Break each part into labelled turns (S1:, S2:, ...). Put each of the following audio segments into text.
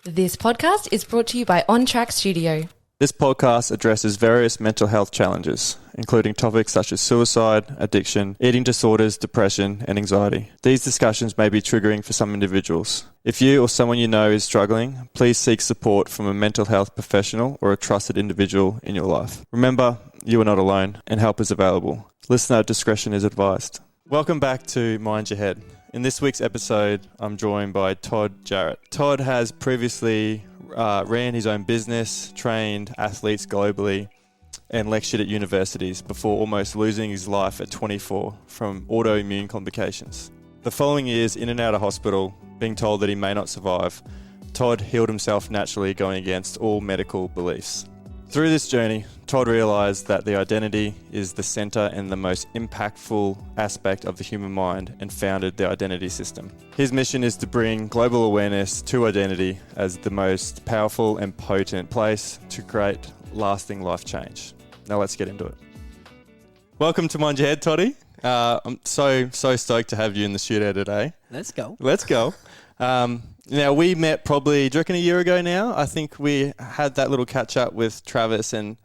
S1: This podcast is brought to you by On Track Studio.
S2: This podcast addresses various mental health challenges, including topics such as suicide, addiction, eating disorders, depression, and anxiety. These discussions may be triggering for some individuals. If you or someone you know is struggling, please seek support from a mental health professional or a trusted individual in your life. Remember, you are not alone, and help is available. Listener discretion is advised. Welcome back to Mind Your Head. In this week's episode, I'm joined by Todd Jarratt. Todd has previously ran his own business, trained athletes globally, and lectured at universities before almost losing his life at 24 from autoimmune complications. The following years, in and out of hospital, being told that he may not survive, Todd healed himself naturally, going against all medical beliefs. Through this journey, Todd realised that the identity is the centre and the most impactful aspect of the human mind, and founded the Identity System. His mission is to bring global awareness to identity as the most powerful and potent place to create lasting life change. Now let's get into it. Welcome to Mind Your Head, Toddy. I'm so stoked to have you in the studio today.
S3: Let's go.
S2: Now, we met probably, do you reckon, a year ago now? I think we had that little catch-up with Travis, and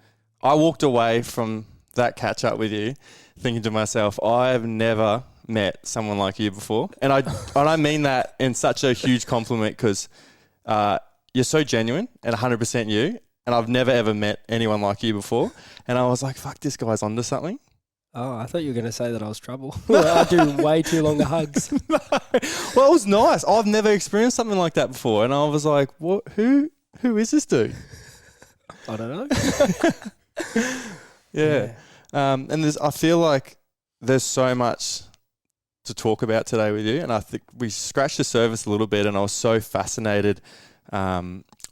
S2: I walked away from that catch-up with you thinking to myself, I've never met someone like you before. And I mean that in such a huge compliment, because you're so genuine and 100% you, and I've never, ever met anyone like you before. And I was like, fuck, this guy's onto something.
S3: Oh, I thought you were going to say that I was trouble. I do way too longer hugs.
S2: No. Well, it was nice. I've never experienced something like that before. And I was like, what? Who is this dude?
S3: I don't know.
S2: Yeah. And I feel like there's so much to talk about today with you. And I think we scratched the surface a little bit, and I was so fascinated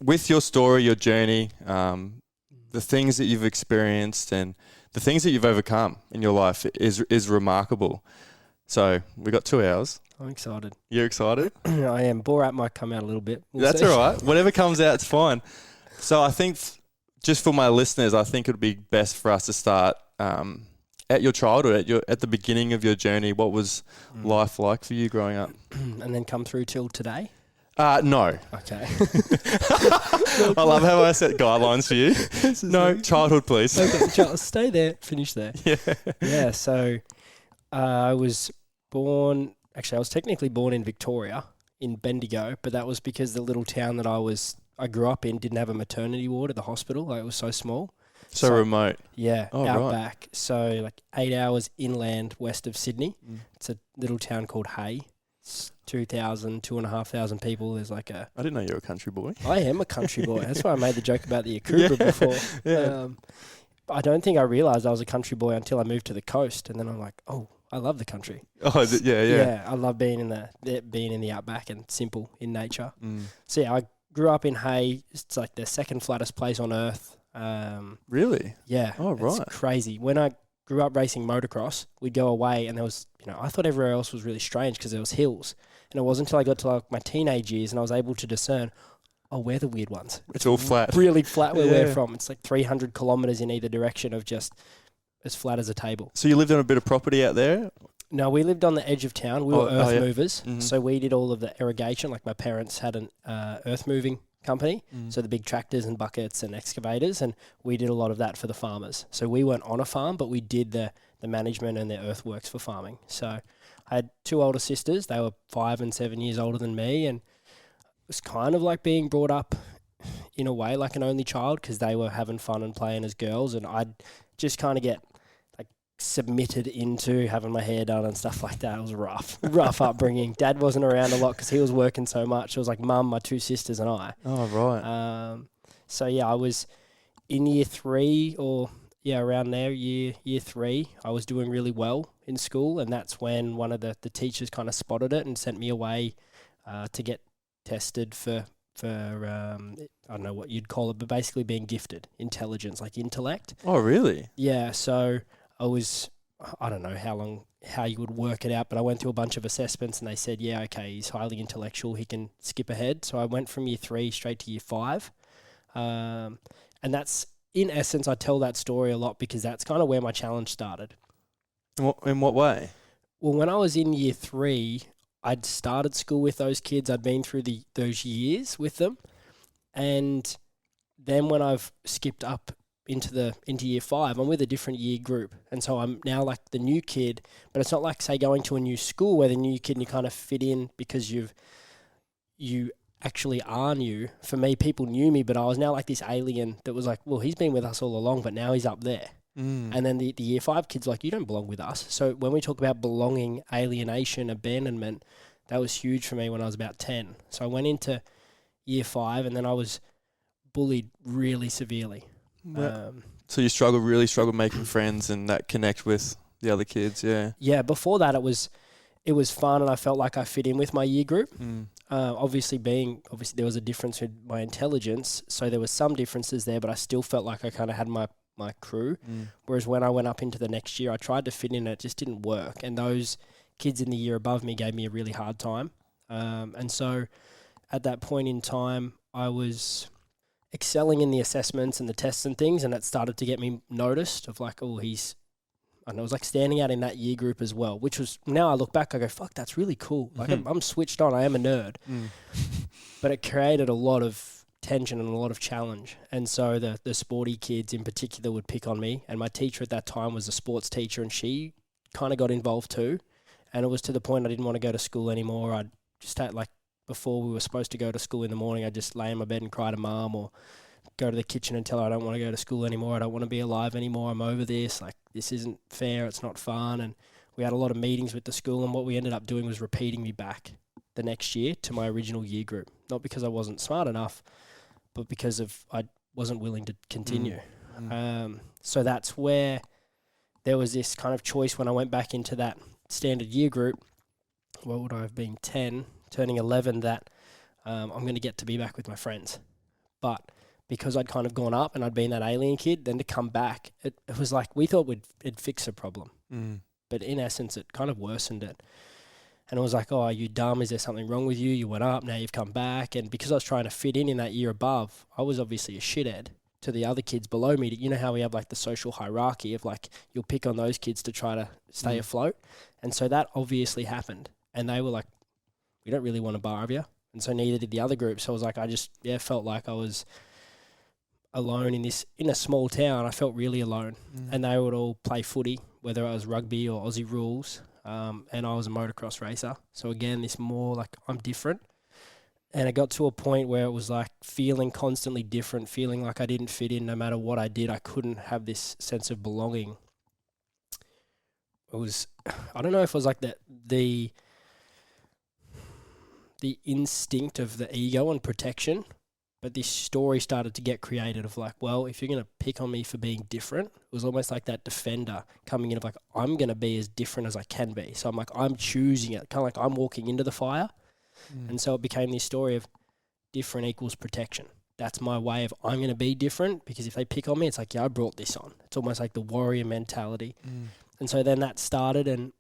S2: with your story, your journey, the things that you've experienced, and the things that you've overcome in your life is remarkable. So we got 2 hours.
S3: I'm excited.
S2: You're excited?
S3: I am. Borat might come out a little bit.
S2: That's all right. Whatever comes out, it's fine. So I think just for my listeners, I think it would be best for us to start at your childhood, at the beginning of your journey. What was life like for you growing up?
S3: And then come through till today?
S2: No.
S3: Okay.
S2: I love how I set guidelines for you. No, childhood, please.
S3: Okay, stay there. Finish there.
S2: Yeah.
S3: Yeah, so I was technically born in Victoria, in Bendigo, but that was because the little town that I grew up in didn't have a maternity ward at the hospital. Like, it was so small.
S2: So remote.
S3: Yeah,
S2: out
S3: right back. So like 8 hours inland west of Sydney. It's a little town called Hay. It's 2,500 people. There's like
S2: I didn't know you were a country boy.
S3: I am a country boy. That's why I made the joke about the Akubra before.
S2: Yeah.
S3: I don't think I realised I was a country boy until I moved to the coast, and then I'm like, oh, I love the country.
S2: Oh, yeah.
S3: Yeah, I love being in the outback and simple in nature. So yeah, I grew up in Hay. It's like the second flattest place on earth.
S2: Really?
S3: Yeah.
S2: Oh, right.
S3: It's crazy. When I grew up racing motocross, we'd go away, and there was, I thought everywhere else was really strange because there was hills. And it wasn't until I got to like my teenage years and I was able to discern, we're the weird ones.
S2: It's all flat.
S3: Really flat where we're from. It's like 300 kilometres in either direction of just as flat as a table.
S2: So you lived on a bit of property out there?
S3: No, we lived on the edge of town. We were earth movers.
S2: Mm-hmm.
S3: So we did all of the irrigation. Like, my parents had an earth moving company. So the big tractors and buckets and excavators, and we did a lot of that for the farmers. So we weren't on a farm, but we did the management and the earthworks for farming. So I had 2 older sisters. They were 5 and 7 years older than me, and it was kind of like being brought up in a way like an only child, because they were having fun and playing as girls, and I'd just kind of get like submitted into having my hair done and stuff like that. It was rough upbringing. Dad wasn't around a lot because he was working so much. It was like mum, my 2 sisters, and I.
S2: Oh, right.
S3: So yeah, I was in year 3 or around there, year 3, I was doing really well in school, and that's when one of the teachers kind of spotted it and sent me away to get tested for I don't know what you'd call it, but basically being gifted, intelligence, like intellect.
S2: Oh, really?
S3: Yeah, so I don't know how you would work it out, but I went through a bunch of assessments, and they said, yeah, okay, he's highly intellectual, he can skip ahead. So I went from year 3 straight to year 5. And that's, in essence, I tell that story a lot because that's kind of where my challenge started.
S2: In what way?
S3: Well, when I was in year 3, I'd started school with those kids. I'd been through those years with them. And then when I've skipped up into year 5, I'm with a different year group. And so I'm now like the new kid, but it's not like, say, going to a new school where the new kid and you kind of fit in because you actually are new. For me, people knew me, but I was now like this alien that was like, well, he's been with us all along, but now he's up there. And then the year 5 kids are like, you don't belong with us. So when we talk about belonging, alienation, abandonment, that was huge for me when I was about 10. So I went into year 5 and then I was bullied really severely.
S2: So you really struggled making friends and that connect with the other kids, yeah? Yeah,
S3: before that it was fun and I felt like I fit in with my year group. Obviously there was a difference with my intelligence, so there was some differences there, but I still felt like I kind of had my crew. Whereas when I went up into the next year, I tried to fit in and it just didn't work. And those kids in the year above me gave me a really hard time. And so at that point in time, I was excelling in the assessments and the tests and things, and it started to get me noticed of like, oh, I was like standing out in that year group as well, which was, now I look back, I go, fuck, that's really cool. Like I'm switched on, I am a nerd. But it created a lot of tension and a lot of challenge. And so the sporty kids in particular would pick on me. And my teacher at that time was a sports teacher and she kind of got involved too. And it was to the point I didn't want to go to school anymore. I'd just had like, before we were supposed to go to school in the morning, I'd just lay in my bed and cry to mum or go to the kitchen and tell her I don't want to go to school anymore. I don't want to be alive anymore. I'm over this. Like, this isn't fair. It's not fun. And we had a lot of meetings with the school, and what we ended up doing was repeating me back the next year to my original year group. Not because I wasn't smart enough, but because I wasn't willing to continue. So that's where there was this kind of choice when I went back into that standard year group. What would I have been, 10, turning 11, that I'm going to get to be back with my friends. But because I'd kind of gone up and I'd been that alien kid, then to come back, it was like we thought it'd fix a problem. But in essence, it kind of worsened it. And it was like, oh, are you dumb? Is there something wrong with you? You went up, now you've come back. And because I was trying to fit in that year above, I was obviously a shithead to the other kids below me. You know how we have like the social hierarchy of like, you'll pick on those kids to try to stay afloat. And so that obviously happened. And they were like, we don't really want to bar of you. And so neither did the other group. So I was like, I just felt like I was alone in a small town. I felt really alone. And they would all play footy, whether it was rugby or Aussie rules. And I was a motocross racer. So again, this more like I'm different. And it got to a point where it was like feeling constantly different, feeling like I didn't fit in no matter what I did. I couldn't have this sense of belonging. It was, I don't know if it was like the instinct of the ego and protection, but this story started to get created of like, well, if you're going to pick on me for being different, it was almost like that defender coming in of like, I'm going to be as different as I can be. So I'm like, I'm choosing it, kind of like I'm walking into the fire. And so it became this story of different equals protection. That's my way of, I'm going to be different, because if they pick on me, it's like, yeah, I brought this on. It's almost like the warrior mentality. And so then that started, and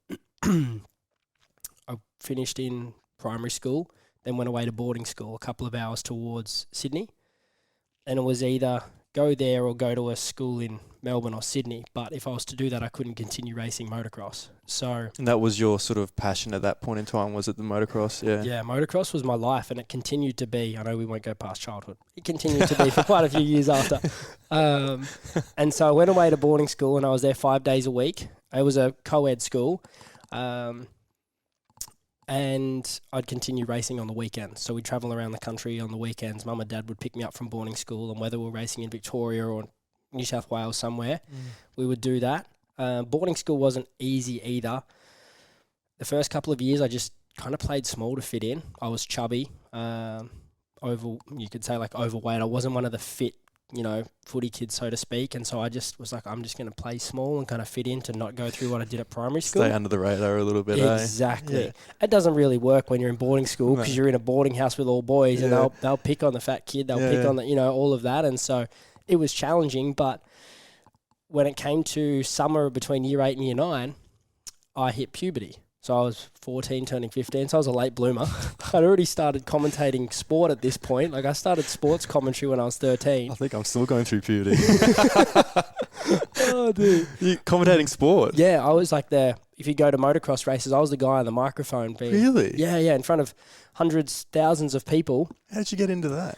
S3: I finished in primary school, then went away to boarding school a couple of hours towards Sydney. And it was either go there or go to a school in Melbourne or Sydney. But if I was to do that, I couldn't continue racing motocross. So,
S2: and that was your sort of passion at that point in time, was it, the motocross? Yeah.
S3: Yeah, motocross was my life, and it continued to be. I know we won't go past childhood. It continued to be for quite a few years after. And so I went away to boarding school, and I was there 5 days a week. It was a co-ed school. And I'd continue racing on the weekends. So we'd travel around the country on the weekends. Mum and Dad would pick me up from boarding school, and whether we were racing in Victoria or New South Wales somewhere, we would do that. Boarding school wasn't easy either. The first couple of years, I just kind of played small to fit in. I was chubby, you could say like overweight. I wasn't one of the fit, footy kids, so to speak. And so I just was like, I'm just going to play small and kind of fit in to not go through what I did at primary school.
S2: Stay under the radar a little bit,
S3: Exactly.
S2: Yeah.
S3: It doesn't really work when you're in boarding school, because you're in a boarding house with all boys, and they'll pick on the fat kid. They'll pick on all of that. And so it was challenging. But when it came to summer between year 8 and year 9, I hit puberty. So I was 14, turning 15, so I was a late bloomer. I'd already started commentating sport at this point. Like, I started sports commentary when I was 13.
S2: I think I'm still going through puberty.
S3: Oh, dude.
S2: You commentating sport?
S3: Yeah, I was like if you go to motocross races, I was the guy on the microphone.
S2: Really?
S3: Yeah, in front of hundreds, thousands of people.
S2: How did you get into that?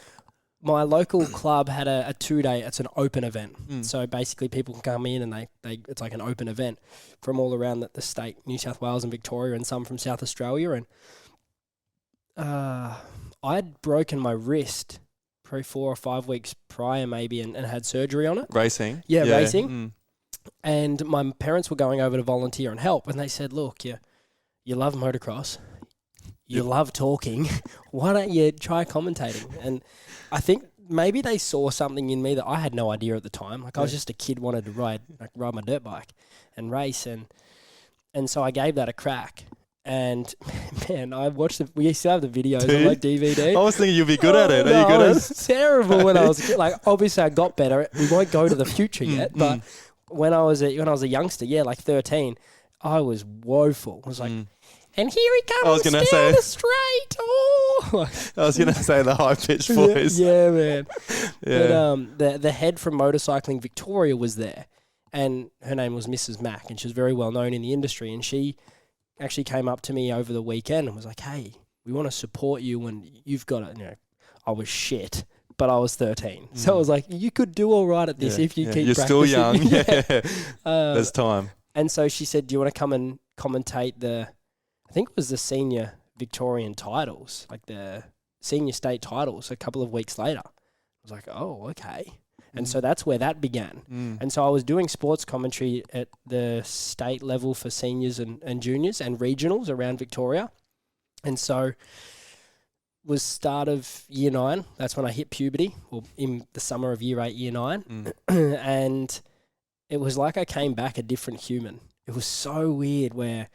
S3: my local club had a 2-day, it's an open event. So basically people can come in and they it's like an open event from all around the state, New South Wales and Victoria, and some from South Australia. And I'd broken my wrist probably 4 or 5 weeks prior maybe and had surgery on it.
S2: Racing?
S3: Yeah, racing. And my parents were going over to volunteer and help, and they said, look, you love motocross. You love talking. Why don't you try commentating? And I think maybe they saw something in me that I had no idea at the time. Like I was just a kid, wanted to ride my dirt bike and race, and so I gave that a crack. And man, I watched we used to have the videos on like DVD.
S2: I was thinking you'd be good at it. Are you good
S3: at it?
S2: at
S3: I was terrible when I was a kid. Like obviously I got better. We won't go to the future yet, but when I was a youngster, like 13, I was woeful. I was like. And here he comes down the straight. Oh,
S2: I was going to say the high-pitched voice.
S3: Yeah, man. Yeah. But the head from Motorcycling Victoria was there, and her name was Mrs. Mack, and she was very well known in the industry. And she actually came up to me over the weekend and was like, "Hey, we want to support you, and you've got it." I was shit, but I was 13, so I was like, "You could do all right at this if you keep practicing."
S2: You're still young. There's time.
S3: And so she said, "Do you want to come and commentate the?" I think it was the senior Victorian titles, like the senior state titles a couple of weeks later. I was like, oh, okay. And so that's where that began. And so I was doing sports commentary at the state level for seniors and juniors and regionals around Victoria. And so was start of year 9. That's when I hit puberty, or in the summer of year 8, year 9. And it was like I came back a different human. It was so weird where...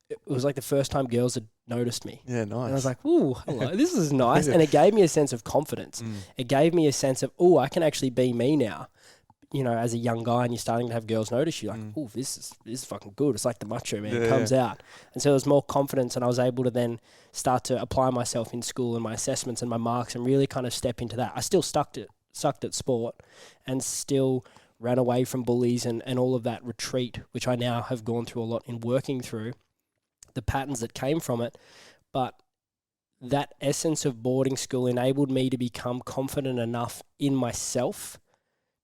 S3: it was like the first time girls had noticed me.
S2: Yeah, nice.
S3: And I was like, ooh, hello, this is nice. And it gave me a sense of confidence. It gave me a sense of, oh, I can actually be me now. As a young guy and you're starting to have girls notice you, like, oh, this is fucking good. It's like the macho man comes out. And so there was more confidence, and I was able to then start to apply myself in school and my assessments and my marks and really kind of step into that. I still sucked at sport and still ran away from bullies and all of that retreat, which I now have gone through a lot in working through the patterns that came from it. But that essence of boarding school enabled me to become confident enough in myself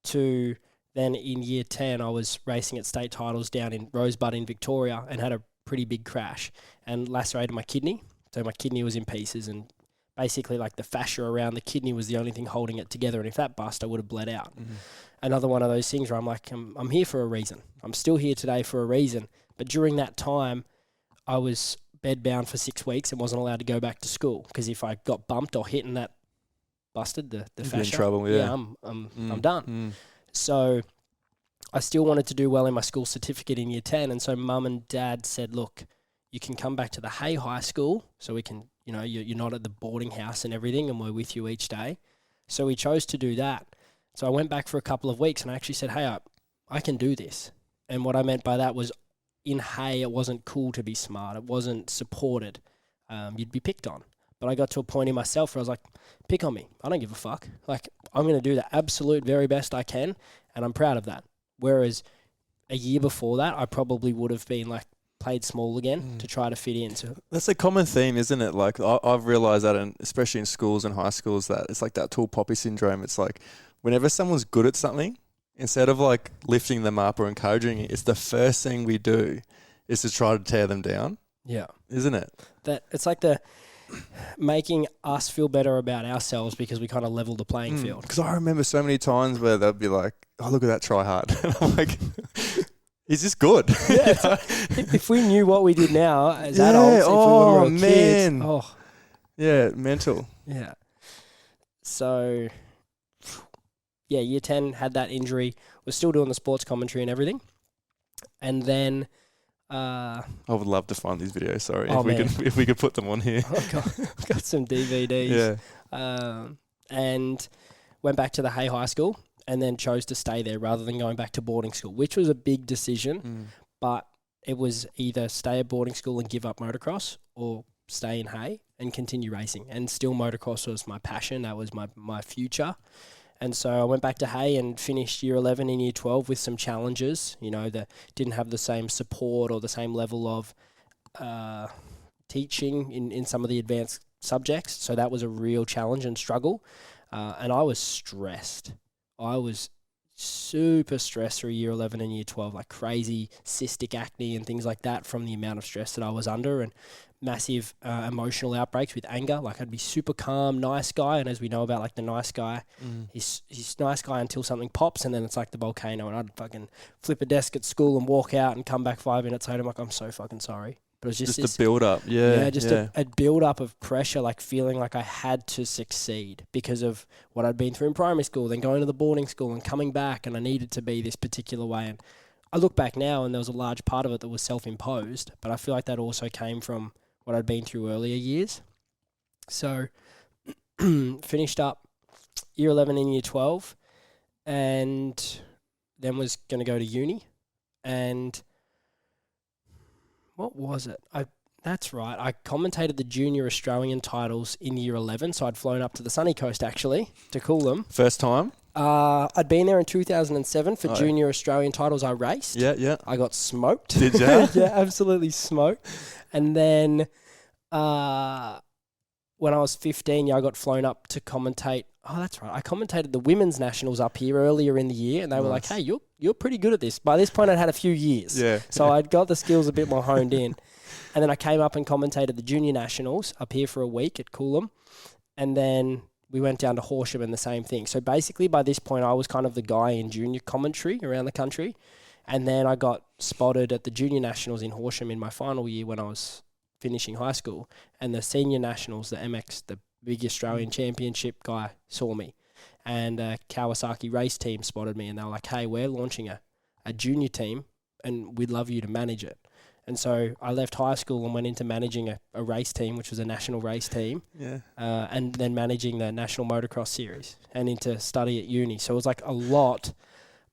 S3: to then in year 10, I was racing at state titles down in Rosebud in Victoria and had a pretty big crash and lacerated my kidney. So my kidney was in pieces, and basically like the fascia around the kidney was the only thing holding it together. And if that bust, I would have bled out. Another one of those things where I'm like, I'm here for a reason. I'm still here today for a reason. But during that time, I was bedbound for 6 weeks and wasn't allowed to go back to school, because if I got bumped or hit and that busted the fascia,
S2: in trouble,
S3: I'm done. So I still wanted to do well in my school certificate in year 10. And so mum and dad said, look, you can come back to the Hay High School so we can, you're not at the boarding house and everything, and we're with you each day. So we chose to do that. So I went back for a couple of weeks and I actually said, hey, I can do this. And what I meant by that was in Hay, it wasn't cool to be smart. It wasn't supported. You'd be picked on. But I got to a point in myself where I was like, pick on me. I don't give a fuck. Like, I'm going to do the absolute very best I can, and I'm proud of that. Whereas a year before that, I probably would have been like, played small again to try to fit in. So
S2: that's a common theme, isn't it? Like I've realised that, especially in schools and high schools, that it's like that tall poppy syndrome. It's like whenever someone's good at something, instead of like lifting them up or encouraging it, it's the first thing we do is to try to tear them down.
S3: Yeah.
S2: Isn't it?
S3: That it's like the making us feel better about ourselves because we kind of level the playing field.
S2: Because I remember so many times where they'd be like, oh, look at that try hard. And I'm like, he's just good.
S3: Yeah, if we knew what we did now as adults, if we were kids,
S2: yeah, mental.
S3: Yeah. So, yeah, year 10 had that injury. Was still doing the sports commentary and everything. And then... I
S2: would love to find these videos, sorry, if we could put them on here.
S3: I've got some DVDs. Yeah. And went back to the Hay High School and then chose to stay there rather than going back to boarding school, which was a big decision. But it was either stay at boarding school and give up motocross or stay in Hay and continue racing. And still motocross was my passion. That was my future. And so I went back to Hay and finished year 11 and year 12 with some challenges, that didn't have the same support or the same level of teaching in some of the advanced subjects. So that was a real challenge and struggle. And I was stressed. I was super stressed through year 11 and year 12, like crazy cystic acne and things like that from the amount of stress that I was under, and massive emotional outbreaks with anger. Like I'd be super calm, nice guy. And as we know about like the nice guy, he's nice guy until something pops, and then it's like the volcano, and I'd fucking flip a desk at school and walk out and come back 5 minutes later. I'm like, I'm so fucking sorry. But it was just
S2: a build up.
S3: A build up of pressure, like feeling like I had to succeed because of what I'd been through in primary school, then going to the boarding school and coming back, and I needed to be this particular way. And I look back now and there was a large part of it that was self-imposed, but I feel like that also came from what I'd been through earlier years. So finished up year 11 and year 12, and then was going to go to uni. And what was it? That's right. I commentated the junior Australian titles in year 11, so I'd flown up to the sunny coast actually to call them.
S2: First time?
S3: I'd been there in 2007 for junior Australian titles. I raced.
S2: Yeah.
S3: I got smoked.
S2: Did you?
S3: Yeah, absolutely smoked. And then when I was 15, I got flown up to commentate. Oh, that's right. I commentated the women's nationals up here earlier in the year, and they were like, "Hey, you're pretty good at this." By this point, I'd had a few years, so I'd got the skills a bit more honed in. And then I came up and commentated the junior nationals up here for a week at Coolum, and then we went down to Horsham and the same thing. So basically, by this point, I was kind of the guy in junior commentary around the country, and then I got spotted at the junior nationals in Horsham in my final year when I was finishing high school, and the senior nationals, the MX, the big Australian championship guy, saw me, and Kawasaki race team spotted me, and they were like, "Hey, we're launching a junior team, and we'd love you to manage it." And so I left high school and went into managing a race team, which was a national race team, and then managing the national motocross series, and into study at uni. So it was like a lot,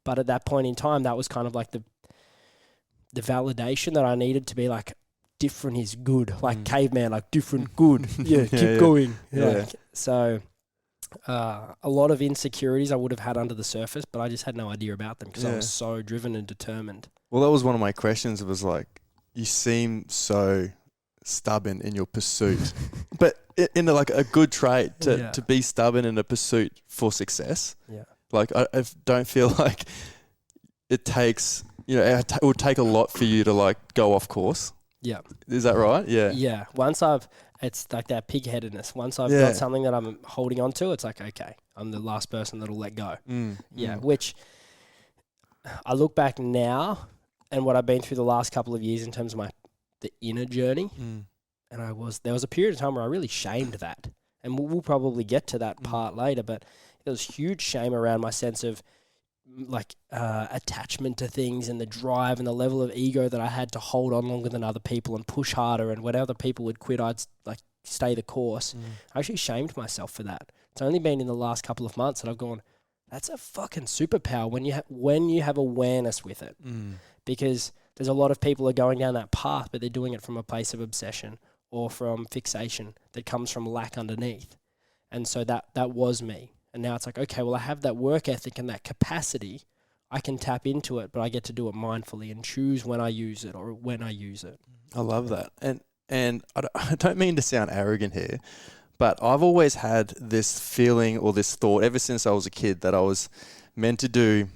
S3: but at that point in time, that was kind of like the validation that I needed to be like, different is good, like caveman, like different, good. Keep going. Like, so a lot of insecurities I would have had under the surface, but I just had no idea about them because I was so driven and determined.
S2: Well, that was one of my questions. It was like, you seem so stubborn in your pursuit, but in like a good trait to be stubborn in a pursuit for success. Yeah. Like I don't feel like it takes, it would take a lot for you to like go off course. Yeah. Is that right? Yeah.
S3: Yeah. It's like that pig-headedness. Once I've got something that I'm holding on to, it's like, okay, I'm the last person that'll let go. Which I look back now and what I've been through the last couple of years in terms of the inner journey. And there was a period of time where I really shamed that. And we'll probably get to that part later, but there was huge shame around my sense of like attachment to things and the drive and the level of ego that I had to hold on longer than other people and push harder, and when other people would quit, I'd like stay the course. I actually shamed myself for that. It's only been in the last couple of months that I've gone, that's a fucking superpower when you have awareness with it. Because there's a lot of people are going down that path, but they're doing it from a place of obsession or from fixation that comes from lack underneath. And so that was me. And now it's like, okay, well, I have that work ethic and that capacity. I can tap into it, but I get to do it mindfully and choose when I use it or when I use it.
S2: I love that. And I don't mean to sound arrogant here, but I've always had this feeling or this thought ever since I was a kid that I was meant to do,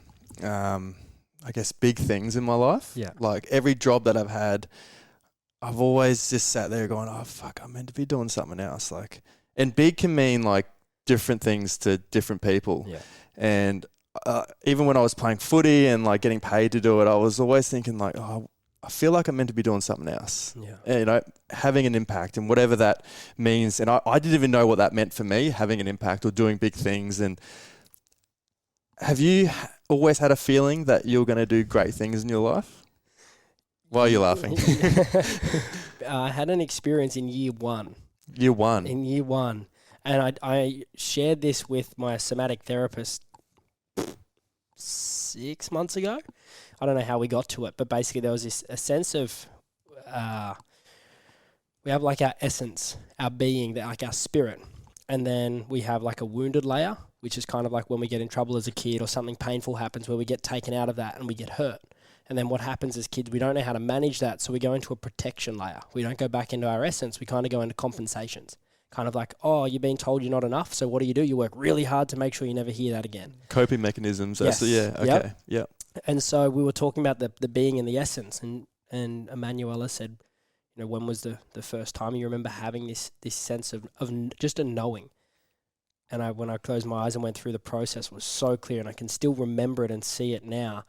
S2: I guess, big things in my life. Yeah. Like every job that I've had, I've always just sat there going, oh, fuck, I'm meant to be doing something else. Like, and big can mean like different things to different people. Yeah. And even when I was playing footy and like getting paid to do it, I was always thinking like, oh, I feel like I'm meant to be doing something else. Yeah. And, having an impact and whatever that means. And I didn't even know what that meant for me, having an impact or doing big things. And have you always had a feeling that you're going to do great things in your life? Why are you laughing?
S3: I had an experience in year one.
S2: Year one?
S3: In year one. And I shared this with my somatic therapist 6 months ago. I don't know how we got to it, but basically there was a sense of we have like our essence, our being, like our spirit. And then we have like a wounded layer, which is kind of like when we get in trouble as a kid or something painful happens where we get taken out of that and we get hurt. And then what happens as kids, we don't know how to manage that, so we go into a protection layer. We don't go back into our essence. We kind of go into compensations. kind of like, oh, you're being told you're not enough. So what do? You work really hard to make sure you never hear that again.
S2: Coping mechanisms.
S3: Yes.
S2: Yeah. Okay. Yep.
S3: And so we were talking about the being and the essence, and Emanuela said, when was the first time you remember having this sense of just a knowing? And when I closed my eyes and went through the process, it was so clear, and I can still remember it and see it now.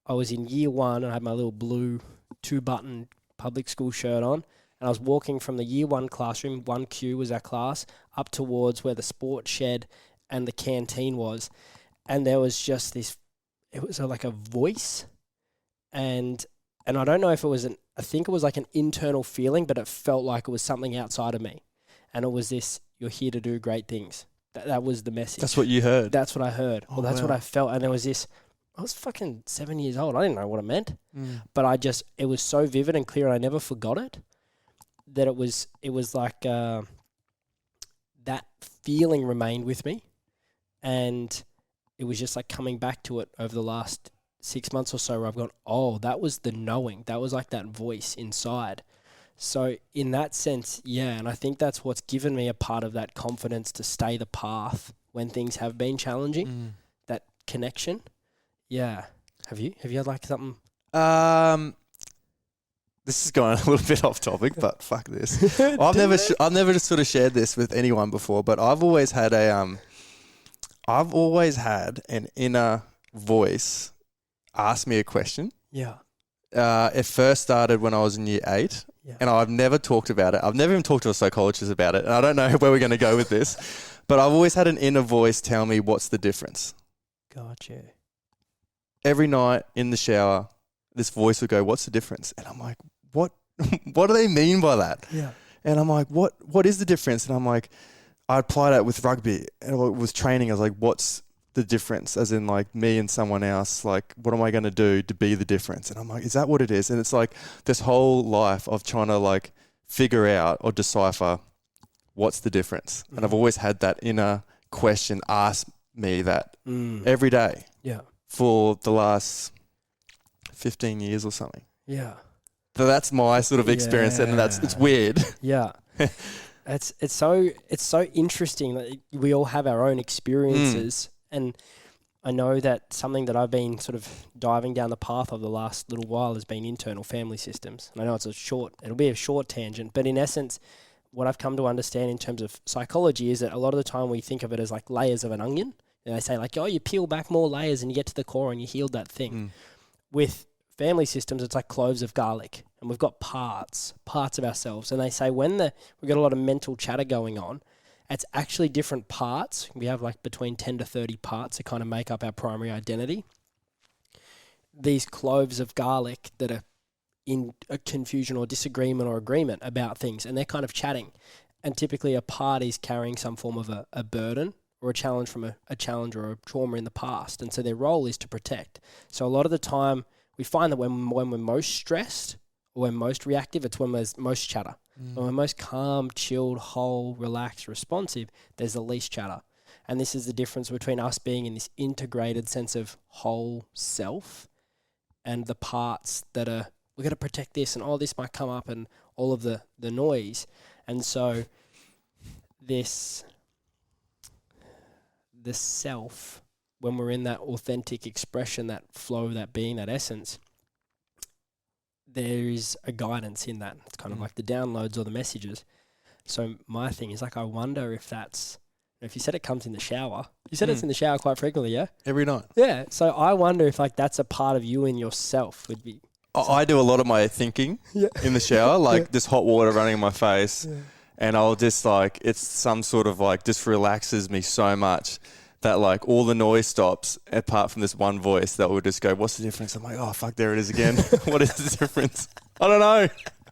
S3: I was in year 1, and I had my little blue 2-button public school shirt on, and I was walking from the year 1 classroom, 1Q was our class, up towards where the sports shed and the canteen was. And there was just this, it was like a voice, and I don't know if it was I think it was like an internal feeling, but it felt like it was something outside of me. And it was this, you're here to do great things. That was the message.
S2: That's what you heard?
S3: That's what I heard.
S2: Oh,
S3: well, that's
S2: wow.
S3: what I felt. And there was this, I was fucking 7 years old. I didn't know what it meant. But it was so vivid and clear, and I never forgot it, that it was like that feeling remained with me. And it was just like coming back to it over the last 6 months or so, where I've gone, oh, that was the knowing. That was like that voice inside. So in that sense, yeah, and I think that's what's given me a part of that confidence to stay the path when things have been challenging, that connection. Yeah. Have you had like something?
S2: This is going a little bit off topic, but fuck this. I've never just sort of shared this with anyone before, but I've always had an inner voice ask me a question.
S3: Yeah.
S2: It first started when I was in year 8, and I've never talked about it. I've never even talked to a psychologist about it, and I don't know where we're going to go with this, but I've always had an inner voice tell me what's the difference.
S3: Gotcha.
S2: Every night in the shower, this voice would go, what's the difference? And I'm like, what do they mean by that?
S3: Yeah.
S2: And I'm like, what is the difference? And I'm like, I apply that with rugby, and it was training. I was like, what's the difference? As in like me and someone else, like what am I going to do to be the difference? And I'm like, is that what it is? And it's like this whole life of trying to like figure out or decipher what's the difference. And I've always had that inner question ask me that every day.
S3: Yeah.
S2: For the last 15 years or something.
S3: Yeah.
S2: So that's my sort of experience, and it's weird.
S3: Yeah. It's so interesting that we all have our own experiences, and I know that something that I've been sort of diving down the path of the last little while has been internal family systems. And I know it'll be a short tangent, but in essence, what I've come to understand in terms of psychology is that a lot of the time we think of it as like layers of an onion. And they say like, oh, you peel back more layers and you get to the core and you healed that thing. With family systems, it's like cloves of garlic, and we've got parts of ourselves. And they say we've got a lot of mental chatter going on, it's actually different parts. We have like between 10 to 30 parts that kind of make up our primary identity. These cloves of garlic that are in a confusion or disagreement or agreement about things, and they're kind of chatting. And typically a part is carrying some form of a burden or a challenge from a challenge or a trauma in the past. And so their role is to protect. So a lot of the time we find that when we're most stressed or we're most reactive, it's when there's most chatter. When we're most calm, chilled, whole, relaxed, responsive, there's the least chatter. And this is the difference between us being in this integrated sense of whole self and the parts that are, we've got to protect this and this might come up and all of the noise. And so the self, when we're in that authentic expression, that flow, that being, that essence, there is a guidance in that. It's kind of like the downloads or the messages. So my thing is like, I wonder if that's, if you said it comes in the shower, you said it's in the shower quite frequently, yeah?
S2: Every night.
S3: Yeah. So I wonder if like that's a part of you and yourself would be.
S2: I do a lot of my thinking in the shower, like just hot water running in my face. Yeah. And I'll just like, it's some sort of like, just relaxes me so much that like all the noise stops apart from this one voice that will just go, what's the difference? I'm like, oh, fuck, there it is again. What is the difference? I don't know.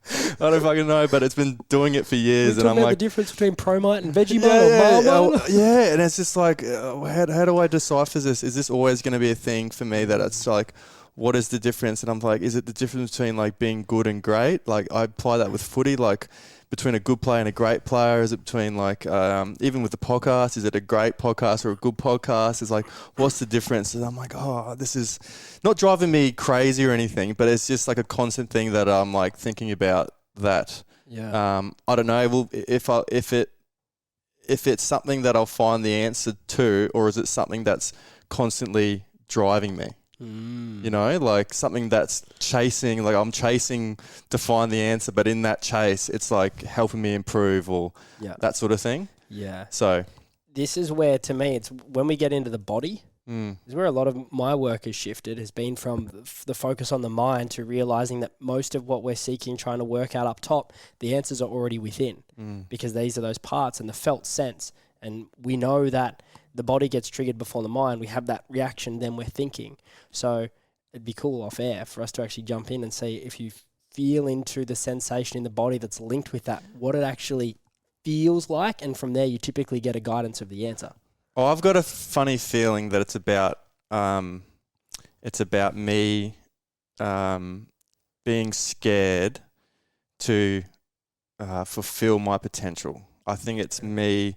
S2: I don't fucking know, but it's been doing it for years. And I'm like,
S3: the difference between Promite and Vegemite or Marmite?
S2: Yeah, and it's just like, how do I decipher this? Is this always going to be a thing for me that it's like, what is the difference? And I'm like, is it the difference between like being good and great? Like I apply that with footy, like between a good player and a great player. Is it between like, even with the podcast, is it a great podcast or a good podcast? It's like, what's the difference? And I'm like, oh, this is not driving me crazy or anything, but it's just like a constant thing that I'm like thinking about that.
S3: Yeah.
S2: I don't know. Well, if it if it's something that I'll find the answer to, or is it something that's constantly driving me? You know, like something that's chasing, like I'm chasing to find the answer, but in that chase, it's like helping me improve or that sort of thing.
S3: Yeah.
S2: So
S3: this is where, to me, it's when we get into the body, is where a lot of my work has shifted, has been from the focus on the mind to realizing that most of what we're seeking, trying to work out up top, the answers are already within because these are those parts and the felt sense. And we know that the body gets triggered before the mind. We have that reaction, then we're thinking. So it'd be cool off air for us to actually jump in and see if you feel into the sensation in the body that's linked with that, what it actually feels like. And from there, you typically get a guidance of the answer.
S2: Oh, I've got a funny feeling that it's about me being scared to fulfill my potential. I think it's me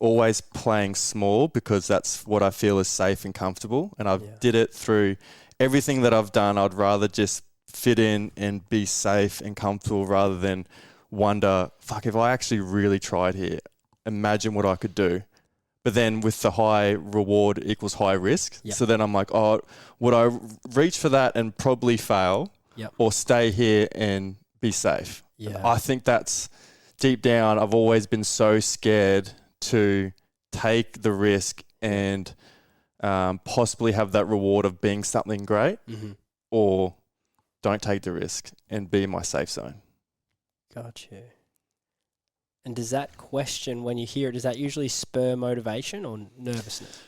S2: always playing small because that's what I feel is safe and comfortable. And I've did it through everything that I've done. I'd rather just fit in and be safe and comfortable rather than wonder, fuck, if I actually really tried here, imagine what I could do. But then with the high reward equals high risk. Yep. So then I'm like, oh, would I reach for that and probably fail or stay here and be safe? Yeah. I think that's deep down. I've always been so scared to take the risk and possibly have that reward of being something great or don't take the risk and be in my safe zone.
S3: Gotcha. And does that question, when you hear it, does that usually spur motivation or nervousness?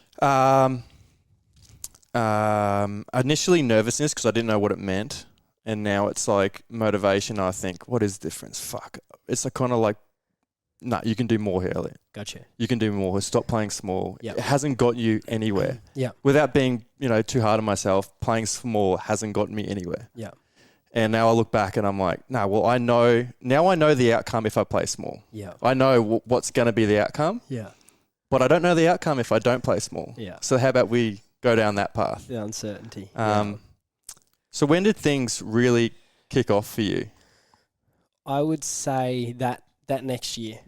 S2: Initially nervousness because I didn't know what it meant. And now it's like motivation. I think, what is the difference? Fuck. It's kind of like, no, you can do more here, Elliott.
S3: Gotcha.
S2: You can do more. Stop playing small. Yep. It hasn't got you anywhere.
S3: Yeah.
S2: Without being, too hard on myself, playing small hasn't gotten me anywhere.
S3: Yeah.
S2: And now I look back and I'm like, I know the outcome if I play small.
S3: Yeah.
S2: I know what's going to be the outcome.
S3: Yeah.
S2: But I don't know the outcome if I don't play small.
S3: Yeah.
S2: So how about we go down that path?
S3: The uncertainty.
S2: So when did things really kick off for you?
S3: I would say that next year,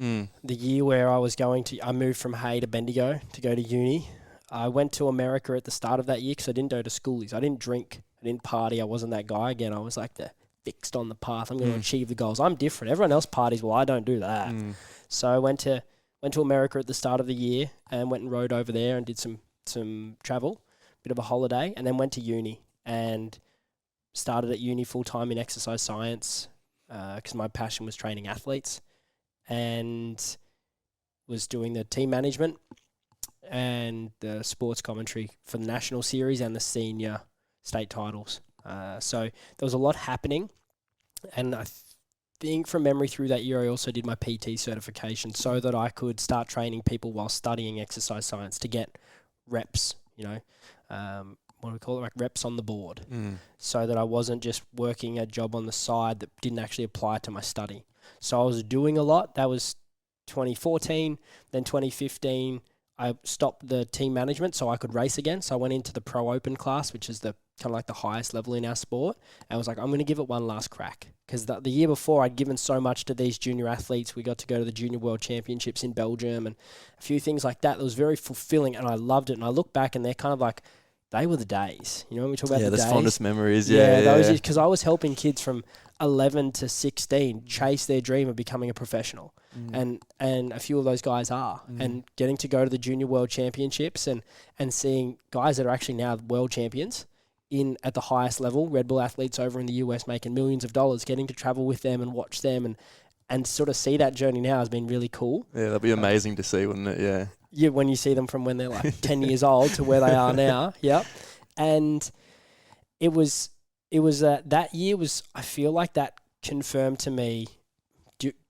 S3: the year where I moved from Hay to Bendigo to go to uni. I went to America at the start of that year because I didn't go to schoolies. I didn't drink. I didn't party. I wasn't that guy. Again, I was like fixed on the path. I'm going to achieve the goals. I'm different. Everyone else parties. Well, I don't do that. So I went to America at the start of the year and went and rode over there and did some travel, bit of a holiday, and then went to uni and started at uni full-time in exercise science because my passion was training athletes, and was doing the team management and the sports commentary for the national series and the senior state titles. So there was a lot happening, and I think from memory through that year I also did my PT certification so that I could start training people while studying exercise science to get reps, what do we call it, like reps on the board, so that I wasn't just working a job on the side that didn't actually apply to my study. So I was doing a lot. That was 2014. Then 2015, I stopped the team management so I could race again. So I went into the Pro Open class, which is the kind of like the highest level in our sport. And I was like, I'm going to give it one last crack. Because the year before, I'd given so much to these junior athletes. We got to go to the Junior World Championships in Belgium and a few things like that. It was very fulfilling, and I loved it. And I look back, and they're kind of like, they were the days. When we talk about the days.
S2: Yeah, the fondest memories.
S3: Those because I was helping kids from 11 to 16 chase their dream of becoming a professional. And a few of those guys are. And getting to go to the Junior World Championships and seeing guys that are actually now world champions at the highest level, Red Bull athletes over in the US making millions of dollars, getting to travel with them and watch them and sort of see that journey now has been really cool. Yeah,
S2: that'd be amazing to see, wouldn't it? Yeah.
S3: Yeah, when you see them from when they're like 10 years old to where they are now. Yep. And it was that year was, I feel like that confirmed to me,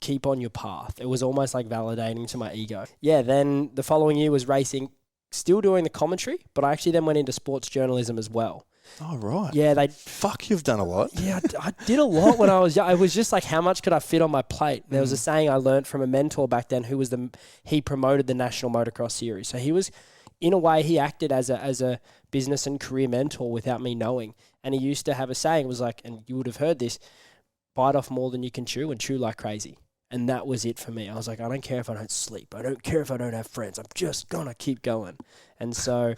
S3: keep on your path. It was almost like validating to my ego. Yeah, then the following year was racing, still doing the commentary, but I actually then went into sports journalism as well.
S2: Oh, right.
S3: Yeah,
S2: Fuck, you've done a lot.
S3: Yeah, I did a lot when I was young. I was just like, how much could I fit on my plate? There was a saying I learned from a mentor back then who was he promoted the National Motocross Series. So he was, in a way, he acted as a business and career mentor without me knowing. And he used to have a saying, it was like, and you would have heard this, bite off more than you can chew and chew like crazy. And that was it for me. I was like, I don't care if I don't sleep. I don't care if I don't have friends. I'm just going to keep going. And so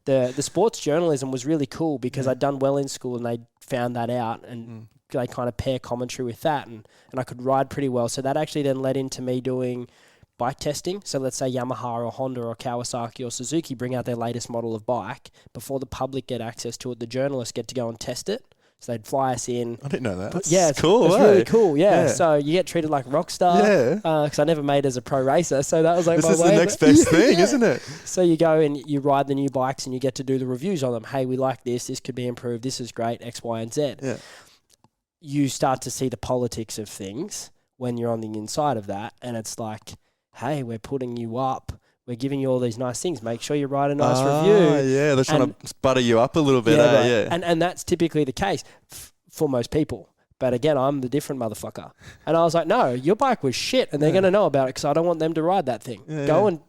S3: the sports journalism was really cool because I'd done well in school and they found that out and they kind of pair commentary with that. And I could ride pretty well. So that actually then led into me doing bike testing. So let's say Yamaha or Honda or Kawasaki or Suzuki bring out their latest model of bike. Before the public get access to it, the journalists get to go and test it. So they'd fly us in.
S2: I didn't know that.
S3: It's
S2: cool.
S3: It's really cool. Yeah. So you get treated like a rock star.
S2: Yeah.
S3: Because I never made as a pro racer. So that was like
S2: this
S3: my
S2: is
S3: way.
S2: The next best thing, isn't it?
S3: So you go and you ride the new bikes and you get to do the reviews on them. Hey, we like this. This could be improved. This is great. X, Y, and Z.
S2: Yeah.
S3: You start to see the politics of things when you're on the inside of that. And it's like, hey, we're putting you up. We're giving you all these nice things. Make sure you write a nice review.
S2: Yeah. They're trying to butter you up a little bit.
S3: Yeah. And that's typically the case for most people. But again, I'm the different motherfucker. And I was like, no, your bike was shit and they're going to know about it because I don't want them to ride that thing. Go and,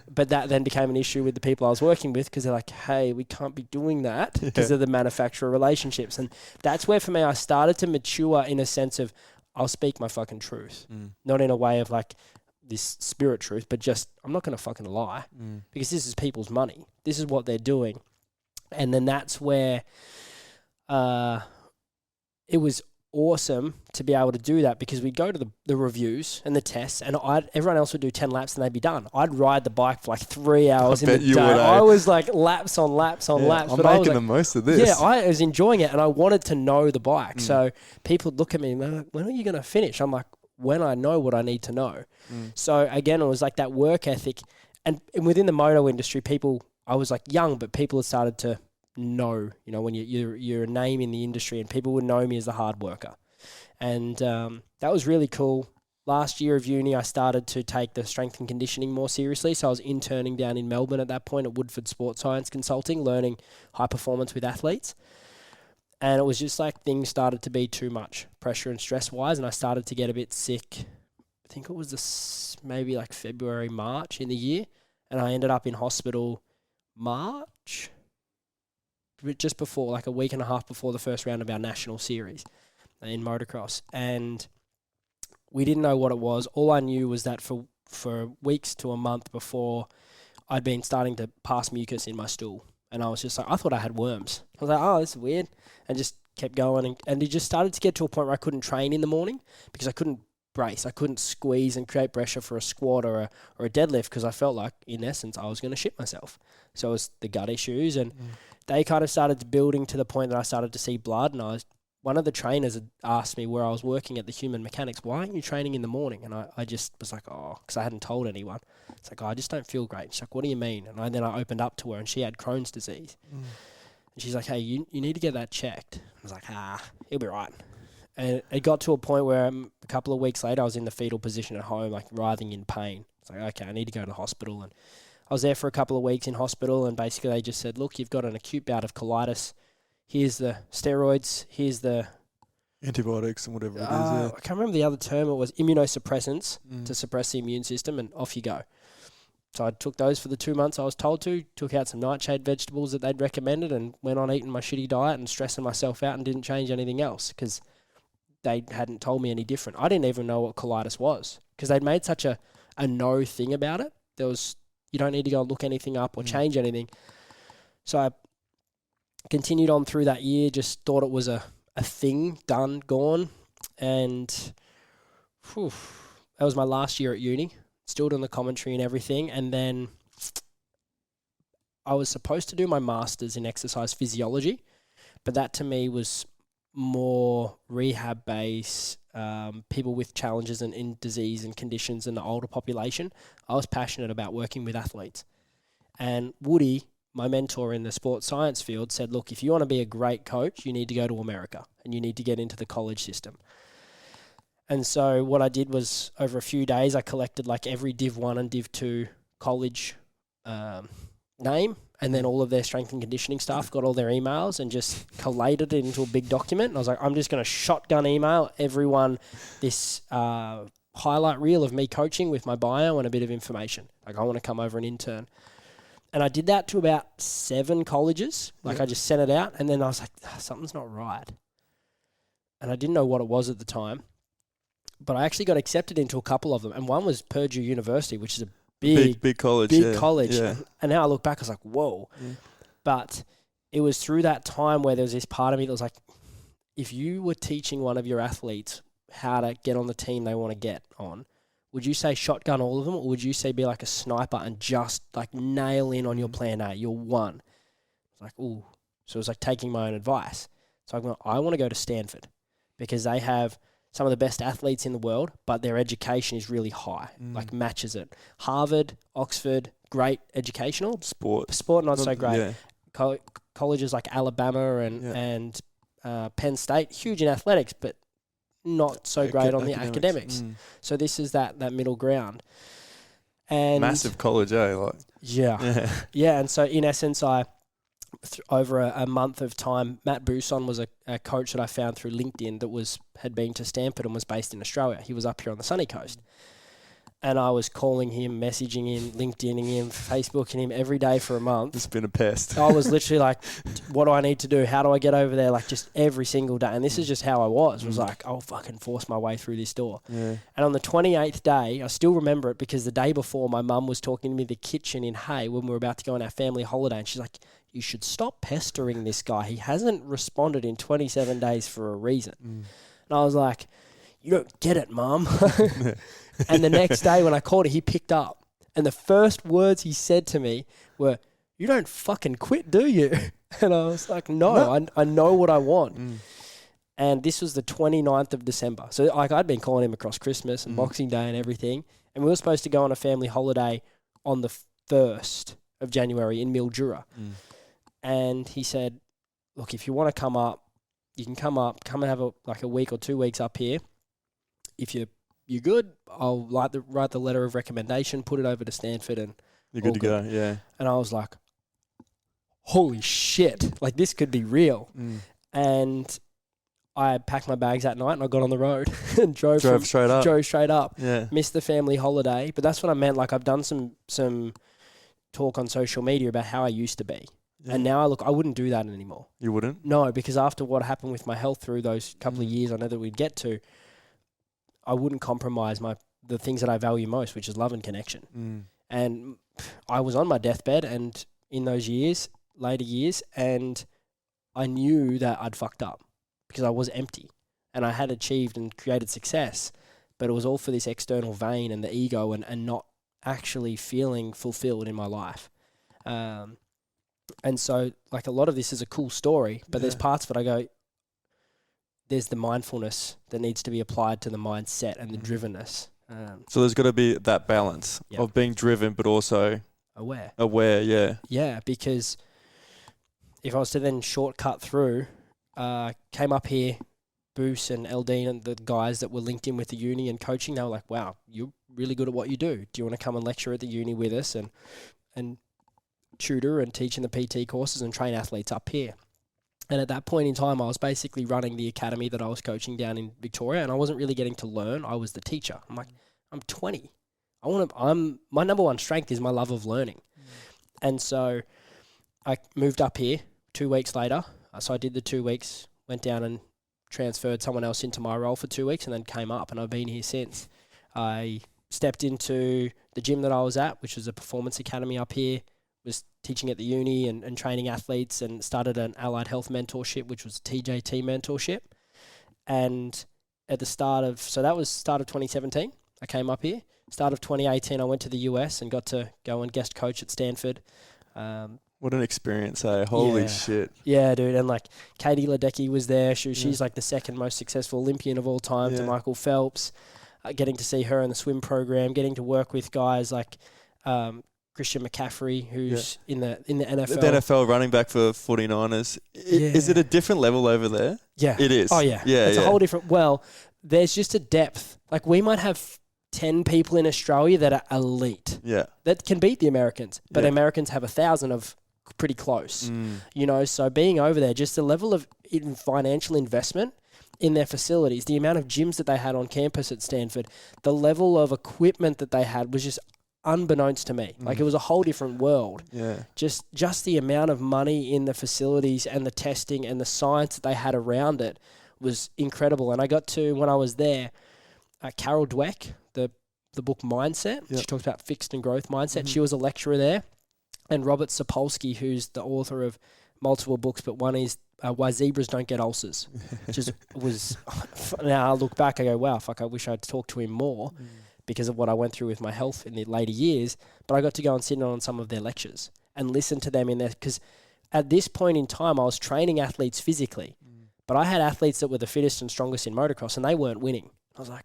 S3: But that then became an issue with the people I was working with because they're like, hey, we can't be doing that because of the manufacturer relationships. And that's where for me I started to mature in a sense of I'll speak my fucking truth. Not in a way of like this spirit truth, but just I'm not going to fucking lie because this is people's money. This is what they're doing. And then that's where... it was awesome to be able to do that because we'd go to the reviews and the tests and everyone else would do 10 laps and they'd be done. I'd ride the bike for like 3 hours in the day. I was like laps on laps on laps.
S2: I'm making the most of this.
S3: Yeah, I was enjoying it and I wanted to know the bike. So people would look at me and they're like, when are you going to finish? I'm like, when I know what I need to know. So again, it was like that work ethic. And within the moto industry, I was like young, but people had started to know, when you're a name in the industry and people would know me as the hard worker. And that was really cool. Last year of uni, I started to take the strength and conditioning more seriously. So I was interning down in Melbourne at that point at Woodford Sports Science Consulting, learning high performance with athletes. And it was just like things started to be too much pressure and stress wise. And I started to get a bit sick. I think it was maybe like February, March in the year. And I ended up in hospital March, just before, like a week and a half before the first round of our national series in motocross. And we didn't know what it was. All I knew was that for weeks to a month before, I'd been starting to pass mucus in my stool. And I was just like, I thought I had worms. I was like, oh, this is weird. And just kept going. And it just started to get to a point where I couldn't train in the morning because I couldn't brace. I couldn't squeeze and create pressure for a squat or a deadlift because I felt like, in essence, I was going to shit myself. So it was the gut issues and they kind of started building to the point that I started to see blood. And one of the trainers had asked me where I was working at the Human Mechanics, why aren't you training in the morning? And I just was like, because I hadn't told anyone. It's like, I just don't feel great. She's like, what do you mean? And then I opened up to her and she had Crohn's disease. And she's like, hey, you need to get that checked. I was like, he'll be right. And it got to a point where a couple of weeks later, I was in the fetal position at home, like writhing in pain. It's like, okay, I need to go to the hospital. And I was there for a couple of weeks in hospital and basically they just said, look, you've got an acute bout of colitis. Here's the steroids. Here's the...
S2: antibiotics and whatever it is.
S3: I can't remember the other term. It was immunosuppressants to suppress the immune system and off you go. So I took those for the 2 months I was told to, took out some nightshade vegetables that they'd recommended and went on eating my shitty diet and stressing myself out and didn't change anything else because they hadn't told me any different. I didn't even know what colitis was because they'd made such a no thing about it. You don't need to go and look anything up or change anything. So I continued on through that year, just thought it was a thing, done, gone. And that was my last year at uni. Still doing the commentary and everything. And then I was supposed to do my master's in exercise physiology, but that to me was more rehab-based, people with challenges and in disease and conditions in the older population. I was passionate about working with athletes. And Woody, my mentor in the sports science field, said, look, if you want to be a great coach, you need to go to America and you need to get into the college system. And so what I did was over a few days, I collected like every Div 1 and Div 2 college name and then all of their strength and conditioning staff, got all their emails and just collated it into a big document. And I was like, I'm just going to shotgun email everyone this highlight reel of me coaching with my bio and a bit of information. Like, I want to come over and intern. And I did that to about 7 colleges. Like, I just sent it out and then I was like, something's not right. And I didn't know what it was at the time. but I actually got accepted into a couple of them, and one was Purdue University, which is a
S2: big college.
S3: Big college.
S2: Yeah.
S3: And now I look back, I was like, whoa. Yeah. But it was through that time where there was this part of me that was like, if you were teaching one of your athletes how to get on the team they want to get on, would you say shotgun all of them, or would you say be like a sniper and just like nail in on your plan A, your one? It's like, ooh. So it was like taking my own advice. So I want to go to Stanford because they have some of the best athletes in the world, but their education is really high, like matches it. Harvard, Oxford, great educational. Sport not so great. Yeah. Colleges like Alabama and Penn State, huge in athletics, but not so great on the academics. So this is that middle ground. And
S2: massive college, like.
S3: Yeah. And so in essence, over a month of time, Matt Buson was a coach that I found through LinkedIn that had been to Stanford and was based in Australia. He was up here on the sunny coast. And I was calling him, messaging him, LinkedIning him, Facebooking him every day for a month.
S2: It's been a pest.
S3: I was literally like, what do I need to do? How do I get over there? Like just every single day. And this is just how I was like, I'll fucking force my way through this door. Yeah. And on the 28th day, I still remember it because the day before my mum was talking to me in the kitchen in Hay when we were about to go on our family holiday. And she's like, you should stop pestering this guy. He hasn't responded in 27 days for a reason. And I was like, you don't get it, Mum. And the next day when I called he picked up. And the first words he said to me were, you don't fucking quit, do you? And I was like, no. I know what I want. And this was the 29th of December. So like I'd been calling him across Christmas and Boxing Day and everything. And we were supposed to go on a family holiday on the 1st of January in Mildura. And he said, look, if you want to come up, you can come and have a week or 2 weeks up here. If you're good, I'll write the letter of recommendation, put it over to Stanford, and
S2: you're good to go. Yeah.
S3: And I was like, holy shit, like this could be real. And I packed my bags that night and I got on the road and drove straight up. Yeah. Missed the family holiday, but that's what I meant. Like I've done some talk on social media about how I used to be. Yeah. And now I wouldn't do that anymore.
S2: You wouldn't?
S3: No, because after what happened with my health through those couple of years, I know that we'd get to, I wouldn't compromise the things that I value most, which is love and connection. And I was on my deathbed and in those later years, and I knew that I'd fucked up because I was empty and I had achieved and created success, but it was all for this external vein and the ego and not actually feeling fulfilled in my life. And so like a lot of this is a cool story, but there's parts of it I go, there's the mindfulness that needs to be applied to the mindset and the drivenness.
S2: So there's got to be that balance of being driven, but also
S3: aware.
S2: Yeah.
S3: Yeah, because if I was to then shortcut through, came up here, Boos and Eldine and the guys that were linked in with the uni and coaching, they were like, wow, you're really good at what you do. Do you want to come and lecture at the uni with us and tutor and teach in the PT courses and train athletes up here? And at that point in time, I was basically running the academy that I was coaching down in Victoria, and I wasn't really getting to learn. I was the teacher. I'm like, I'm 20. My number one strength is my love of learning. And so I moved up here 2 weeks later. So I did the 2 weeks, went down and transferred someone else into my role for 2 weeks, and then came up, and I've been here since. I stepped into the gym that I was at, which was a performance academy up here, was teaching at the uni and training athletes, and started an allied health mentorship, which was a TJT mentorship. And at the start of 2017, I came up here. Start of 2018, I went to the US and got to go and guest coach at Stanford.
S2: What an experience, eh? Holy shit.
S3: Yeah, dude. And like Katie Ledecky was there. She's like the second most successful Olympian of all time to Michael Phelps. Getting to see her in the swim program, getting to work with guys like Christian McCaffrey, who's in the NFL.
S2: The NFL running back for 49ers. Is it a different level over there?
S3: Yeah.
S2: It is.
S3: Oh, yeah. It's a whole different... Well, there's just a depth. Like, we might have 10 people in Australia that are elite.
S2: Yeah.
S3: That can beat the Americans. But Americans have 1,000 of pretty close. You know, so being over there, just the level of financial investment in their facilities, the amount of gyms that they had on campus at Stanford, the level of equipment that they had was just unbeknownst to me. Like, it was a whole different world.
S2: Yeah.
S3: Just the amount of money in the facilities and the testing and the science that they had around it was incredible. And I got to, when I was there, Carol Dweck, the book Mindset.
S2: Yep.
S3: She talks about fixed and growth mindset. She was a lecturer there. And Robert Sapolsky, who's the author of multiple books, but one is Why Zebras Don't Get Ulcers, which was now I look back, I go, wow, fuck, I wish I'd talked to him more because of what I went through with my health in the later years. But I got to go and sit in on some of their lectures and listen to them in there, because at this point in time, I was training athletes physically, but I had athletes that were the fittest and strongest in motocross, and they weren't winning. I was like,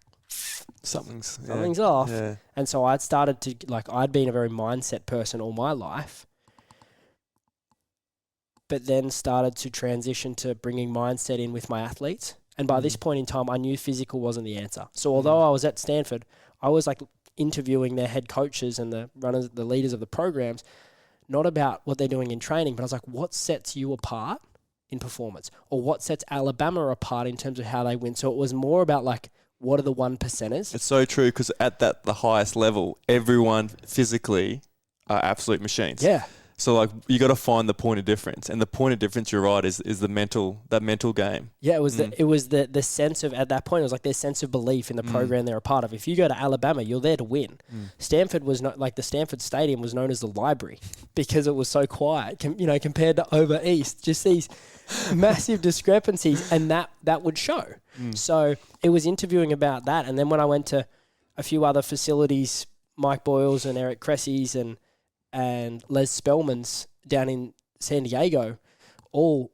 S2: something's
S3: off.
S2: Yeah.
S3: And so I'd started to, I'd been a very mindset person all my life, but then started to transition to bringing mindset in with my athletes. And by this point in time, I knew physical wasn't the answer. So although I was at Stanford, I was interviewing their head coaches and the runners, the leaders of the programs, not about what they're doing in training, but I was like, what sets you apart in performance? Or what sets Alabama apart in terms of how they win? So it was more about what are the 1%ers?
S2: It's so true, because at the highest level, everyone physically are absolute machines.
S3: Yeah.
S2: So you got to find the point of difference, and the point of difference, you're right, is that mental game.
S3: Yeah, it was the sense of, at that point, it was their sense of belief in the program they're a part of. If you go to Alabama, you're there to win. Stanford was not the Stanford Stadium was known as the library because it was so quiet, compared to over East. Just these massive discrepancies, and that would show. So it was interviewing about that, and then when I went to a few other facilities, Mike Boyles and Eric Cressy's and Les Spellman's down in San Diego, all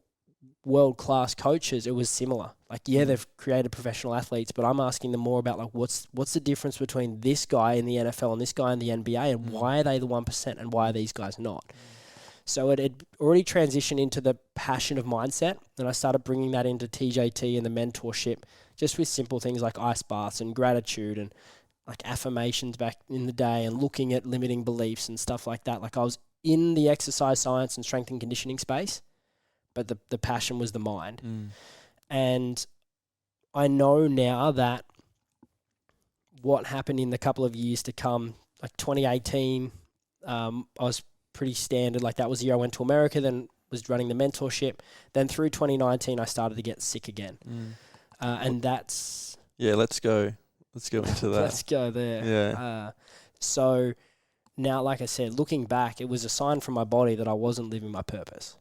S3: world-class coaches, it was similar. They've created professional athletes, but I'm asking them more about what's the difference between this guy in the NFL and this guy in the NBA, and why are they the 1% and why are these guys not? So it had already transitioned into the passion of mindset, and I started bringing that into TJT and the mentorship, just with simple things like ice baths and gratitude and affirmations back in the day, and looking at limiting beliefs and stuff like that. I was in the exercise science and strength and conditioning space, but the passion was the mind. And I know now that what happened in the couple of years to come, 2018, I was pretty standard. That was the year I went to America, then was running the mentorship. Then through 2019, I started to get sick again. And that's...
S2: Yeah, let's go into that.
S3: Let's go there.
S2: Yeah.
S3: So now, like I said, looking back, it was a sign from my body that I wasn't living my purpose.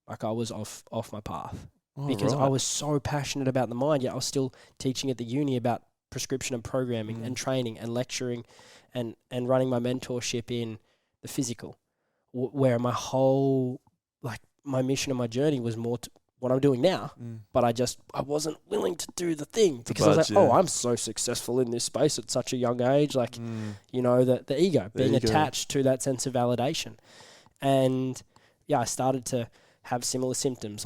S3: I was off my path. Because I was so passionate about the mind, yet I was still teaching at the uni about prescription and programming and training and lecturing and running my mentorship in the physical, where my whole, my mission and my journey was more to what I'm doing now, but I wasn't willing to do the thing because I was I'm so successful in this space at such a young age, the ego, being attached to that sense of validation. And I started to have similar symptoms,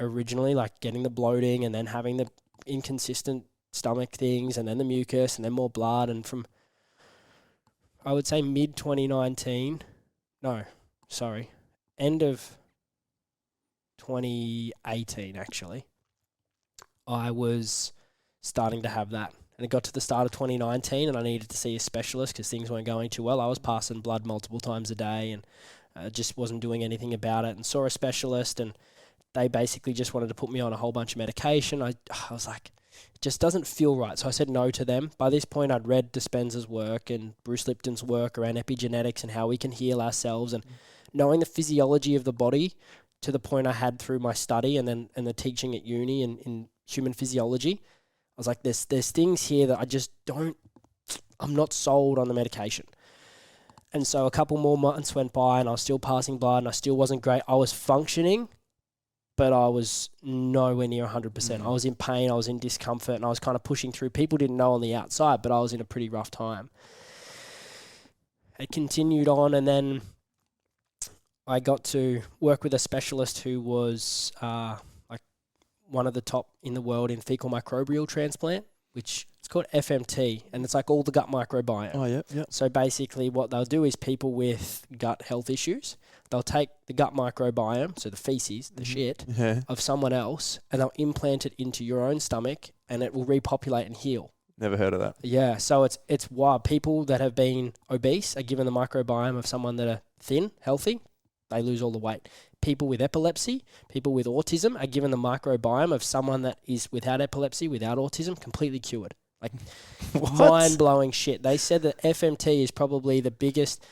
S3: originally, getting the bloating and then having the inconsistent stomach things and then the mucus and then more blood. And from, I would say end of 2018, actually, I was starting to have that. And it got to the start of 2019 and I needed to see a specialist because things weren't going too well. I was passing blood multiple times a day and just wasn't doing anything about it, and saw a specialist, and they basically just wanted to put me on a whole bunch of medication. I was like, it just doesn't feel right. So I said no to them. By this point, I'd read Dispenza's work and Bruce Lipton's work around epigenetics and how we can heal ourselves, and knowing the physiology of the body to the point I had through my study and the teaching at uni and in human physiology. I was like, there's things here that I'm not sold on the medication. And so a couple more months went by and I was still passing blood and I still wasn't great. I was functioning, but I was nowhere near 100%. I was in pain, I was in discomfort, and I was kind of pushing through. People didn't know on the outside, but I was in a pretty rough time. It continued on, and then I got to work with a specialist who was one of the top in the world in fecal microbial transplant, which it's called FMT, and it's all the gut microbiome.
S2: Oh, yeah.
S3: So basically what they'll do is people with gut health issues, they'll take the gut microbiome, so the feces, the shit, of someone else, and they'll implant it into your own stomach, and it will repopulate and heal.
S2: Never heard of that.
S3: Yeah, so it's wild. People that have been obese are given the microbiome of someone that are thin, healthy, they lose all the weight. People with epilepsy, people with autism are given the microbiome of someone that is without epilepsy, without autism, completely cured. Like,
S2: What?
S3: mind-blowing shit. They said that FMT is probably the biggest,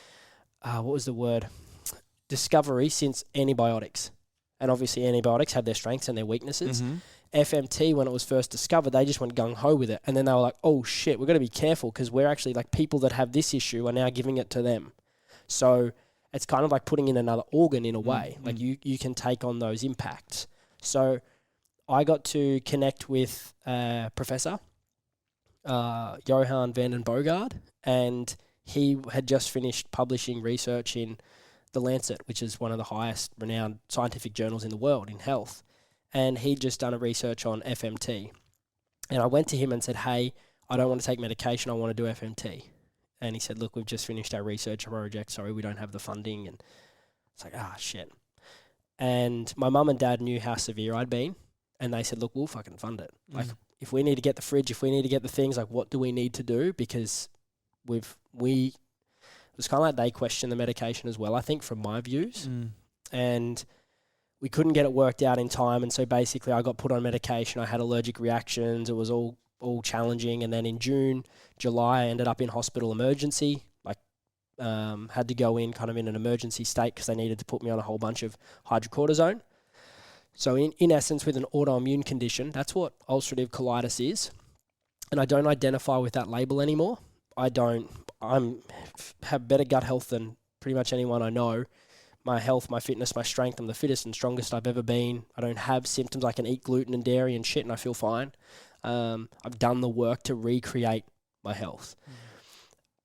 S3: what was the word? Discovery since antibiotics. And obviously antibiotics have their strengths and their weaknesses.
S2: Mm-hmm.
S3: FMT, when it was first discovered, they just went gung-ho with it. And then they were like, oh shit, we've got to be careful because we're actually like people that have this issue are now giving it to them. So it's kind of like putting in another organ in a way.
S2: Mm-hmm.
S3: Like you can take on those impacts. So I got to connect with a professor, Johan van den Bogard, and he had just finished publishing research in The Lancet, which is one of the highest renowned scientific journals in the world in health. And he'd just done a research on FMT. And I went to him and said, hey, I don't want to take medication, I want to do FMT. And he said, look, we've just finished our research on Project, sorry, we don't have the funding. And it's like, shit. And my mum and dad knew how severe I'd been. And they said, look, we'll fucking fund it. Like, if we need to get the fridge, if we need to get the things, like, what do we need to do? Because it was kind of like they questioned the medication as well, I think, from my views. And we couldn't get it worked out in time. And so basically I got put on medication. I had allergic reactions. It was all challenging. And then in July, I ended up in hospital emergency, had to go in kind of in an emergency state because they needed to put me on a whole bunch of hydrocortisone. So in essence, with an autoimmune condition, that's what ulcerative colitis is. And I don't identify with that label anymore. Have better gut health than pretty much anyone I know. My health, my fitness, my strength, I'm the fittest and strongest I've ever been. I don't have symptoms. I can eat gluten and dairy and shit and I feel fine. I've done the work to recreate my health.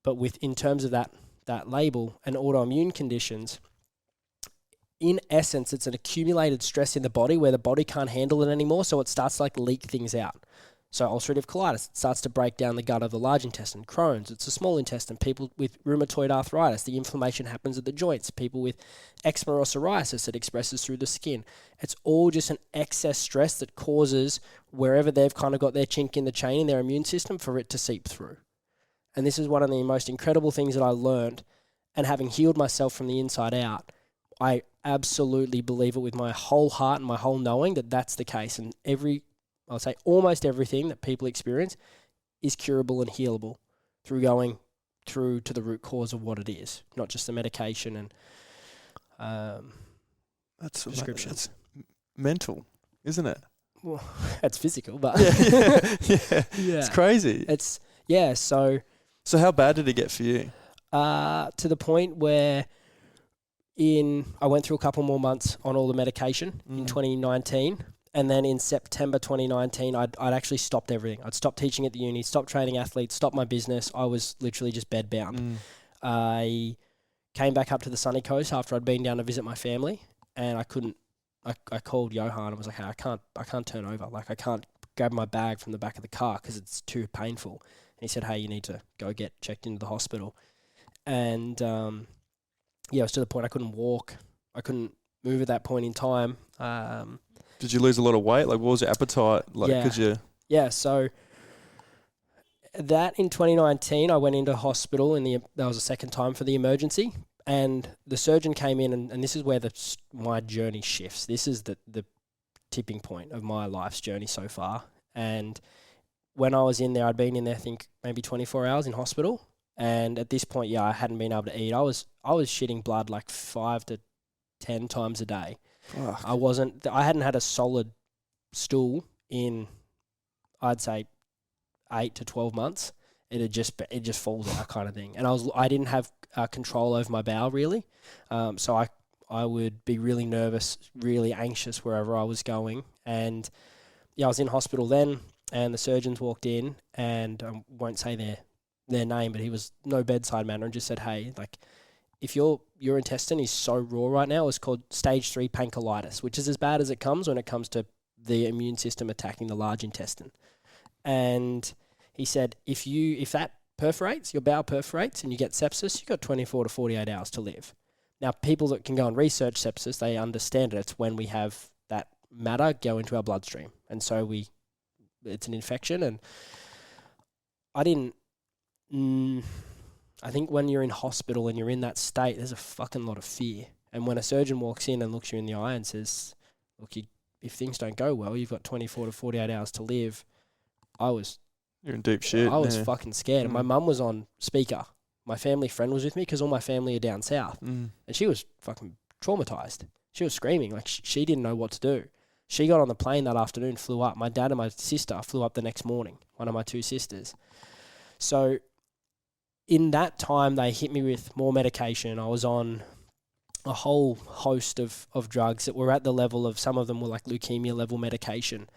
S3: But in terms of that label and autoimmune conditions, in essence, it's an accumulated stress in the body where the body can't handle it anymore, so it starts to like leak things out. So ulcerative colitis, it starts to break down the gut of the large intestine. Crohn's, it's the small intestine. People with rheumatoid arthritis, the inflammation happens at the joints. People with eczema or psoriasis, it expresses through the skin. It's all just an excess stress that causes wherever they've kind of got their chink in the chain in their immune system for it to seep through. And this is one of the most incredible things that I learned. And having healed myself from the inside out, I absolutely believe it with my whole heart and my whole knowing that that's the case. And I'll say almost everything that people experience is curable and healable through going through to the root cause of what it is, not just the medication and prescriptions.
S2: That's mental, isn't it?
S3: Well, it's physical, but
S2: yeah. It's crazy.
S3: So
S2: how bad did it get for you?
S3: To the point where I went through a couple more months on all the medication in 2019. And then in September 2019, I'd actually stopped everything. I'd stopped teaching at the uni, stopped training athletes, stopped my business. I was literally just bedbound. I came back up to the sunny coast after I'd been down to visit my family, and I couldn't. I called Johan and was like, hey, I can't turn over. Like, I can't grab my bag from the back of the car because it's too painful. And he said, hey, you need to go get checked into the hospital. And it was to the point I couldn't walk. I couldn't move at that point in time.
S2: Did you lose a lot of weight? Like, what was your appetite?
S3: Yeah, so that in 2019, I went into hospital that was the second time for the emergency, and the surgeon came in, and this is where my journey shifts. This is the tipping point of my life's journey so far. And when I was in there, I'd been in there, I think, maybe 24 hours in hospital. And at this point, I hadn't been able to eat. I was shitting blood like 5 to 10 times a day.
S2: Fuck.
S3: I hadn't had a solid stool in, I'd say, 8 to 12 months. It just falls out kind of thing. And I didn't have control over my bowel really. So I would be really nervous, really anxious wherever I was going. And I was in hospital then, and the surgeons walked in, and I won't say their name, but he was no bedside manner and just said, hey, like, if your intestine is so raw right now, it's called stage 3 pancreatitis, which is as bad as it comes when it comes to the immune system attacking the large intestine. And he said, if that perforates, your bowel perforates and you get sepsis, you've got 24 to 48 hours to live. Now, people that can go and research sepsis, they understand it. It's when we have that matter go into our bloodstream. And so it's an infection. And I think when you're in hospital and you're in that state, there's a fucking lot of fear. And when a surgeon walks in and looks you in the eye and says, look, if things don't go well, you've got 24 to 48 hours to live, I was
S2: You're in deep shit.
S3: I was fucking scared. And my
S2: Mm.
S3: mum was on speaker. My family friend was with me because all my family are down south.
S2: Mm.
S3: And she was fucking traumatized. She was screaming. Like, she didn't know what to do. She got on the plane that afternoon, flew up. My dad and my sister flew up the next morning, one of my two sisters. So in that time, they hit me with more medication. I was on a whole host of drugs that were at the level of, some of them were like leukemia level medication.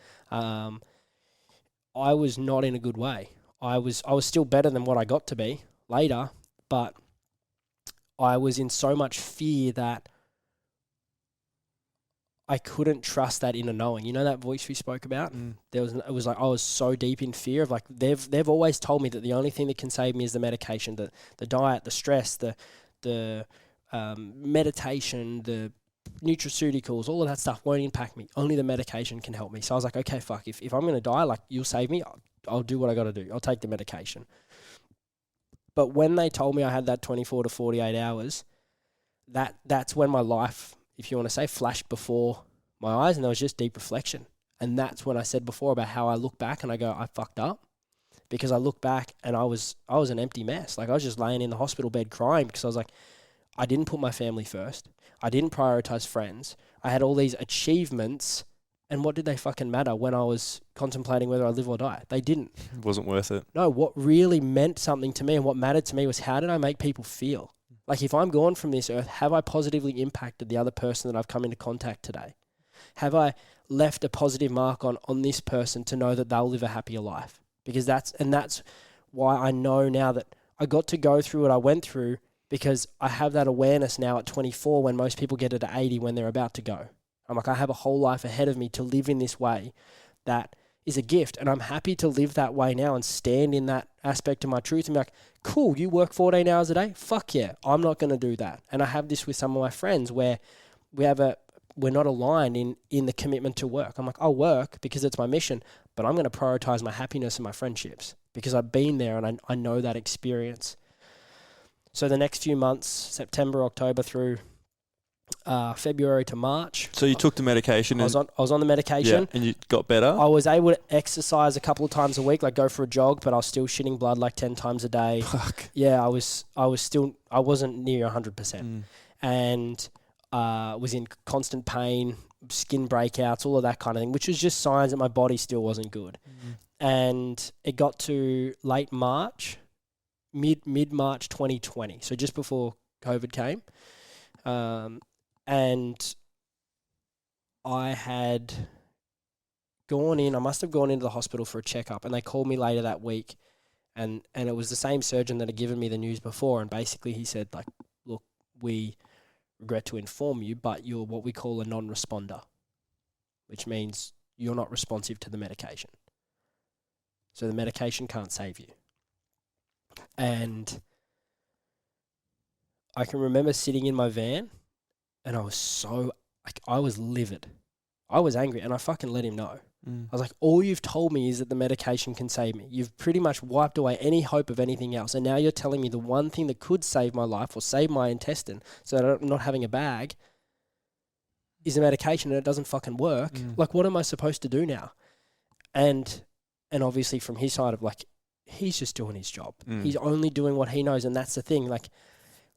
S3: I was not in a good way. I was still better than what I got to be later, but I was in so much fear that I couldn't trust that inner knowing. You know that voice we spoke about?
S2: Mm.
S3: It was like I was so deep in fear of, like, they've always told me that the only thing that can save me is the medication, the diet, the stress, the meditation, the nutraceuticals, all of that stuff won't impact me. Only the medication can help me. So I was like, okay, fuck, if I'm going to die, like, you'll save me, I'll do what I got to do. I'll take the medication. But when they told me I had that 24 to 48 hours, that's when my life, if you want to say, flashed before my eyes, and there was just deep reflection. And that's when I said before about how I look back and I go, I fucked up. Because I look back and I was an empty mess. Like, I was just laying in the hospital bed crying because I was like, I didn't put my family first. I didn't prioritize friends. I had all these achievements, and what did they fucking matter when I was contemplating whether I live or die? They didn't.
S2: It wasn't worth it.
S3: No, what really meant something to me and what mattered to me was, how did I make people feel? Like, if I'm gone from this earth, have I positively impacted the other person that I've come into contact today? Have I left a positive mark on this person to know that they'll live a happier life? Because that's why I know now that I got to go through what I went through, because I have that awareness now at 24 when most people get it at 80 when they're about to go. I'm like, I have a whole life ahead of me to live in this way that is a gift. And I'm happy to live that way now and stand in that aspect of my truth and be like, cool, you work 14 hours a day? Fuck yeah, I'm not going to do that. And I have this with some of my friends where we're not aligned in the commitment to work. I'm like, I'll work because it's my mission, but I'm going to prioritize my happiness and my friendships because I've been there and I know that experience. So the next few months, September, October through February to March.
S2: So you took the medication.
S3: I was on the medication.
S2: Yeah, and you got better?
S3: I was able to exercise a couple of times a week, like go for a jog, but I was still shitting blood like 10 times a day.
S2: Fuck.
S3: Yeah, I wasn't near 100%. And was in constant pain, skin breakouts, all of that kind of thing, which was just signs that my body still wasn't good. And it got to late March, mid-March 2020, so just before COVID came. And I had I must have gone into the hospital for a checkup, and they called me later that week, and it was the same surgeon that had given me the news before, and basically he said, like, look, we regret to inform you, but you're what we call a non-responder, which means you're not responsive to the medication. So the medication can't save you. And I can remember sitting in my van, and I was I was livid. I was angry, and I fucking let him know. I was like, all you've told me is that the medication can save me. You've pretty much wiped away any hope of anything else. And now you're telling me the one thing that could save my life or save my intestine so that I'm not having a bag is a medication, and it doesn't fucking work. Like, what am I supposed to do now? And obviously from his side of, like, he's just doing his job. He's only doing what he knows. And that's the thing. Like,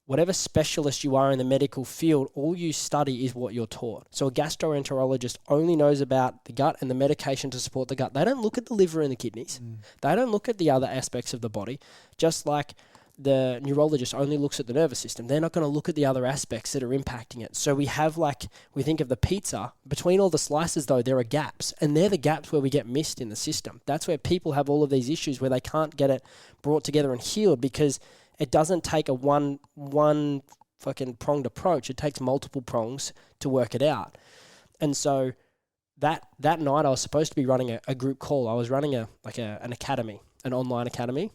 S3: whatever specialist you are in the medical field, all you study is what you're taught. So a gastroenterologist only knows about the gut and the medication to support the gut. They don't look at the liver and the kidneys. They don't look at the other aspects of the body. Just like the neurologist only looks at the nervous system. They're not going to look at the other aspects that are impacting it. So we think of the pizza. Between all the slices, though, there are gaps. And they're the gaps where we get missed in the system. That's where people have all of these issues where they can't get it brought together and healed, because it doesn't take a one fucking pronged approach. It takes multiple prongs to work it out. And so that night I was supposed to be running a group call. I was running an academy, an online academy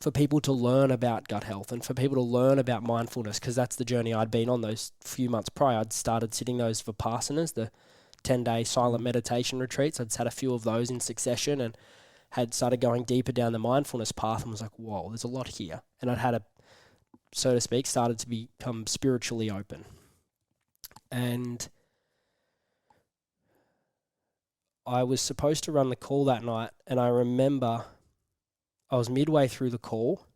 S3: for people to learn about gut health and for people to learn about mindfulness, because that's the journey I'd been on those few months prior. I'd started sitting those Vipassanas, the 10-day silent meditation retreats. I'd had a few of those in succession and had started going deeper down the mindfulness path and was like, whoa, there's a lot here. And I'd had so to speak, started to become spiritually open. And I was supposed to run the call that night, and I remember I was midway through the call,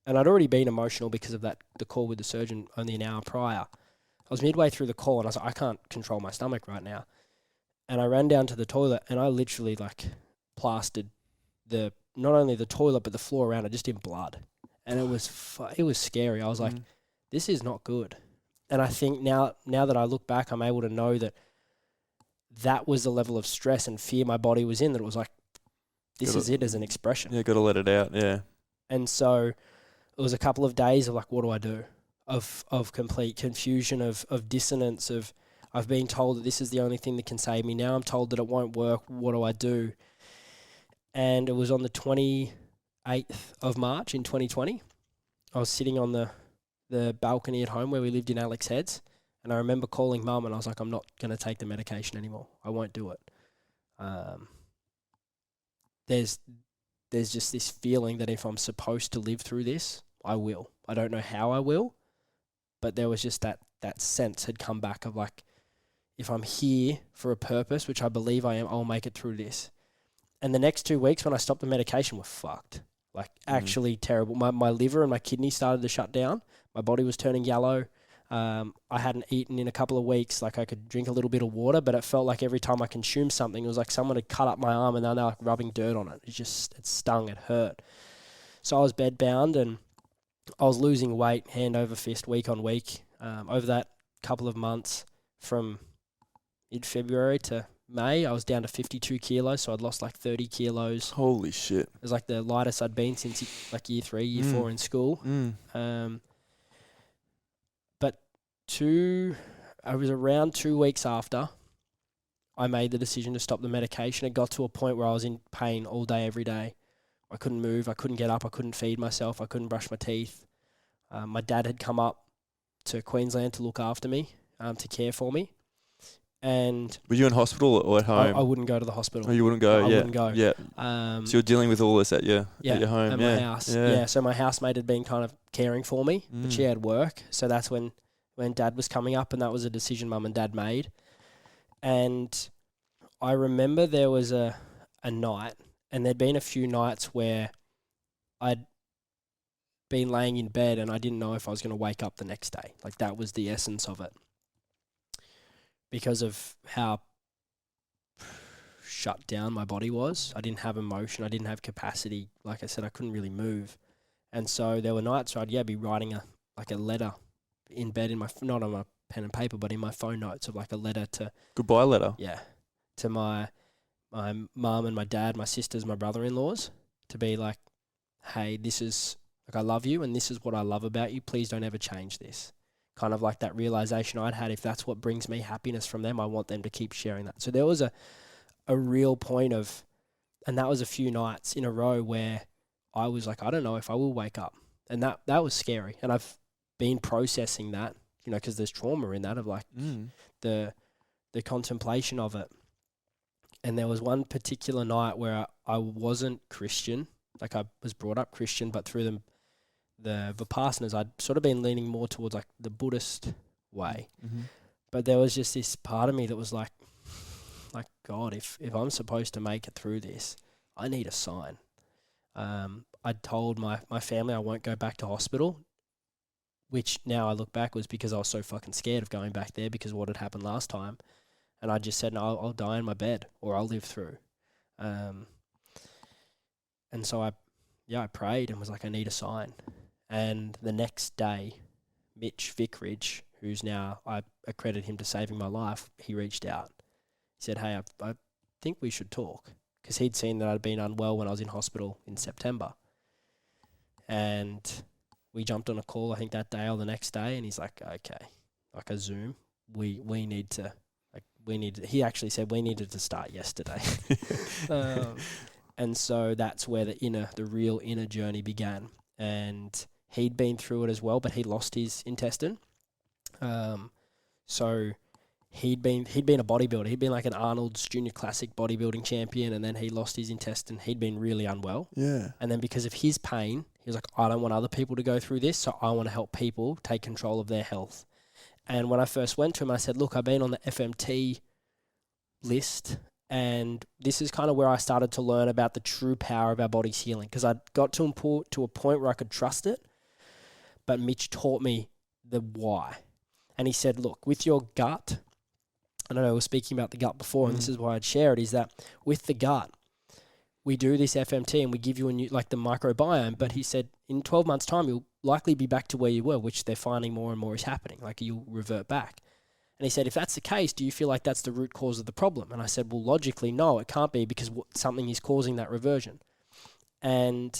S3: and I'd already been emotional because of the call with the surgeon only an hour prior. I was midway through the call, and I was like, I can't control my stomach right now. And I ran down to the toilet, and I literally plastered not only the toilet but the floor around it just in blood, and it was scary. I was like, this is not good. And I think now that I look back, I'm able to know that was the level of stress and fear my body was in, that it was like, this is it as an expression.
S2: Yeah, got to let it out, yeah.
S3: And so it was a couple of days of what do I do? Of complete confusion, of dissonance, of I've been told that this is the only thing that can save me. Now I'm told that it won't work. What do I do? And it was on the 28th of March in 2020. I was sitting on the balcony at home where we lived in Alex Heads, and I remember calling Mum, and I was like, I'm not going to take the medication anymore. I won't do it. There's just this feeling that if I'm supposed to live through this, I will. I don't know how I will, but there was just that sense had come back of if I'm here for a purpose, which I believe I am, I'll make it through this. And the next 2 weeks when I stopped the medication were fucked. Actually terrible. My liver and my kidney started to shut down. My body was turning yellow. I hadn't eaten in a couple of weeks. I could drink a little bit of water, but it felt like every time I consumed something, it was like someone had cut up my arm and they're rubbing dirt on it. It stung, it hurt. So I was bedbound, and I was losing weight hand over fist, week on week. Over that couple of months from mid-February to May, I was down to 52 kilos, so I'd lost 30 kilos.
S2: Holy shit.
S3: It was the lightest I'd been since year 3, year 4 in school. But I was around 2 weeks after I made the decision to stop the medication. It got to a point where I was in pain all day, every day. I couldn't move, I couldn't get up, I couldn't feed myself, I couldn't brush my teeth. My dad had come up to Queensland to look after me, to care for me. And
S2: were you in hospital or at home?
S3: I wouldn't go to the hospital.
S2: Oh, you wouldn't go?
S3: I wouldn't go.
S2: Yeah. So you're dealing with all this at your home?
S3: At my house. Yeah. So my housemate had been kind of caring for me, but she had work. So that's when Dad was coming up, and that was a decision Mum and Dad made. And I remember there was a night, and there'd been a few nights where I'd been laying in bed and I didn't know if I was going to wake up the next day. That was the essence of it. Because of how shut down my body was. I didn't have emotion. I didn't have capacity. Like I said, I couldn't really move. And so there were nights where I'd be writing a letter in bed, not on my pen and paper, but in my phone notes of a letter to...
S2: Goodbye letter?
S3: Yeah. To my mum and my dad, my sisters, my brother-in-laws, to be hey, this is... I love you, and this is what I love about you. Please don't ever change this. Kind of that realization I'd had, if that's what brings me happiness from them, I want them to keep sharing that. So there was a real point of, and that was a few nights in a row where I was I don't know if I will wake up. And that was scary. And I've been processing that, because there's trauma in that of the contemplation of it. And there was one particular night where I wasn't Christian. I was brought up Christian, but through the Vipassanas, I'd sort of been leaning more towards the Buddhist way. Mm-hmm. But there was just this part of me that was God, if I'm supposed to make it through this, I need a sign. I'd told my family I won't go back to hospital, which now I look back was because I was so fucking scared of going back there because of what had happened last time. And I just said, no, I'll die in my bed or I'll live through. And so I prayed and was I need a sign. And the next day, Mitch Vickridge, who's now, I accredit him to saving my life, he reached out. He said, hey, I think we should talk. Because he'd seen that I'd been unwell when I was in hospital in September. And we jumped on a call, I think that day or the next day, and he's like, okay, a Zoom. We need to, he actually said we needed to start yesterday. And so that's where the real inner journey began. And he'd been through it as well, but he lost his intestine. So he'd been a bodybuilder. He'd been an Arnold's Junior Classic bodybuilding champion, and then he lost his intestine. He'd been really unwell. Yeah. And then because of his pain, he was I don't want other people to go through this, so I want to help people take control of their health. And when I first went to him, I said, look, I've been on the FMT list, And this is kind of where I started to learn about the true power of our body's healing, because I got to a point where I could trust it, but Mitch taught me the why. And he said, look, with your gut, I know I was speaking about the gut before, and this is why I'd share it, is that with the gut, we do this FMT and we give you a new, like the microbiome, but he said in 12 months' time, you'll likely be back to where you were, which they're finding more and more is happening. Like you'll revert back. And he said, if that's the case, do you feel like that's the root cause of the problem? And I said, well, logically, no, it can't be, because something is causing that reversion. And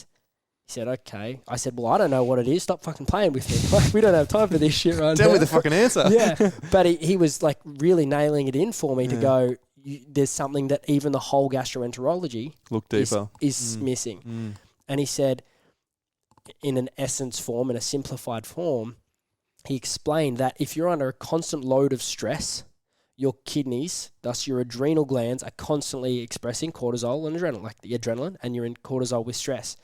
S3: he said, okay. I said, well, I don't know what it is. Stop fucking playing with me. Like, we don't have time for this shit right now.
S2: Tell me the fucking answer.
S3: Yeah. But he was like really nailing it in for me to go, there's something that even the whole gastroenterology
S2: look deeper
S3: is missing. And he said, in an essence form, in a simplified form, he explained that if you're under a constant load of stress, your kidneys, thus your adrenal glands, are constantly expressing cortisol and adrenaline, like the adrenaline, and you're in cortisol with stress.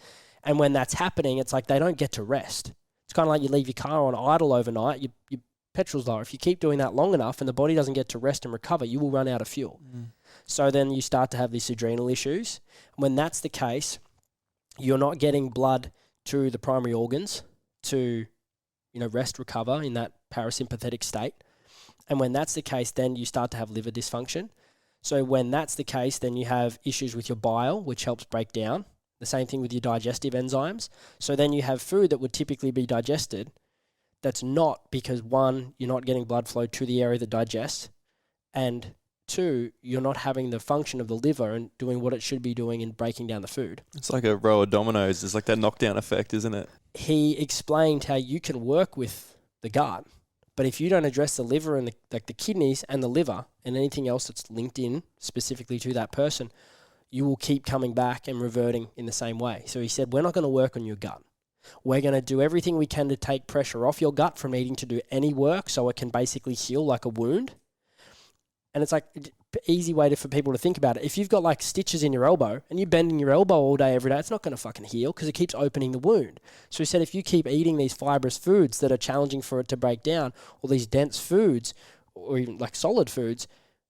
S3: And when that's happening, it's like they don't get to rest. It's kind of like you leave your car on idle overnight, your petrol's lower. If you keep doing that long enough and the body doesn't get to rest and recover, you will run out of fuel. So then you start to have these adrenal issues. When that's the case, you're not getting blood to the primary organs to rest, recover in that parasympathetic state. And when that's the case, then you start to have liver dysfunction. So when that's the case, then you have issues with your bile, which helps break down. The same thing with your digestive enzymes. So then you have food that would typically be digested that's not, because one, you're not getting blood flow to the area that digests, and two, you're not having the function of the liver and doing what it should be doing in breaking down the food. It's
S2: like a row of dominoes. It's like that knockdown effect, isn't it?
S3: He explained how you can work with the gut, but if you don't address the liver and the kidneys and the liver and anything else that's linked in specifically to that person, you will keep coming back and reverting in the same way. So he said, we're not going to work on your gut. We're going to do everything we can to take pressure off your gut from needing to do any work so it can basically heal like a wound. And it's like an easy way for people to think about it. If you've got like stitches in your elbow and you're bending your elbow all day, every day, it's not going to fucking heal because it keeps opening the wound. So he said, if you keep eating these fibrous foods that are challenging for it to break down, or these dense foods, or even like solid foods,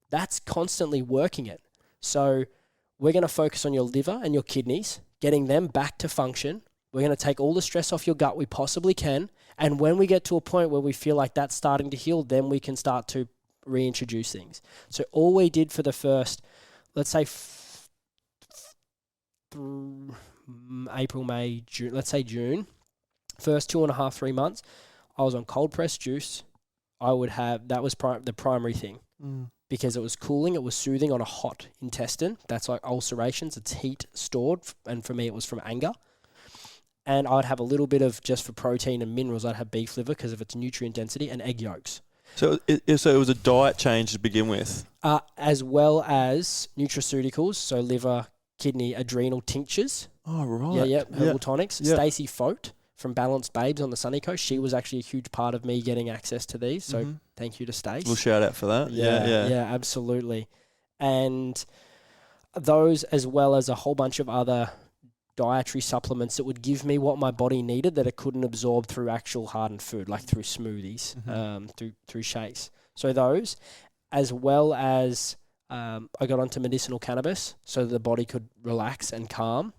S3: that's constantly working it. So we're going to focus on your liver and your kidneys, getting them back to function. We're going to take all the stress off your gut we possibly can. And when we get to a point where we feel like that's starting to heal, then we can start to reintroduce things. So all we did for the first, let's say April, May, June, let's say June, first 2.5, 3 months, I was on cold pressed juice. That was the primary thing because it was cooling, it was soothing on a hot intestine. That's like ulcerations, it's heat stored. And for me, it was from anger. And I'd have a little bit of, just for protein and minerals, I'd have beef liver because of its nutrient density, and egg yolks.
S2: So it was a diet change to begin with?
S3: As well as nutraceuticals, so liver, kidney, adrenal tinctures.
S2: Oh, right.
S3: Yeah, herbal tonics. Yeah. Stacey Fote from Balanced Babes on the Sunny Coast, she was actually a huge part of me getting access to these, so thank you to Stace.
S2: We'll shout out for that.
S3: Yeah, absolutely. And those, as well as a whole bunch of other dietary supplements that would give me what my body needed that it couldn't absorb through actual hardened food, like through smoothies, through shakes. So those, as well as I got onto medicinal cannabis so the body could relax and calm.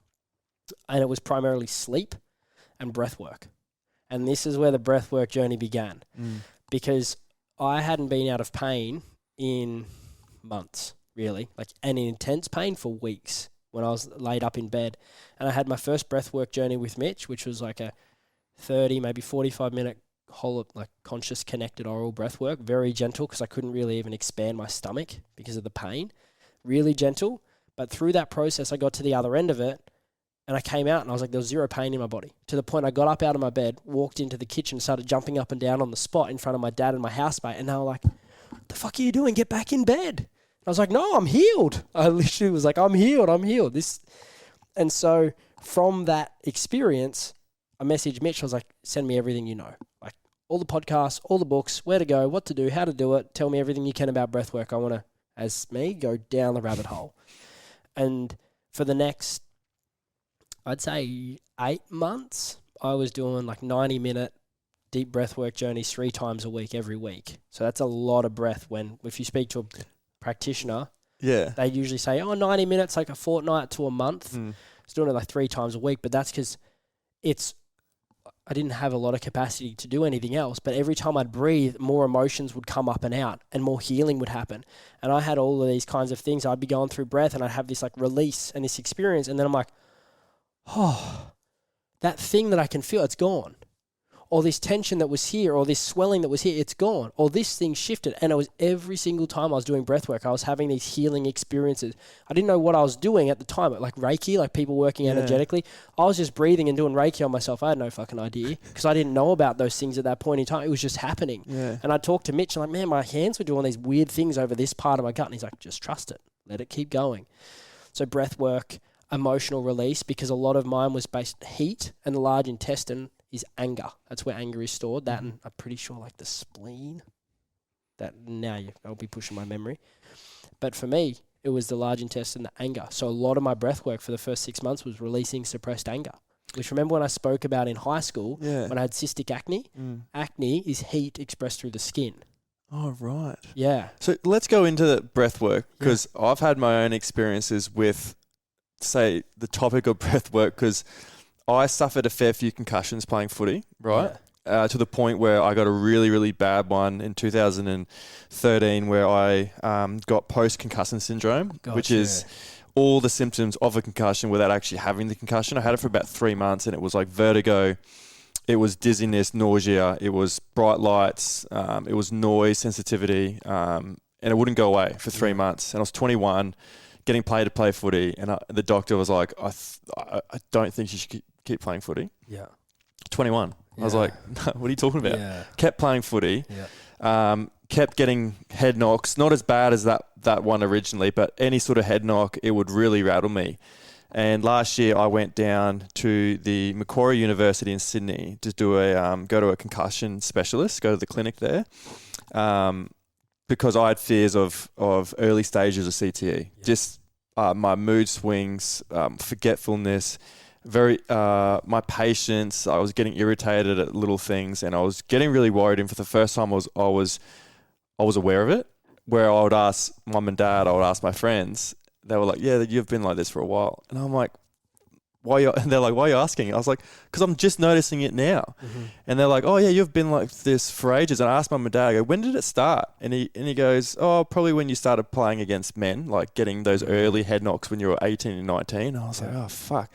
S3: And it was primarily sleep and breath work. And this is where the breath work journey began because I hadn't been out of pain in months, really, and in intense pain for weeks. When I was laid up in bed, and I had my first breathwork journey with Mitch, which was like a 30, maybe 45-minute whole conscious connected oral breathwork, very gentle because I couldn't really even expand my stomach because of the pain, really gentle. But through that process, I got to the other end of it, and I came out and I was like, there was zero pain in my body, to the point I got up out of my bed, walked into the kitchen, started jumping up and down on the spot in front of my dad and my housemate, and they were like, what the fuck are you doing? Get back in bed. I was like, no, I'm healed. I literally was like, I'm healed. And so from that experience, I messaged Mitch. I was like, send me everything you know. Like all the podcasts, all the books, where to go, what to do, how to do it. Tell me everything you can about breathwork. I want to, as me, go down the rabbit hole. And for the next, I'd say 8 months, I was doing 90-minute deep breathwork journeys 3 times a week, every week. So that's a lot of breath if you speak to a practitioner,
S2: Yeah.
S3: They usually say, 90 minutes, like a fortnight to a month. I was doing it like 3 times a week, but that's because I didn't have a lot of capacity to do anything else, but every time I'd breathe, more emotions would come up and out and more healing would happen. And I had all of these kinds of things. I'd be going through breath and I'd have this like release and this experience. And then I'm like, that thing that I can feel, it's gone. Or this tension that was here, or this swelling that was here, it's gone. Or this thing shifted. And it was every single time I was doing breath work, I was having these healing experiences. I didn't know what I was doing at the time, like Reiki, like people working energetically. I was just breathing and doing Reiki on myself. I had no fucking idea because I didn't know about those things at that point in time. It was just happening. Yeah. And I talked to Mitch, and I'm like, man, my hands were doing these weird things over this part of my gut. And he's like, just trust it. Let it keep going. So breath work, emotional release, because a lot of mine was based heat, and the large intestine is anger. That's where anger is stored. That, and I'm pretty sure like the spleen. I'll be pushing my memory. But for me, it was the large intestine, the anger. So a lot of my breath work for the first 6 months was releasing suppressed anger. Which, remember when I spoke about in high school, when I had cystic acne? Acne is heat expressed through the skin.
S2: Oh, right.
S3: Yeah.
S2: So let's go into the breath work, because I've had my own experiences with, say, the topic of breath work, because I suffered a fair few concussions playing footy, right? To the point where I got a really, really bad one in 2013 where I got post-concussion syndrome, which is all the symptoms of a concussion without actually having the concussion. I had it for about 3 months, and it was like vertigo, it was dizziness, nausea, it was bright lights, it was noise sensitivity, and it wouldn't go away for 3 months. And I was 21, getting paid to play footy, and the doctor was like, I don't think you should keep playing footy. 21. I was like, no, what are you talking about? Kept playing footy. Kept getting head knocks. Not as bad as that one originally, but any sort of head knock, it would really rattle me. And last year I went down to the Macquarie University in Sydney to do go to a concussion specialist, go to the clinic there, because I had fears of early stages of CTE. Just my mood swings, forgetfulness, my patience. I was getting irritated at little things, and I was getting really worried. And for the first time, I was aware of it. Where I would ask mum and dad, I would ask my friends. They were like, "Yeah, you've been like this for a while," and I'm like, "Why?" And they're like, "Why are you asking?" I was like, "Because I'm just noticing it now." And they're like, "Oh yeah, you've been like this for ages." And I asked mum and dad, I go, "When did it start?" And he goes, "Oh, probably when you started playing against men, like getting those early head knocks when you were 18 and 19." And I was like, "Oh fuck."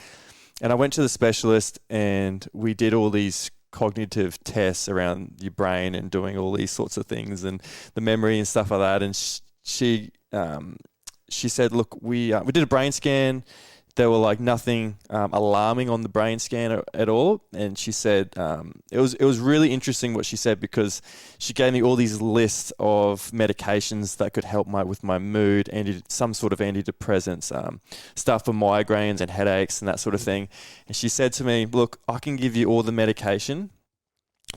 S2: And I went to the specialist, and we did all these cognitive tests around your brain and doing all these sorts of things and the memory and stuff like that. And she said, "Look, we did a brain scan. There were like nothing alarming on the brain scan at all." And she said it was really interesting what she said, because she gave me all these lists of medications that could help with my mood, some sort of antidepressants, stuff for migraines and headaches and that sort of thing. And she said to me, "Look, I can give you all the medication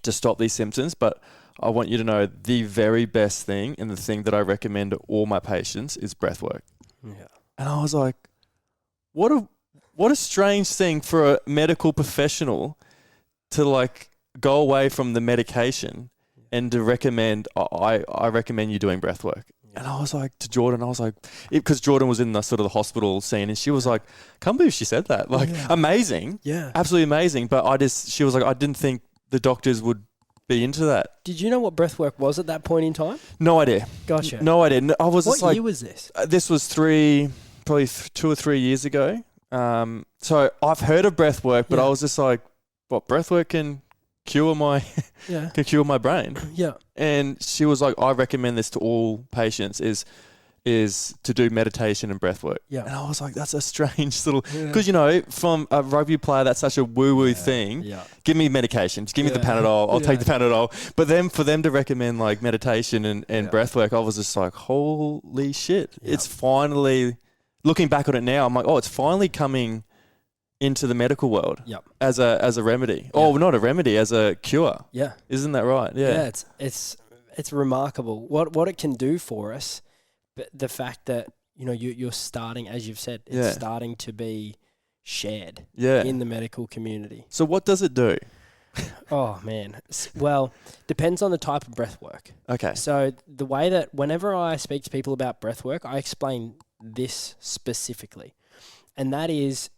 S2: to stop these symptoms, but I want you to know the very best thing, and the thing that I recommend to all my patients, is breath work." And I was like, what a strange thing for a medical professional to like go away from the medication and to recommend, I recommend you doing breath work. And I was like, to Jordan, because Jordan was in the sort of the hospital scene, and she was like, can't believe she said that. Like, amazing. Yeah. Absolutely amazing. But she was like, I didn't think the doctors would be into that.
S3: Did you know what breath work was at that point in time?
S2: No idea.
S3: Gotcha.
S2: No idea. I was
S3: What year was this?
S2: This was probably 2 or 3 years ago. So I've heard of breath work, but I was just like, what, breath work can cure my brain? Yeah. And she was like, I recommend this to all patients, is to do meditation and breath work. Yeah. And I was like, that's a strange little, because from a rugby player, that's such a woo-woo thing. Yeah. Give me medication. Just give me the Panadol. I'll take the Panadol. But then for them to recommend like meditation and breath work, I was just like, holy shit. Yeah. It's finally, looking back on it now, I'm like, it's finally coming into the medical world as a remedy. Yep. Oh, not a remedy, as a cure. Yeah. Isn't that right? Yeah.
S3: Yeah, it's remarkable what it can do for us. But the fact that, you're starting, as you've said, it's starting to be shared in the medical community.
S2: So what does it do
S3: Oh, man. Well, depends on the type of breath work.
S2: Okay.
S3: So the way that whenever I speak to people about breath work, I explain this specifically. And that is,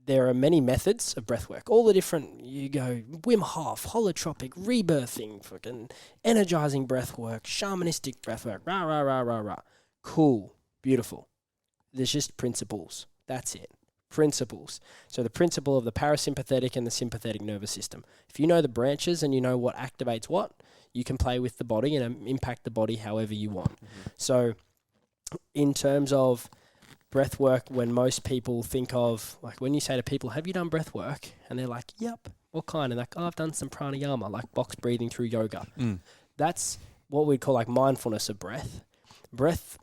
S3: there are many methods of breath work. All the different, you go Wim Hof, holotropic, rebirthing, fucking energizing breath work, shamanistic breath work, rah, rah, rah, rah, rah. Cool. Beautiful. There's just principles. That's it. Principles. So the principle of the parasympathetic and the sympathetic nervous system. If you know the branches and you know what activates what, you can play with the body and impact the body however you want. Mm-hmm. So in terms of breath work, when most people think of, like when you say to people, have you done breath work? And they're like, yep. What kind? And like, oh, I've done some pranayama, like box breathing through yoga. That's what we'd call like mindfulness of breath. Breath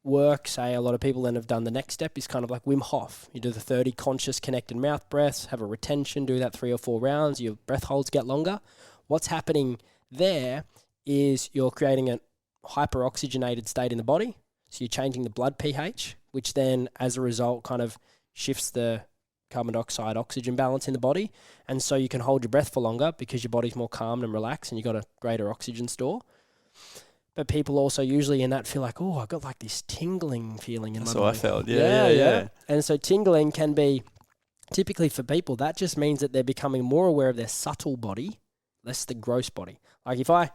S3: work, say a lot of people then have done the next step is kind of like Wim Hof. You do the 30 conscious connected mouth breaths, have a retention, do that 3 or 4 rounds, your breath holds get longer. What's happening there is you're creating a hyperoxygenated state in the body. So you're changing the blood pH, which then as a result kind of shifts the carbon dioxide oxygen balance in the body. And so you can hold your breath for longer because your body's more calm and relaxed and you've got a greater oxygen store. But people also usually in that feel like, oh, I got like this tingling feeling in my body.
S2: That's what I felt. Yeah.
S3: And so tingling can be, typically for people, that just means that they're becoming more aware of their subtle body, less the gross body. Like if I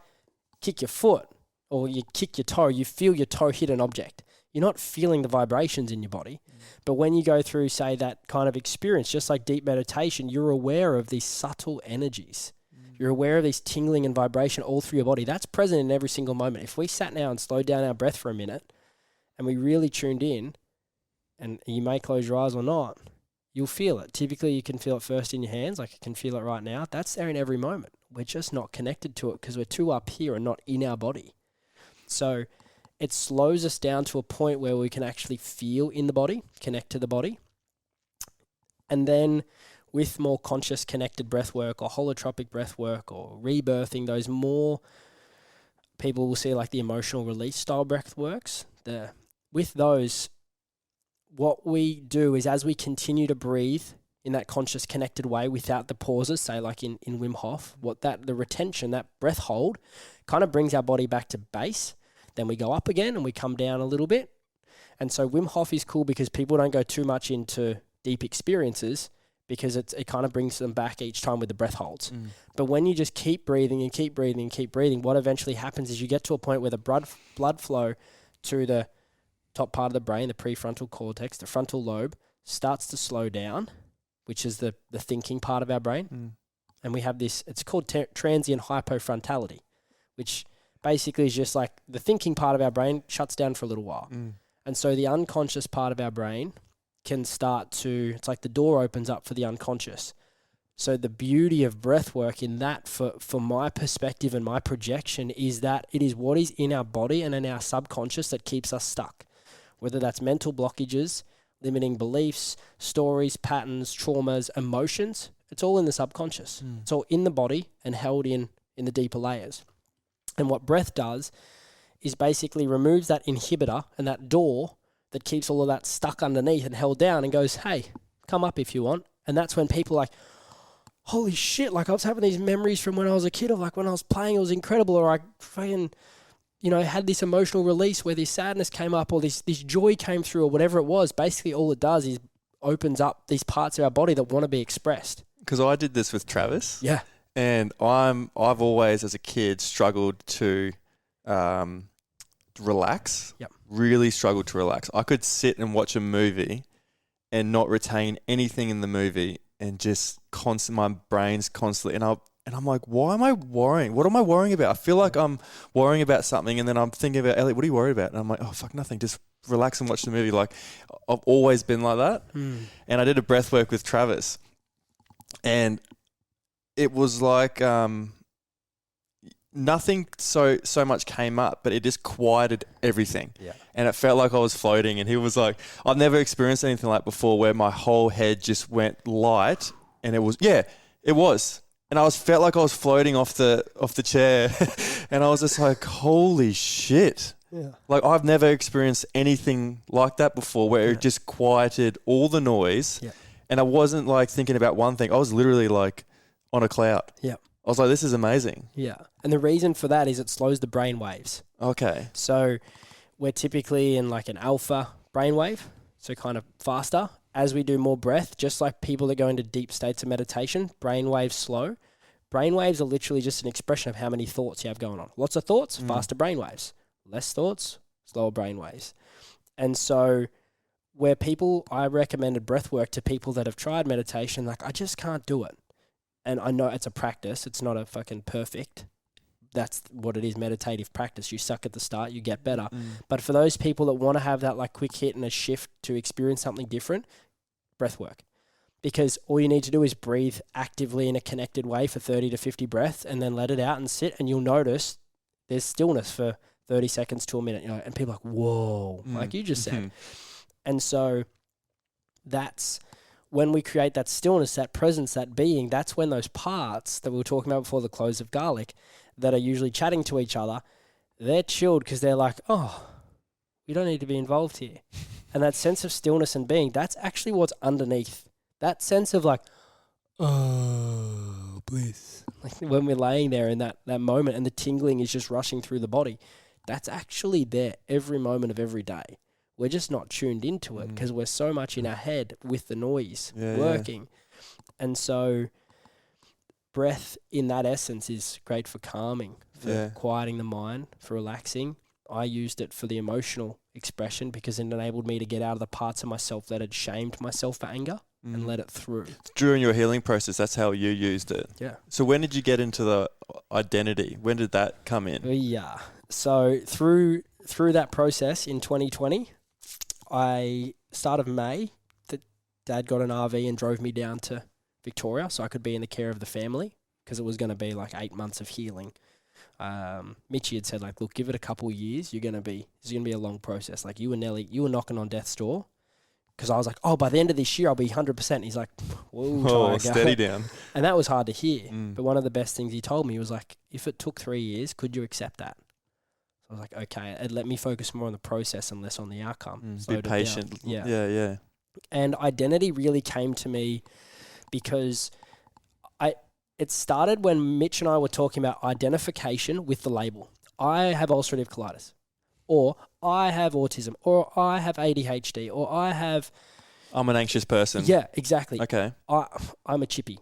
S3: kick your foot or you kick your toe, you feel your toe hit an object. You're not feeling the vibrations in your body. But when you go through, say, that kind of experience, just like deep meditation, you're aware of these subtle energies. You're aware of these tingling and vibration all through your body. That's present in every single moment. If we sat now and slowed down our breath for a minute and we really tuned in, and you may close your eyes or not, you'll feel it. Typically, you can feel it first in your hands, like you can feel it right now. That's there in every moment. We're just not connected to it because we're too up here and not in our body. So it slows us down to a point where we can actually feel in the body, connect to the body. And then with more conscious connected breath work or holotropic breath work or rebirthing, those more people will see like the emotional release style breath works. With those, what we do is as we continue to breathe in that conscious connected way without the pauses, say like in Wim Hof, the retention, that breath hold kind of brings our body back to base. Then we go up again and we come down a little bit. And so Wim Hof is cool because people don't go too much into deep experiences because it kind of brings them back each time with the breath holds. But when you just keep breathing and keep breathing and keep breathing, what eventually happens is you get to a point where the blood flow to the top part of the brain, the prefrontal cortex, the frontal lobe, starts to slow down, which is the thinking part of our brain. And we have this, it's called transient hypofrontality, which basically is just like the thinking part of our brain shuts down for a little while. And so the unconscious part of our brain can start to, it's like the door opens up for the unconscious. So the beauty of breath work in that, for my perspective and my projection, is that it is what is in our body and in our subconscious that keeps us stuck. Whether that's mental blockages, limiting beliefs, stories, patterns, traumas, emotions, it's all in the subconscious. It's all in the body and held in the deeper layers. And what breath does is basically removes that inhibitor and that door that keeps all of that stuck underneath and held down and goes, hey, come up if you want. And that's when people are like, holy shit, like I was having these memories from when I was a kid of like when I was playing, it was incredible. Or I fucking, had this emotional release where this sadness came up or this joy came through or whatever it was. Basically all it does is opens up these parts of our body that want to be expressed.
S2: Because I did this with Travis.
S3: Yeah.
S2: And I've always, as a kid, struggled to relax.
S3: Yep.
S2: Really struggled to relax. I could sit and watch a movie and not retain anything in the movie and just my brain's constantly, and I'm like, why am I worrying? What am I worrying about? I feel like I'm worrying about something, and then I'm thinking about, Elliott, what are you worried about? And I'm like, oh, fuck, nothing. Just relax and watch the movie. Like, I've always been like that. And I did a breath work with Travis, and it was like nothing so much came up, but it just quieted everything. Yeah. And it felt like I was floating. And he was like, I've never experienced anything like before where my whole head just went light. And it was. And I felt like I was floating off the chair. And I was just like, holy shit. Yeah. Like I've never experienced anything like that before where it just quieted all the noise. Yeah. And I wasn't like thinking about one thing. I was literally like, on a cloud.
S3: Yeah.
S2: I was like, this is amazing.
S3: Yeah. And the reason for that is it slows the brain waves.
S2: Okay.
S3: So we're typically in like an alpha brainwave, so kind of faster. As we do more breath, just like people that go into deep states of meditation, brainwaves slow. Brainwaves are literally just an expression of how many thoughts you have going on. Lots of thoughts, faster brainwaves. Less thoughts, slower brainwaves. And so I recommended breath work to people that have tried meditation, like, I just can't do it. And I know it's a practice. It's not a fucking perfect. That's what it is, meditative practice. You suck at the start, you get better. But for those people that want to have that like quick hit and a shift to experience something different, breath work. Because all you need to do is breathe actively in a connected way for 30 to 50 breaths and then let it out and sit, and you'll notice there's stillness for 30 seconds to a minute. You know, and people are like, whoa, like you just said. And so that's when we create that stillness, that presence, that being, that's when those parts that we were talking about before the cloves of garlic that are usually chatting to each other, they're chilled because they're like, oh, we don't need to be involved here. And that sense of stillness and being, that's actually what's underneath. That sense of like, oh, bliss. Like when we're laying there in that moment and the tingling is just rushing through the body, that's actually there every moment of every day. We're just not tuned into it because we're so much in our head with the noise working. And so breath in that essence is great for calming, for quieting the mind, for relaxing. I used it for the emotional expression because it enabled me to get out of the parts of myself that had shamed myself for anger and let it through.
S2: During your healing process, that's how you used it.
S3: Yeah.
S2: So when did you get into the identity? When did that come in?
S3: Yeah. So through that process in 2020, start of May, Dad got an RV and drove me down to Victoria so I could be in the care of the family because it was going to be like 8 months of healing. Mitchie had said, like, look, give it a couple of years. This is going to be a long process. Like you were knocking on death's door because I was like, oh, by the end of this year, I'll be 100%. He's like, whoa,
S2: steady down.
S3: And that was hard to hear. But one of the best things he told me was like, if it took 3 years, could you accept that? So I was like, okay, and let me focus more on the process and less on the outcome.
S2: Be patient. Yeah.
S3: And identity really came to me because it started when Mitch and I were talking about identification with the label. I have ulcerative colitis, or I have autism, or I have ADHD, or I'm
S2: an anxious person.
S3: Yeah, exactly.
S2: Okay.
S3: I'm a chippy,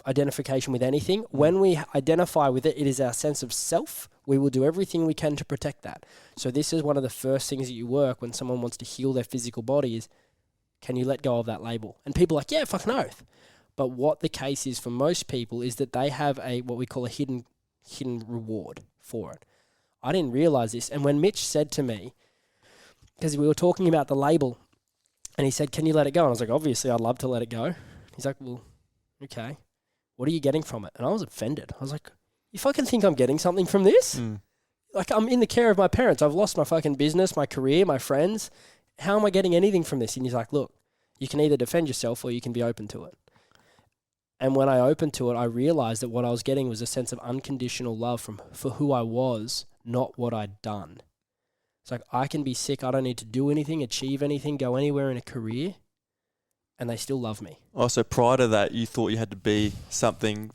S3: identification with anything. When we identify with it, it is our sense of self. We will do everything we can to protect that. So this is one of the first things that you work when someone wants to heal their physical body is, can you let go of that label? And people are like, yeah, fucking oath. But what the case is for most people is that they have what we call a hidden reward for it. I didn't realize this. And when Mitch said to me, because we were talking about the label, and he said, can you let it go? And I was like, obviously, I'd love to let it go. He's like, well, okay. What are you getting from it? And I was offended. I was like, you fucking think I'm getting something from this? Like, I'm in the care of my parents. I've lost my fucking business, my career, my friends. How am I getting anything from this? And he's like, look, you can either defend yourself or you can be open to it. And when I opened to it, I realized that what I was getting was a sense of unconditional love for who I was, not what I'd done. It's like, I can be sick. I don't need to do anything, achieve anything, go anywhere in a career, and they still love me.
S2: Oh, so prior to that, you thought you had to be something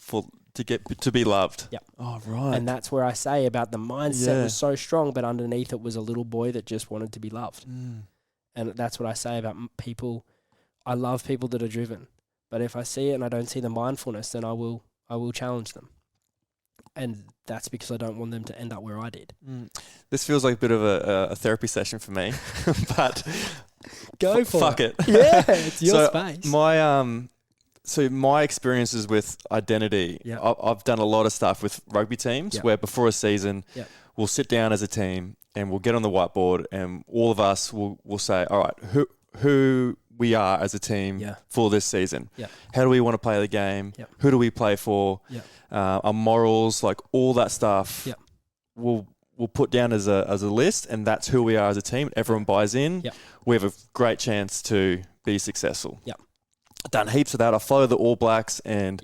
S2: to be loved.
S3: Yep.
S2: Oh, right.
S3: And that's where I say about the mindset was so strong, but underneath it was a little boy that just wanted to be loved. And that's what I say about people. I love people that are driven. But if I see it and I don't see the mindfulness, then I will challenge them. And that's because I don't want them to end up where I did.
S2: This feels like a bit of a therapy session for me, but
S3: go for
S2: fuck it.
S3: Yeah, it's your space.
S2: My experiences with identity, I've done a lot of stuff with rugby teams where before a season, we'll sit down as a team and we'll get on the whiteboard and all of us will say, all right, who we are as a team for this season. How do we want to play the game? Who do we play for? Our morals, like all that stuff, we'll put down as a list, and that's who we are as a team. Everyone buys in. We have a great chance to be successful. I've done heaps of that. I follow the All Blacks, and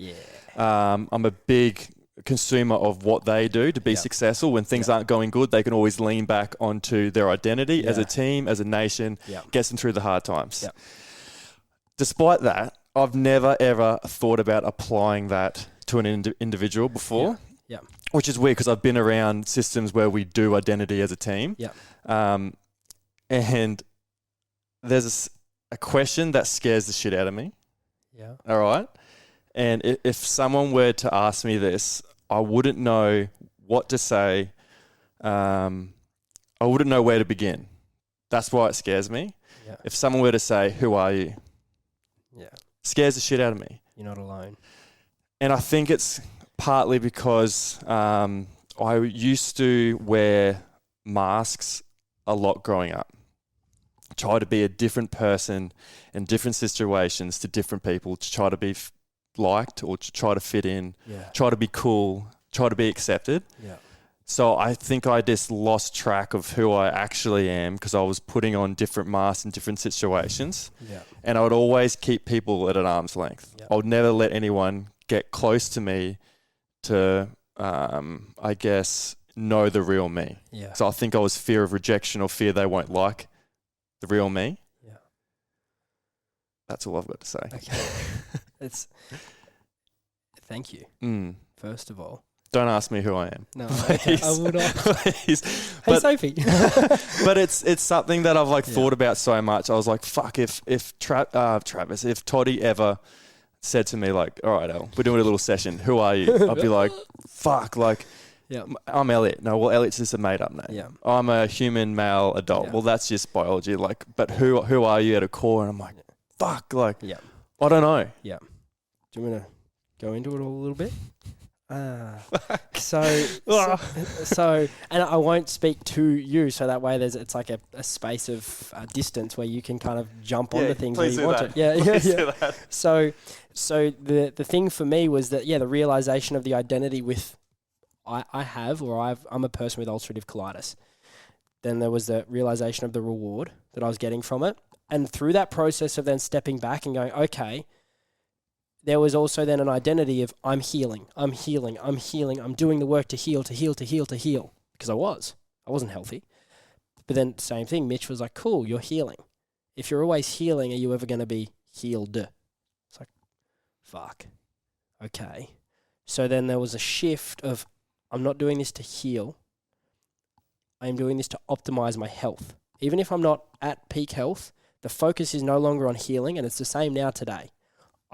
S2: I'm a big consumer of what they do to be successful. When things aren't going good, they can always lean back onto their identity as a team, as a nation, gets them through the hard times. Despite that, I've never, ever thought about applying that to an individual before.
S3: Yeah.
S2: Which is weird because I've been around systems where we do identity as a team.
S3: Yeah.
S2: And there's a question that scares the shit out of me.
S3: Yeah.
S2: All right. And if someone were to ask me this, I wouldn't know what to say. I wouldn't know where to begin. That's why it scares me.
S3: Yeah.
S2: If someone were to say, "Who are you?"
S3: Yeah.
S2: Scares the shit out of me.
S3: You're not alone.
S2: And I think it's partly because I used to wear masks a lot growing up. Try to be a different person in different situations to different people to try to be liked or to try to fit in, try to be cool, try to be accepted.
S3: Yeah.
S2: So I think I just lost track of who I actually am because I was putting on different masks in different situations.
S3: Yeah.
S2: And I would always keep people at an arm's length.
S3: Yeah.
S2: I would never let anyone get close to me to, I guess, know the real me.
S3: Yeah.
S2: So I think I was fear of rejection or fear they won't like the real me.
S3: Yeah.
S2: That's all I've got to say.
S3: Okay. Thank you. First of all.
S2: Don't ask me who I am.
S3: No, I will not.
S2: Please.
S3: Hey, Sophie.
S2: But it's something that I've thought about so much. I was like, fuck, if Travis, if Toddy ever said to me like, all right, El, we're doing a little session. Who are you? I'd be like, fuck, I'm Elliott. No, well, Elliott's just a made-up name.
S3: Yeah.
S2: I'm a human male adult.
S3: Yeah.
S2: Well, that's just biology. But who are you at a core? And I'm like, fuck,
S3: yeah.
S2: I don't know.
S3: Yeah. Do you want to go into it all a little bit? So, and I won't speak to you, so that way it's like a space of distance where you can kind of jump onto things where you want to. Yeah. So the thing for me was that the realization of the identity with I'm a person with ulcerative colitis. Then there was the realization of the reward that I was getting from it, and through that process of then stepping back and going, okay. There was also then an identity of I'm healing, I'm doing the work to heal, because I wasn't healthy. But then same thing, Mitch was like, cool, you're healing. If you're always healing, are you ever going to be healed? It's like, fuck. Okay. So then there was a shift of I'm not doing this to heal. I am doing this to optimize my health. Even if I'm not at peak health, the focus is no longer on healing, and it's the same now today.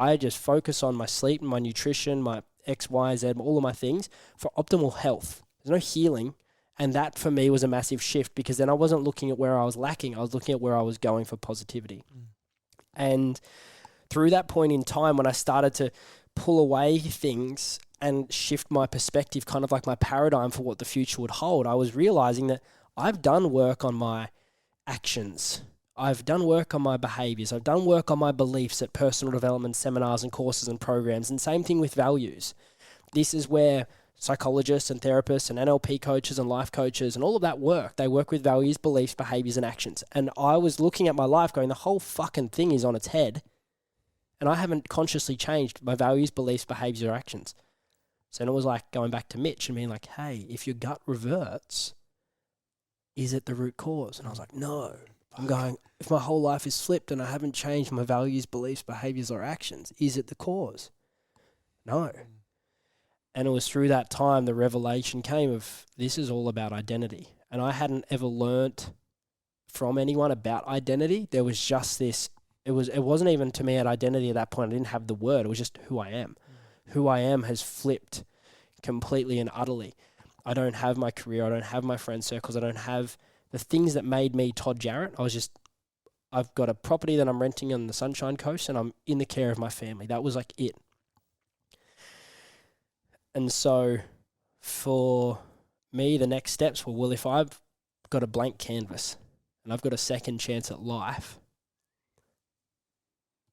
S3: I just focus on my sleep, my nutrition, my X, Y, Z, all of my things for optimal health. There's no healing. And that for me was a massive shift because then I wasn't looking at where I was lacking. I was looking at where I was going for positivity. And through that point in time, when I started to pull away things and shift my perspective, kind of like my paradigm for what the future would hold, I was realizing that I've done work on my actions. I've done work on my behaviors. I've done work on my beliefs at personal development seminars and courses and programs. And same thing with values. This is where psychologists and therapists and NLP coaches and life coaches and all of that work, they work with values, beliefs, behaviors, and actions. And I was looking at my life going, the whole fucking thing is on its head. And I haven't consciously changed my values, beliefs, behaviors, or actions. So then it was like going back to Mitch and being like, hey, if your gut reverts, is it the root cause? And I was like, no. I'm going, if my whole life is flipped and I haven't changed my values, beliefs, behaviors, or actions, is it the cause? No. And it was through that time the revelation came of this is all about identity. And I hadn't ever learnt from anyone about identity. There was just this, it wasn't even to me at identity at that point. I didn't have the word. It was just who I am. Who I am has flipped completely and utterly. I don't have my career. I don't have my friend circles. I don't have the things that made me Todd Jarratt. I've got a property that I'm renting on the Sunshine Coast and I'm in the care of my family. That was like it. And so for me, the next steps were, well, if I've got a blank canvas and I've got a second chance at life,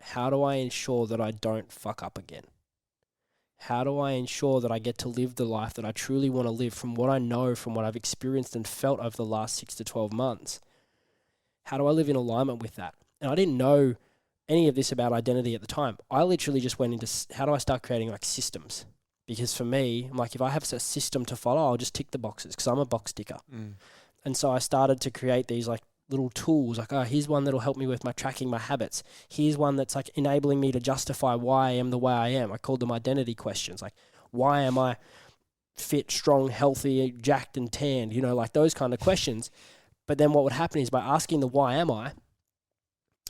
S3: how do I ensure that I don't fuck up again? How do I ensure that I get to live the life that I truly want to live from what I know, from what I've experienced and felt over the last 6 to 12 months? How do I live in alignment with that? And I didn't know any of this about identity at the time. I literally just went into how do I start creating like systems? Because for me, I'm like, if I have a system to follow, I'll just tick the boxes because I'm a box ticker. And so I started to create these like little tools, like, oh, here's one that'll help me with my tracking my habits. Here's one that's like enabling me to justify why I am the way I am. I called them identity questions. Like, Why am I fit, strong, healthy, jacked and tanned? You know, like those kind of questions. But then what would happen is by asking the why am I,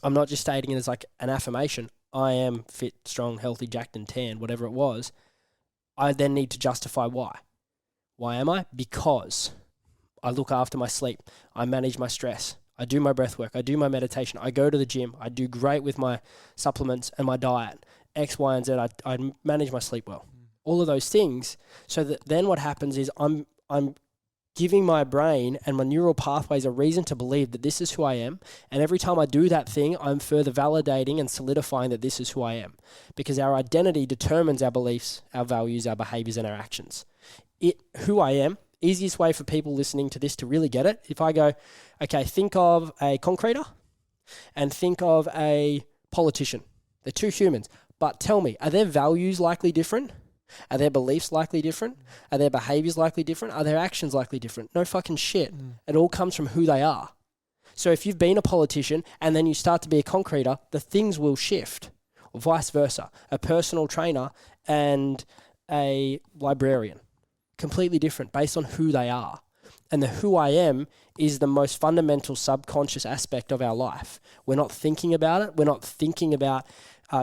S3: I'm not just stating it as like an affirmation. I am fit, strong, healthy, jacked and tanned, whatever it was. I then need to justify why. Why am I? Because I look after my sleep. I manage my stress. I do my breath work. I do my meditation. I go to the gym. I do great with my supplements and my diet. X, Y, and Z. I manage my sleep well. All of those things. So that then what happens is I'm giving my brain and my neural pathways a reason to believe that this is who I am. And every time I do that thing, I'm further validating and solidifying that this is who I am. Because our identity determines our beliefs, our values, our behaviors, and our actions. Who I am, easiest way for people listening to this to really get it, if I go, okay, think of a concreter and think of a politician. They're two humans. But tell me, are their values likely different? Are their beliefs likely different? Are their behaviors likely different? Are their actions likely different? No fucking shit. It all comes from who they are. So if you've been a politician and then you start to be a concreter, the things will shift, or vice versa. A personal trainer and a librarian, completely different based on who they are. And the who I am is the most fundamental subconscious aspect of our life. We're not thinking about it. We're not thinking about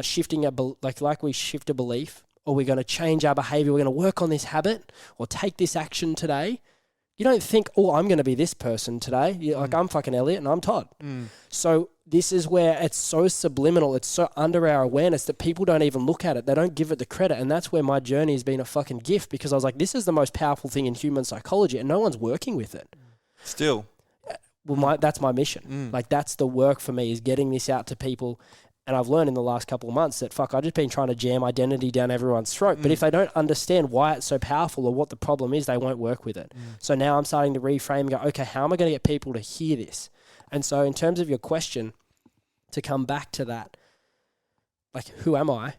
S3: shifting like we shift a belief, or we're going to change our behavior. We're going to work on this habit or take this action today. You don't think, oh, I'm going to be this person today. You're like, I'm fucking Elliott and I'm Todd. So this is where it's so subliminal. It's so under our awareness that people don't even look at it. They don't give it the credit. And that's where my journey has been a fucking gift, because I was like, this is the most powerful thing in human psychology and no one's working with it.
S2: Still.
S3: Well, that's my mission. Like that's the work for me, is getting this out to people. And I've learned in the last couple of months that, I've just been trying to jam identity down everyone's throat. But if they don't understand why it's so powerful or what the problem is, they won't work with it. So now I'm starting to reframe and go, okay, how am I going to get people to hear this? And so in terms of your question, to come back to that, like, who am I?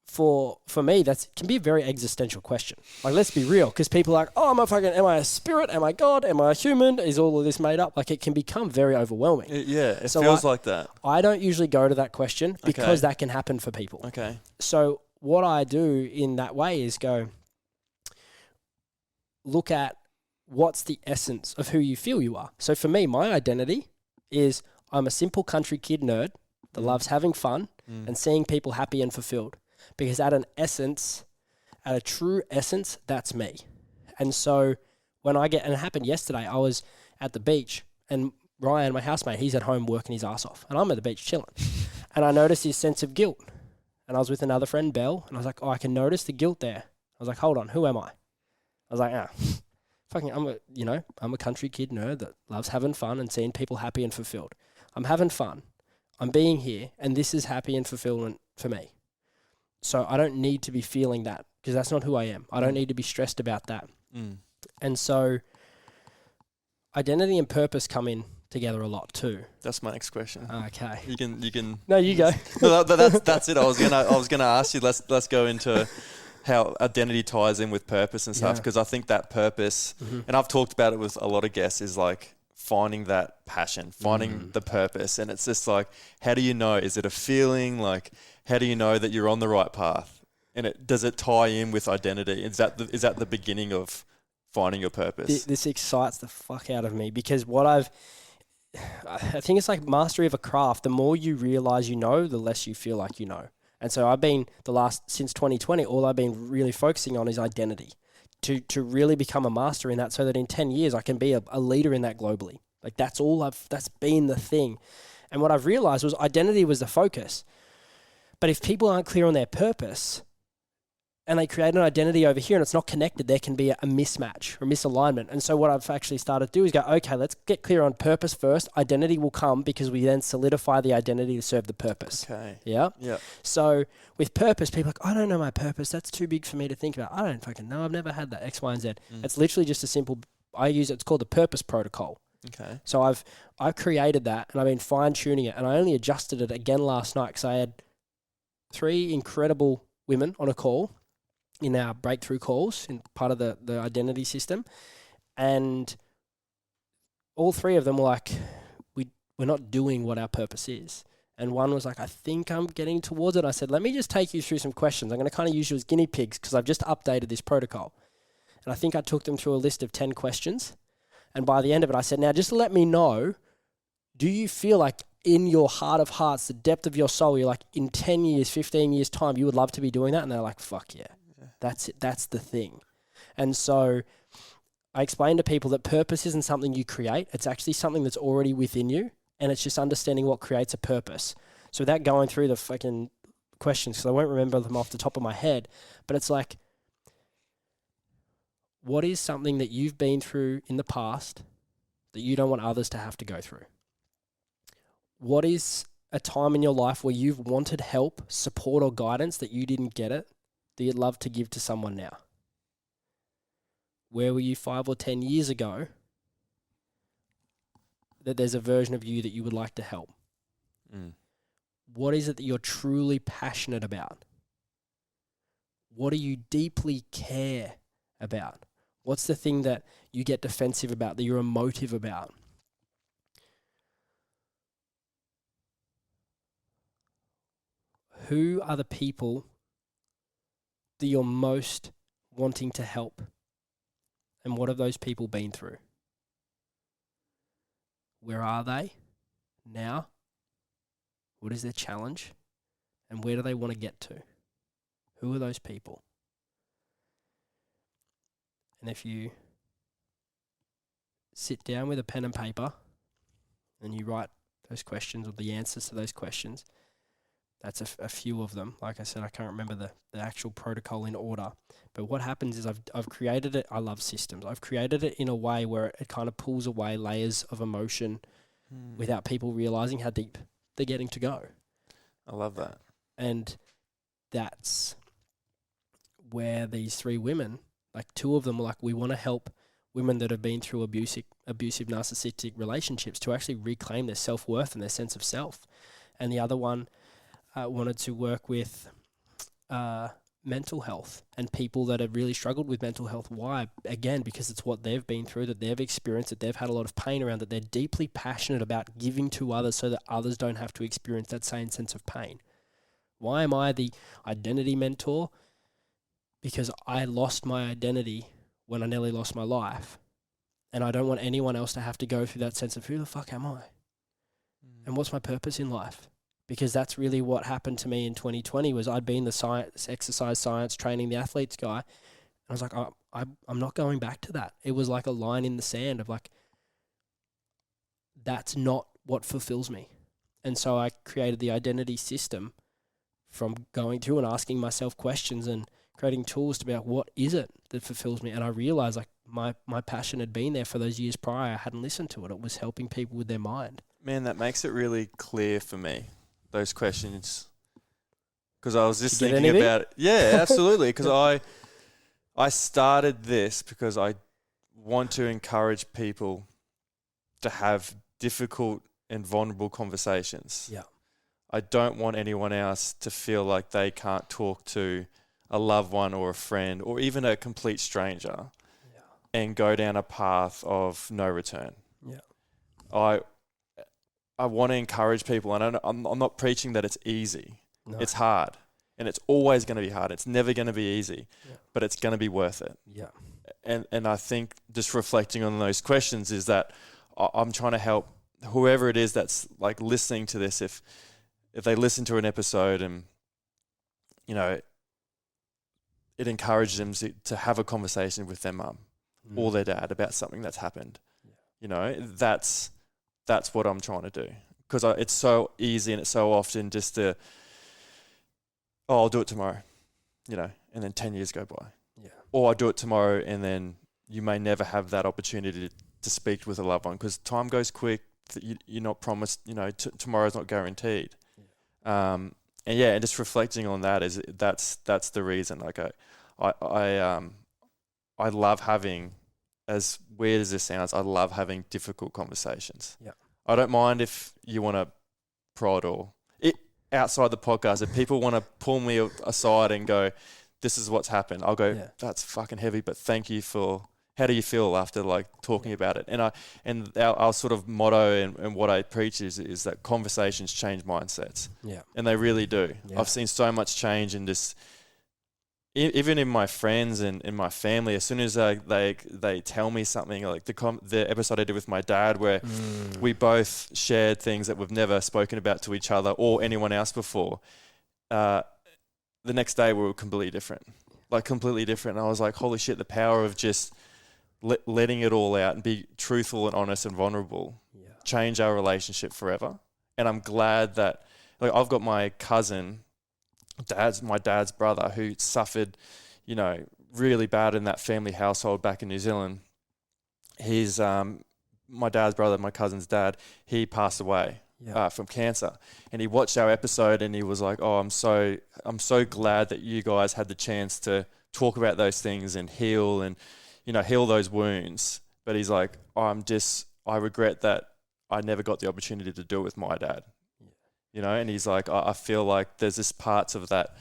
S3: For me, that can be a very existential question. Like, let's be real, because people are like, oh, am I a spirit? Am I God? Am I a human? Is all of this made up? Like, it can become very overwhelming.
S2: It feels like that.
S3: I don't usually go to that question because that can happen for people.
S2: Okay.
S3: So what I do in that way is go look at what's the essence of who you feel you are. So for me, my identity is I'm a simple country kid nerd that loves having fun and seeing people happy and fulfilled. Because at a true essence, that's me. And so and it happened yesterday, I was at the beach and Ryan, my housemate, he's at home working his ass off and I'm at the beach chilling. And I noticed his sense of guilt. And I was with another friend, Belle, and I was like, oh, I can notice the guilt there. I was like, hold on, who am I? I was like, I'm a country kid nerd that loves having fun and seeing people happy and fulfilled. I'm having fun. I'm being here, and this is happy and fulfillment for me. So I don't need to be feeling that, because that's not who I am. I don't need to be stressed about that. And so identity and purpose come in together a lot too.
S2: That's my next question.
S3: Okay.
S2: You can.
S3: No, you go.
S2: No, that's it. I was gonna ask you. Let's go into how identity ties in with purpose and stuff, because I think that purpose, and I've talked about it with a lot of guests, is like finding that passion, finding the purpose. And it's just like, how do you know? Is it a feeling? Like, how do you know that you're on the right path? And does it tie in with identity? Is that the beginning of finding your purpose?
S3: This excites the fuck out of me, because I think it's like mastery of a craft. The more you realize you know, the less you feel like you know. And so I've been since 2020, all I've been really focusing on is identity, to really become a master in that, so that in 10 years I can be a leader in that globally. Like that's been the thing. And what I've realized was identity was the focus. But if people aren't clear on their purpose and they create an identity over here and it's not connected, there can be a mismatch or misalignment. And so what I've actually started to do is go, okay, let's get clear on purpose first. Identity will come because we then solidify the identity to serve the purpose.
S2: Okay.
S3: Yeah?
S2: Yeah.
S3: So with purpose, people are like, I don't know my purpose. That's too big for me to think about. I don't fucking know. I've never had that X, Y, and Z. It's literally just a simple, it's called the purpose protocol.
S2: Okay.
S3: So I've created that and I've been fine tuning it, and I only adjusted it again last night because I had 3 incredible women on a call in our breakthrough calls in part of the identity system. And all 3 of them were like, we're not doing what our purpose is. And one was like, I think I'm getting towards it. I said, let me just take you through some questions. I'm going to kind of use you as guinea pigs because I've just updated this protocol. And I think I took them through a list of 10 questions. And by the end of it, I said, now just let me know, do you feel like in your heart of hearts, the depth of your soul, you're like, in 10 years, 15 years time, you would love to be doing that? And they're like, fuck yeah. That's it. That's the thing. And so I explain to people that purpose isn't something you create. It's actually something that's already within you. And it's just understanding what creates a purpose. So without going through the fucking questions, because I won't remember them off the top of my head, but it's like, what is something that you've been through in the past that you don't want others to have to go through? What is a time in your life where you've wanted help, support, or guidance that you didn't get it, that you'd love to give to someone now? Where were you 5 or 10 years ago that there's a version of you that you would like to help? What is it that you're truly passionate about? What do you deeply care about? What's the thing that you get defensive about, that you're emotive about? Who are the people that you're most wanting to help? And what have those people been through? Where are they now? What is their challenge? And where do they want to get to? Who are those people? And if you sit down with a pen and paper and you write those questions or the answers to those questions, that's a few of them. Like I said, I can't remember the actual protocol in order. But what happens is I've created it. I love systems. I've created it in a way where it kind of pulls away layers of emotion without people realizing how deep they're getting to go.
S2: I love that. And
S3: that's where these 3 women, like 2 of them were like, we want to help women that have been through abusive narcissistic relationships to actually reclaim their self-worth and their sense of self. And the other one wanted to work with mental health and people that have really struggled with mental health. Why? Again, because it's what they've been through, that they've experienced, that they've had a lot of pain around, that they're deeply passionate about giving to others so that others don't have to experience that same sense of pain. Why am I the identity mentor? Because I lost my identity when I nearly lost my life. And I don't want anyone else to have to go through that sense of who the fuck am I? And what's my purpose in life? Because that's really what happened to me in 2020 was I'd been the exercise science training the athletes guy. And I was like, I'm not going back to that. It was like a line in the sand of like, that's not what fulfills me. And so I created the identity system from going through and asking myself questions and creating tools to be like, what is it that fulfills me? And I realized like my passion had been there for those years prior. I hadn't listened to it. It was helping people with their mind.
S2: Man, that makes it really clear for me, those questions. Because I was just thinking about it. Yeah, absolutely. Because I started this because I want to encourage people to have difficult and vulnerable conversations.
S3: Yeah.
S2: I don't want anyone else to feel like they can't talk to a loved one or a friend or even a complete stranger and go down a path of no return.
S3: Yeah.
S2: I want to encourage people, and I'm not preaching that it's easy.
S3: No.
S2: It's hard, and it's always going to be hard. It's never going to be easy, but it's going to be worth it.
S3: Yeah.
S2: And I think just reflecting on those questions is that I'm trying to help whoever it is that's like listening to this, if they listen to an episode and, you know, it encourages them to have a conversation with their mum or their dad about something that's happened. Yeah. You know, that's what I'm trying to do, because it's so easy and it's so often just to, I'll do it tomorrow, you know, and then 10 years go by.
S3: Yeah.
S2: Or I'll do it tomorrow and then you may never have that opportunity to speak with a loved one because time goes quick. You're not promised, you know, tomorrow's not guaranteed. Yeah. And just reflecting on that that's the reason. Like I love having, as weird as this sounds, I love having difficult conversations.
S3: Yeah.
S2: I don't mind if you want to prod or outside the podcast, if people want to pull me aside and go, this is what's happened, I'll go, that's fucking heavy, but thank you for how do you feel after like talking about it? And our sort of motto and what I preach is that conversations change mindsets.
S3: Yeah.
S2: And they really do.
S3: Yeah.
S2: I've seen so much change in this, even in my friends and in my family. As soon as they tell me something, like the episode I did with my dad, where we both shared things that we've never spoken about to each other or anyone else before. The next day we were completely different. And I was like, holy shit, the power of just letting it all out and be truthful and honest and vulnerable change our relationship forever. And I'm glad that, like, I've got my cousin, my dad's brother, who suffered, really bad in that family household back in New Zealand. He's my dad's brother, my cousin's dad. He passed away from cancer, and he watched our episode and he was like, "Oh, I'm so glad that you guys had the chance to talk about those things and heal and heal those wounds." But he's like, I regret that I never got the opportunity to do it with my dad. And he's like, I feel like there's this parts of that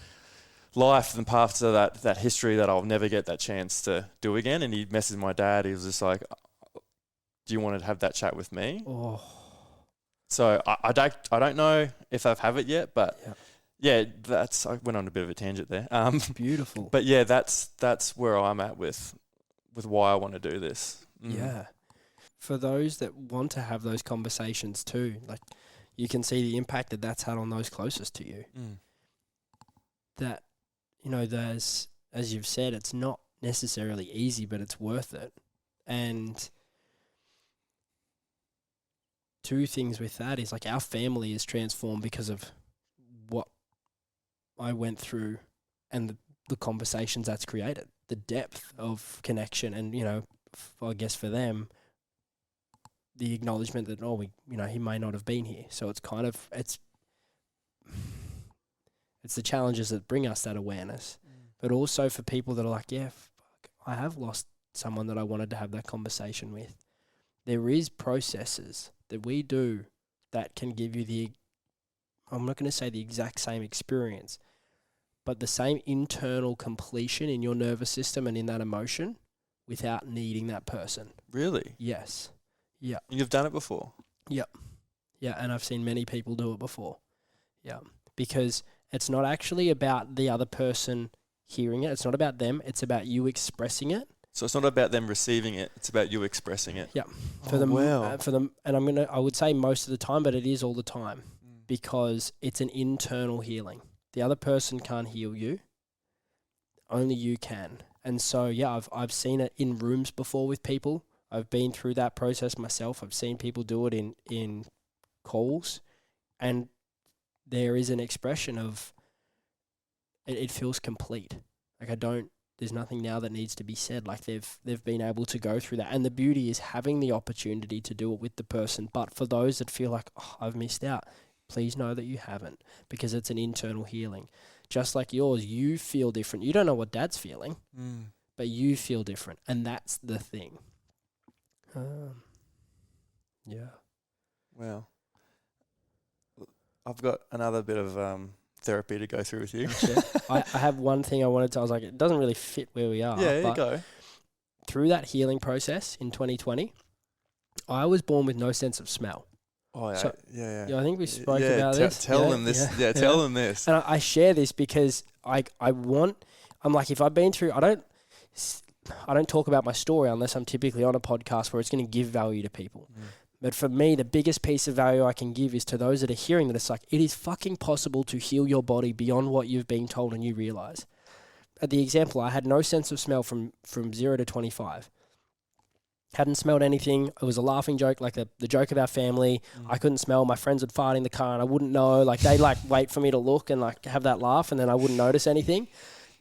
S2: life and parts of that history that I'll never get that chance to do again. And he messaged my dad. He was just like, do you want to have that chat with me?
S3: Oh.
S2: So I don't know if I have it yet, but I went on a bit of a tangent there.
S3: Beautiful.
S2: But yeah, that's where I'm at with why I want to do this.
S3: Yeah. For those that want to have those conversations too, like, you can see the impact that that's had on those closest to you. That, there's, as you've said, it's not necessarily easy, but it's worth it. And two things with that is, like, our family is transformed because of what I went through and the conversations that's created, the depth of connection. And, I guess for them, the acknowledgement that, he may not have been here. So it's kind of, it's the challenges that bring us that awareness. But also for people that are like, I have lost someone that I wanted to have that conversation with. There is processes that we do that can give you I'm not going to say the exact same experience, but the same internal completion in your nervous system and in that emotion without needing that person.
S2: Really?
S3: Yes. Yeah.
S2: You've done it before?
S3: Yep. Yeah, and I've seen many people do it before. Yeah. Because it's not actually about the other person hearing it. It's not about them. It's about you expressing it.
S2: So it's not about them receiving it. It's about you expressing it.
S3: Yeah.
S2: Wow.
S3: For them, and I would say most of the time, but it is all the time because it's an internal healing. The other person can't heal you. Only you can. And so, I've seen it in rooms before with people. I've been through that process myself. I've seen people do it in calls, and there is an expression of it feels complete. Like, there's nothing now that needs to be said. Like, they've been able to go through that. And the beauty is having the opportunity to do it with the person. But for those that feel like, I've missed out, please know that you haven't, because it's an internal healing. Just like yours, you feel different. You don't know what Dad's feeling, but you feel different. And that's the thing. Yeah.
S2: Well, I've got another bit of therapy to go through with you.
S3: I have one thing I wanted to. I was like, it doesn't really fit where we are.
S2: Yeah, you go.
S3: Through that healing process in 2020, I was born with no sense of smell.
S2: Oh, yeah.
S3: So,
S2: yeah.
S3: I think we spoke about this.
S2: Tell them this. Yeah, tell them this.
S3: And I share this because I'm like, if I've been through, I don't talk about my story unless I'm typically on a podcast where it's going to give value to people. But for me, the biggest piece of value I can give is to those that are hearing that. It's like, it is fucking possible to heal your body beyond what you've been told and you realize. At the example, I had no sense of smell from 0 to 25. Hadn't smelled anything. It was a laughing joke, like the joke of our family. I couldn't smell. My friends would fart in the car and I wouldn't know. Like, they'd wait for me to look and have that laugh, and then I wouldn't notice anything.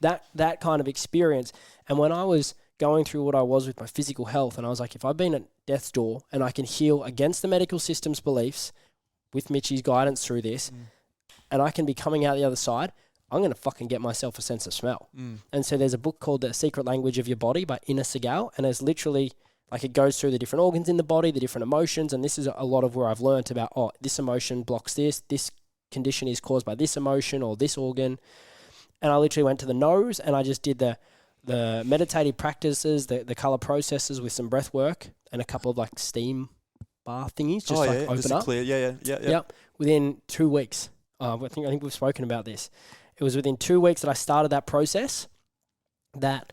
S3: That kind of experience. And when I was going through what I was with my physical health, and I was like, if I've been at death's door and I can heal against the medical system's beliefs with Mitchie's guidance through this, and I can be coming out the other side, I'm going to fucking get myself a sense of smell. And so there's a book called The Secret Language of Your Body by Ina Segal, and it's literally like, it goes through the different organs in the body, the different emotions, and this is a lot of where I've learned about, this emotion blocks this condition is caused by this emotion or this organ. And I literally went to the nose and I just did the the meditative practices, the color processes with some breath work and a couple of like steam bath thingies, just open
S2: just
S3: up.
S2: Clear. Yeah.
S3: Yep. Within 2 weeks. I think we've spoken about this. It was within 2 weeks that I started that process that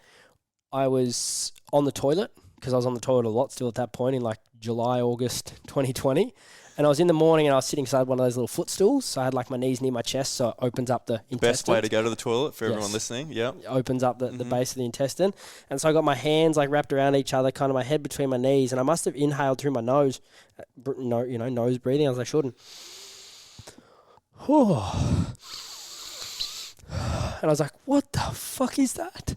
S3: I was on the toilet, because I was on the toilet a lot still at that point in like July, August 2020. And I was in the morning and I was sitting beside one of those little footstools. So I had like my knees near my chest, so it opens up the intestine.
S2: Best way to go to the toilet for everyone listening. Yeah.
S3: It opens up the base of the intestine. And so I got my hands like wrapped around each other, kind of my head between my knees. And I must have inhaled through my nose, nose breathing as I shouldn't. And I was like, what the fuck is that?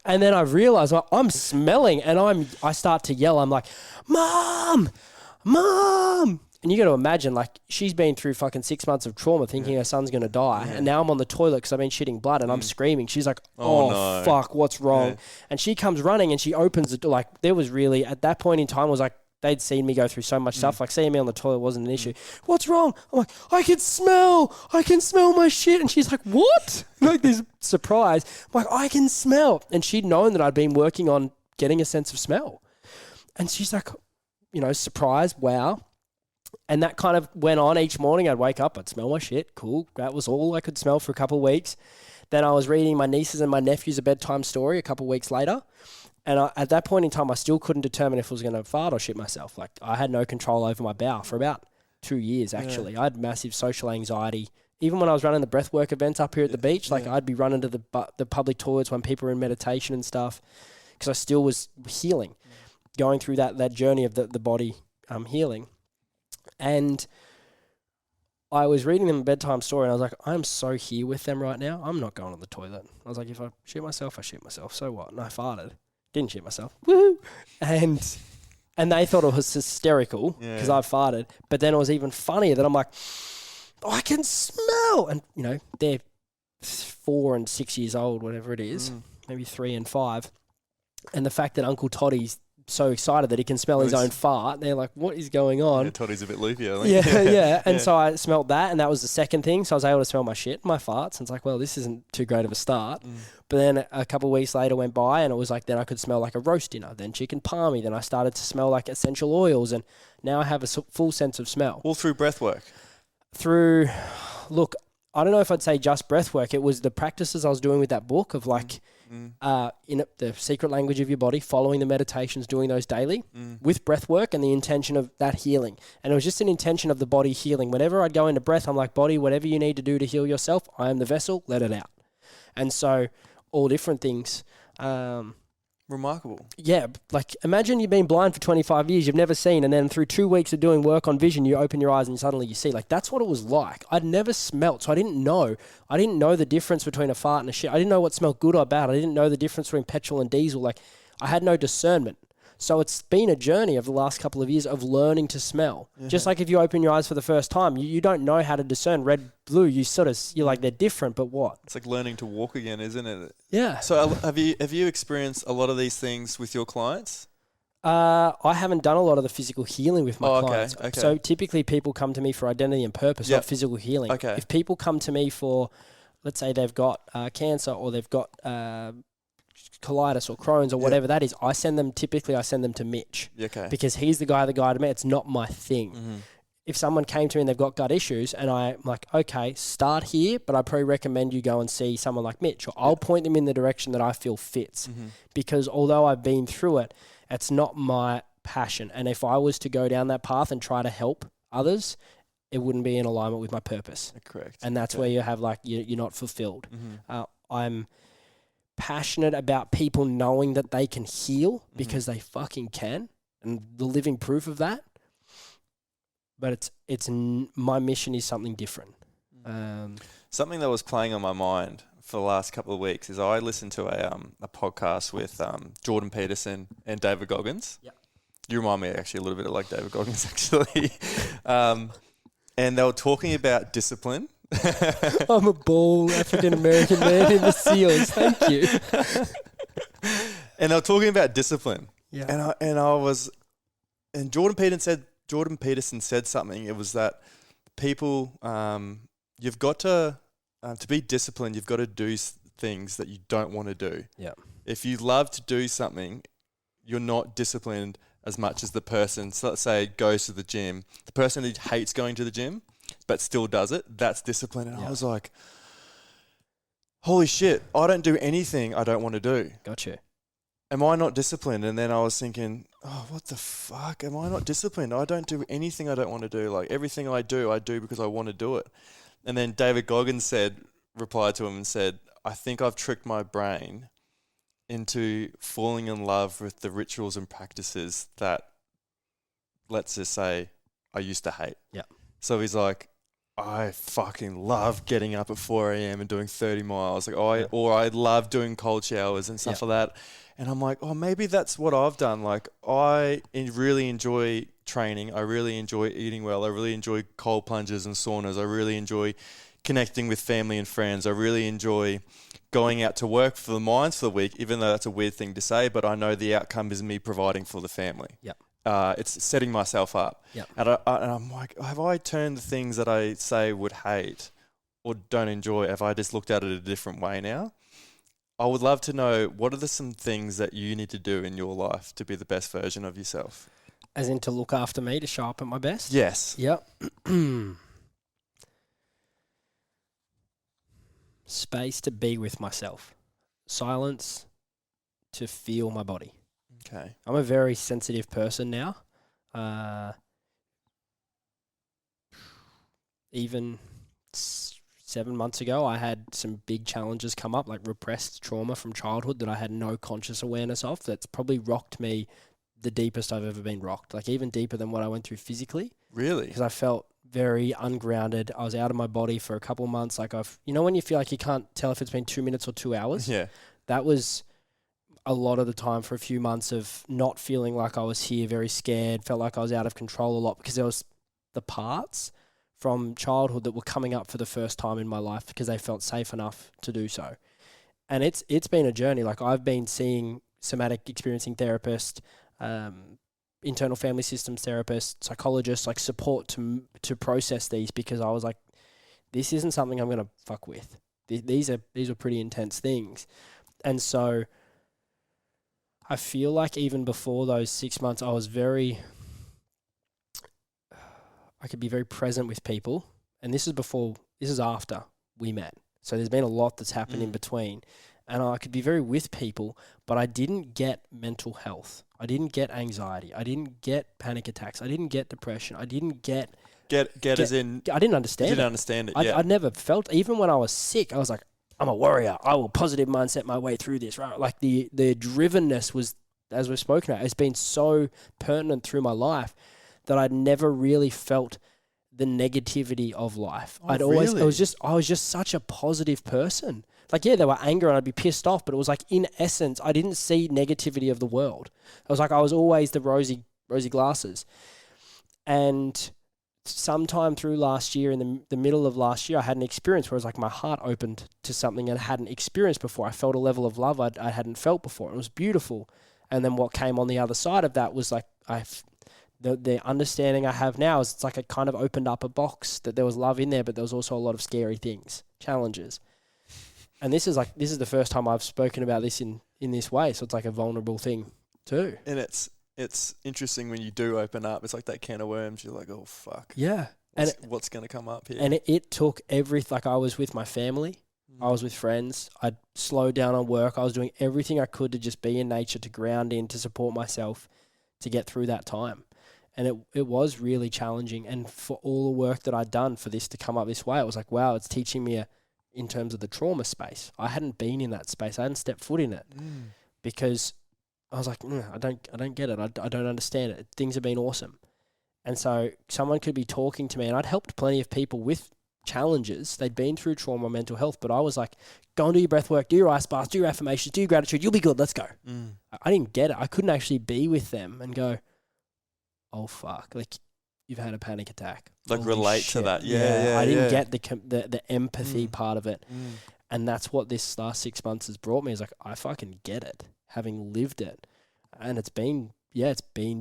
S3: And then I realized I'm smelling and I start to yell. I'm like, Mom! And you got to imagine, like, she's been through fucking 6 months of trauma thinking her son's going to die. Yeah. And now I'm on the toilet because I've been shitting blood and I'm screaming. She's like, no. Fuck, what's wrong? Yeah. And she comes running and she opens the door. Like, there was really, at that point in time, was like, they'd seen me go through so much stuff. Like, seeing me on the toilet wasn't an issue. What's wrong? I'm like, I can smell my shit. And she's like, what? Like this surprise. I'm like, I can smell. And she'd known that I'd been working on getting a sense of smell. And she's like, surprised, wow. And that kind of went on each morning. I'd wake up, I'd smell my shit. Cool. That was all I could smell for a couple of weeks. Then I was reading my nieces and my nephews a bedtime story a couple of weeks later. And at that point in time, I still couldn't determine if I was going to fart or shit myself. Like, I had no control over my bowel for about 2 years, actually. Yeah. I had massive social anxiety. Even when I was running the breathwork events up here at the beach, like I'd be running to the public toilets when people were in meditation and stuff, because I still was healing, going through that journey of the body healing. And I was reading them a bedtime story and I was like, I'm so here with them right now. I'm not going to the toilet. I was like, if I shit myself, I shit myself. So what? And I farted. Didn't shit myself. Woo! And they thought it was hysterical because I farted. But then it was even funnier that I'm like, I can smell. And, they're 4 and 6 years old, whatever it is, maybe 3 and 5. And the fact that Uncle Toddy's so excited that he can smell his own fart. They're like, what is going on?
S2: Yeah, Toddy's a bit loopy, I think.
S3: Yeah. And so I smelled that, and that was the second thing. So I was able to smell my shit, my farts. And it's like, well, this isn't too great of a start. But then a couple of weeks later went by, and it was like, then I could smell like a roast dinner, then chicken palmy. Then I started to smell like essential oils, and now I have a full sense of smell.
S2: All through breath work?
S3: Look, I don't know if I'd say just breath work. It was the practices I was doing with that book of like, in the secret language of your body, following the meditations, doing those daily with breath work and the intention of that healing. And it was just an intention of the body healing. Whenever I'd go into breath, I'm like, body, whatever you need to do to heal yourself, I am the vessel, let it out. And so all different things.
S2: Remarkable.
S3: Yeah. Like, imagine you've been blind for 25 years, you've never seen, and then through 2 weeks of doing work on vision, you open your eyes and suddenly you see. Like, that's what it was like. I'd never smelt, so I didn't know. I didn't know the difference between a fart and a shit. I didn't know what smelled good or bad. I didn't know the difference between petrol and diesel. Like, I had no discernment. So it's been a journey of the last couple of years of learning to smell. Just like if you open your eyes for the first time, you don't know how to discern red, blue. You're like, they're different, but what?
S2: It's like learning to walk again, isn't it?
S3: Yeah.
S2: So have you experienced a lot of these things with your clients?
S3: I haven't done a lot of the physical healing with my clients.
S2: Okay.
S3: So typically people come to me for identity and purpose, not physical healing.
S2: Okay.
S3: If people come to me for, let's say they've got cancer or they've got colitis or Crohn's or whatever that is, I send them to Mitch. Because he's the guy that guided me. It's not my thing. If someone came to me and they've got gut issues and I'm like, okay, start here, but I probably recommend you go and see someone like Mitch, or I'll point them in the direction that I feel fits. Because although I've been through it, it's not my passion. And if I was to go down that path and try to help others, it wouldn't be in alignment with my purpose.
S2: Correct.
S3: And that's where you have like, you're not fulfilled. I'm passionate about people knowing that they can heal because they fucking can, and the living proof of that. But my mission is something different.
S2: Something that was playing on my mind for the last couple of weeks is I listened to a podcast with Jordan Peterson and David Goggins. Yeah. You remind me actually a little bit like David Goggins actually. And they were talking about discipline.
S3: I'm a bald African-American man in the SEALs. Thank you.
S2: And they were talking about discipline.
S3: Yeah.
S2: And Jordan Peterson said something. It was that people, you've got to be disciplined. You've got to do things that you don't want to do.
S3: Yeah.
S2: If you love to do something, you're not disciplined as much as the person, so let's say, goes to the gym. The person who hates going to the gym but still does it, that's discipline. And I was like, holy shit, I don't do anything I don't want to do.
S3: Gotcha.
S2: Am I not disciplined? And then I was thinking, oh, what the fuck? Am I not disciplined? I don't do anything I don't want to do. Like, everything I do because I want to do it. And then David Goggins replied to him and said, I think I've tricked my brain into falling in love with the rituals and practices that, let's just say, I used to hate.
S3: Yeah.
S2: So he's like, I fucking love getting up at 4 a.m. and doing 30 miles. Or I love doing cold showers and stuff like that. And I'm like, oh, maybe that's what I've done. Like, I really enjoy training. I really enjoy eating well. I really enjoy cold plunges and saunas. I really enjoy connecting with family and friends. I really enjoy going out to work for the mines for the week, even though that's a weird thing to say, but I know the outcome is me providing for the family.
S3: Yep.
S2: It's setting myself up.
S3: Yep.
S2: And I'm like, have I turned the things that I say would hate or don't enjoy, have I just looked at it a different way now? I would love to know, what are some things that you need to do in your life to be the best version of yourself?
S3: As in to look after me, to show up at my best?
S2: Yes.
S3: Yep. Space to be with myself. Silence to feel my body.
S2: Okay.
S3: I'm a very sensitive person now. Even 7 months ago, I had some big challenges come up, like repressed trauma from childhood that I had no conscious awareness of. That's probably rocked me the deepest I've ever been rocked, like even deeper than what I went through physically.
S2: Really?
S3: Because I felt very ungrounded. I was out of my body for a couple of months. Like when you feel like you can't tell if it's been 2 minutes or 2 hours?
S2: Yeah.
S3: That was a lot of the time for a few months of not feeling like I was here, very scared, felt like I was out of control a lot because there was the parts from childhood that were coming up for the first time in my life because they felt safe enough to do so. And it's been a journey. Like, I've been seeing somatic experiencing therapists, internal family systems therapists, psychologists, like support to process these, because I was like, this isn't something I'm going to fuck with. These are pretty intense things. And so I feel like even before those 6 months, I could be very present with people. And this is after we met. So there's been a lot that's happened in between. And I could be very with people, but I didn't get mental health. I didn't get anxiety. I didn't get panic attacks. I didn't get depression. I didn't get
S2: as in...
S3: I didn't understand it.
S2: You didn't understand it, yeah.
S3: I never felt... Even when I was sick, I was like, I'm a warrior. I will positive mindset my way through this, right? Like, the drivenness was, as we've spoken about, it's been so pertinent through my life that I'd never really felt the negativity of life.
S2: Oh, really?
S3: I was just such a positive person. Like, yeah, there were anger and I'd be pissed off, but it was like, in essence, I didn't see negativity of the world. I was like, I was always the rosy glasses. And sometime through last year, in the middle of last year, I had an experience where it was like my heart opened to something I hadn't experienced before. I felt a level of love I hadn't felt before. It was beautiful. And then what came on the other side of that was like, the understanding I have now is it's like it kind of opened up a box, that there was love in there, but there was also a lot of scary things, challenges. And this is the first time I've spoken about this in this way. So it's like a vulnerable thing too.
S2: And it's interesting when you do open up. It's like that can of worms. You're like, oh, fuck.
S3: Yeah.
S2: What's going to come up here?
S3: And it took like, I was with my family. I was with friends. I'd slowed down on work. I was doing everything I could to just be in nature, to ground in, to support myself, to get through that time. And it was really challenging. And for all the work that I'd done for this to come up this way, it was like, wow, it's teaching me in terms of the trauma space. I hadn't been in that space. I hadn't stepped foot in it because I was like, I don't get it. I don't understand it. Things have been awesome. And so someone could be talking to me, and I'd helped plenty of people with challenges. They'd been through trauma, mental health, but I was like, go and do your breath work, do your ice baths, do your affirmations, do your gratitude. You'll be good. Let's go. I didn't get it. I couldn't actually be with them and go, oh, fuck. Like, you've had a panic attack.
S2: Like,
S3: holy
S2: relate
S3: shit.
S2: to that. Yeah.
S3: I didn't get the empathy part of it. And that's what this last 6 months has brought me, is like, I fucking get it, having lived it. And it's been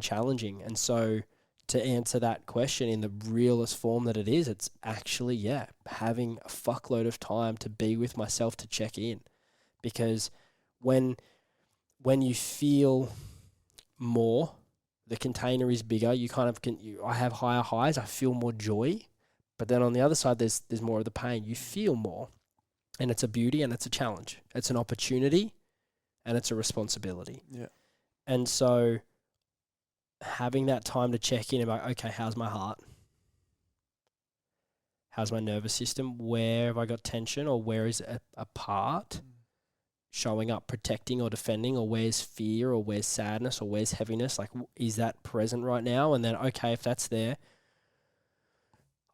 S3: challenging. And so to answer that question in the realest form that it is, it's actually, having a fuckload of time to be with myself, to check in. Because when when you feel more, the container is bigger. You kind of I have higher highs. I feel more joy. But then on the other side, there's more of the pain. You feel more. And it's a beauty and it's a challenge. It's an opportunity and it's a responsibility.
S2: Yeah.
S3: And so having that time to check in and like, okay, how's my heart? How's my nervous system? Where have I got tension, or where is it a part showing up, protecting or defending, or where's fear, or where's sadness, or where's heaviness? Like, is that present right now? And then, okay, if that's there,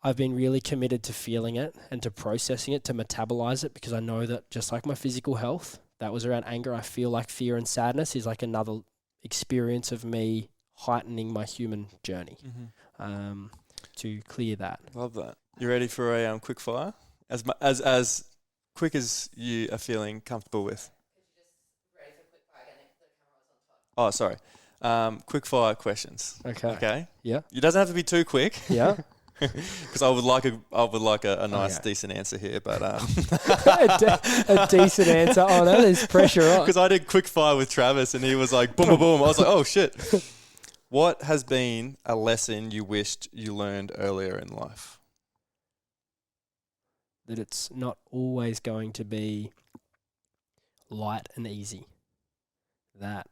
S3: I've been really committed to feeling it and to processing it, to metabolize it, because I know that just like my physical health, that was around anger. I feel like fear and sadness is like another experience of me heightening my human journey to clear that.
S2: Love that. You ready for a quick fire? As quick as you are feeling comfortable with. Oh, sorry. Quick fire questions. Okay.
S3: Yeah.
S2: It doesn't have to be too quick.
S3: Yeah.
S2: Because I would like a nice decent answer here, but
S3: a decent answer. Oh no, there's pressure on.
S2: Because I did quick fire with Travis, and he was like boom, boom, boom. I was like, oh shit. What has been a lesson you wished you learned earlier in life?
S3: That it's not always going to be light and easy. That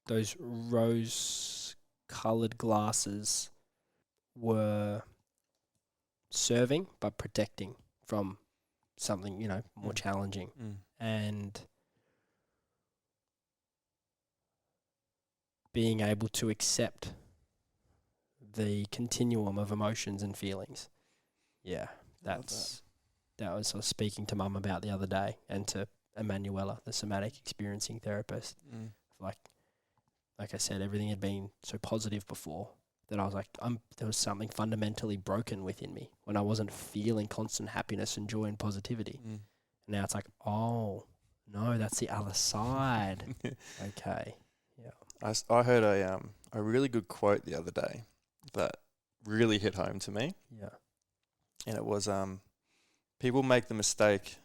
S3: those rose-colored glasses were serving but protecting from something, more challenging. And being able to accept the continuum of emotions and feelings. Yeah, that was I was speaking to Mum about the other day, and to Emanuela, the somatic experiencing therapist. Like I said, everything had been so positive before that I was like, there was something fundamentally broken within me when I wasn't feeling constant happiness and joy and positivity. And now it's like, oh no, that's the other side. Okay. Yeah.
S2: I heard a really good quote the other day that really hit home to me.
S3: Yeah.
S2: And it was people make the mistake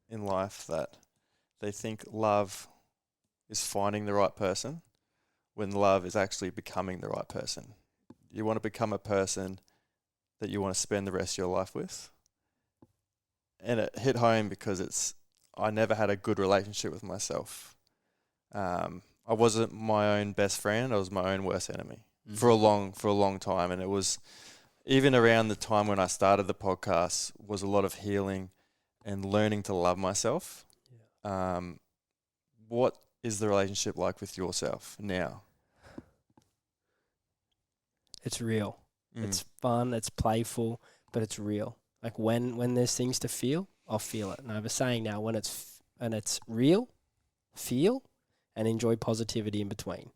S2: in life that they think love is finding the right person, when love is actually becoming the right person. You want to become a person that you want to spend the rest of your life with. And it hit home because I never had a good relationship with myself. I wasn't my own best friend. I was my own worst enemy for a long time. And it was even around the time when I started the podcast was a lot of healing and learning to love myself. Yeah. What is the relationship like with yourself now?
S3: It's real. It's fun. It's playful, but it's real. Like when there's things to feel, I'll feel it. And I have a saying now: when it's real, feel, and enjoy positivity in between.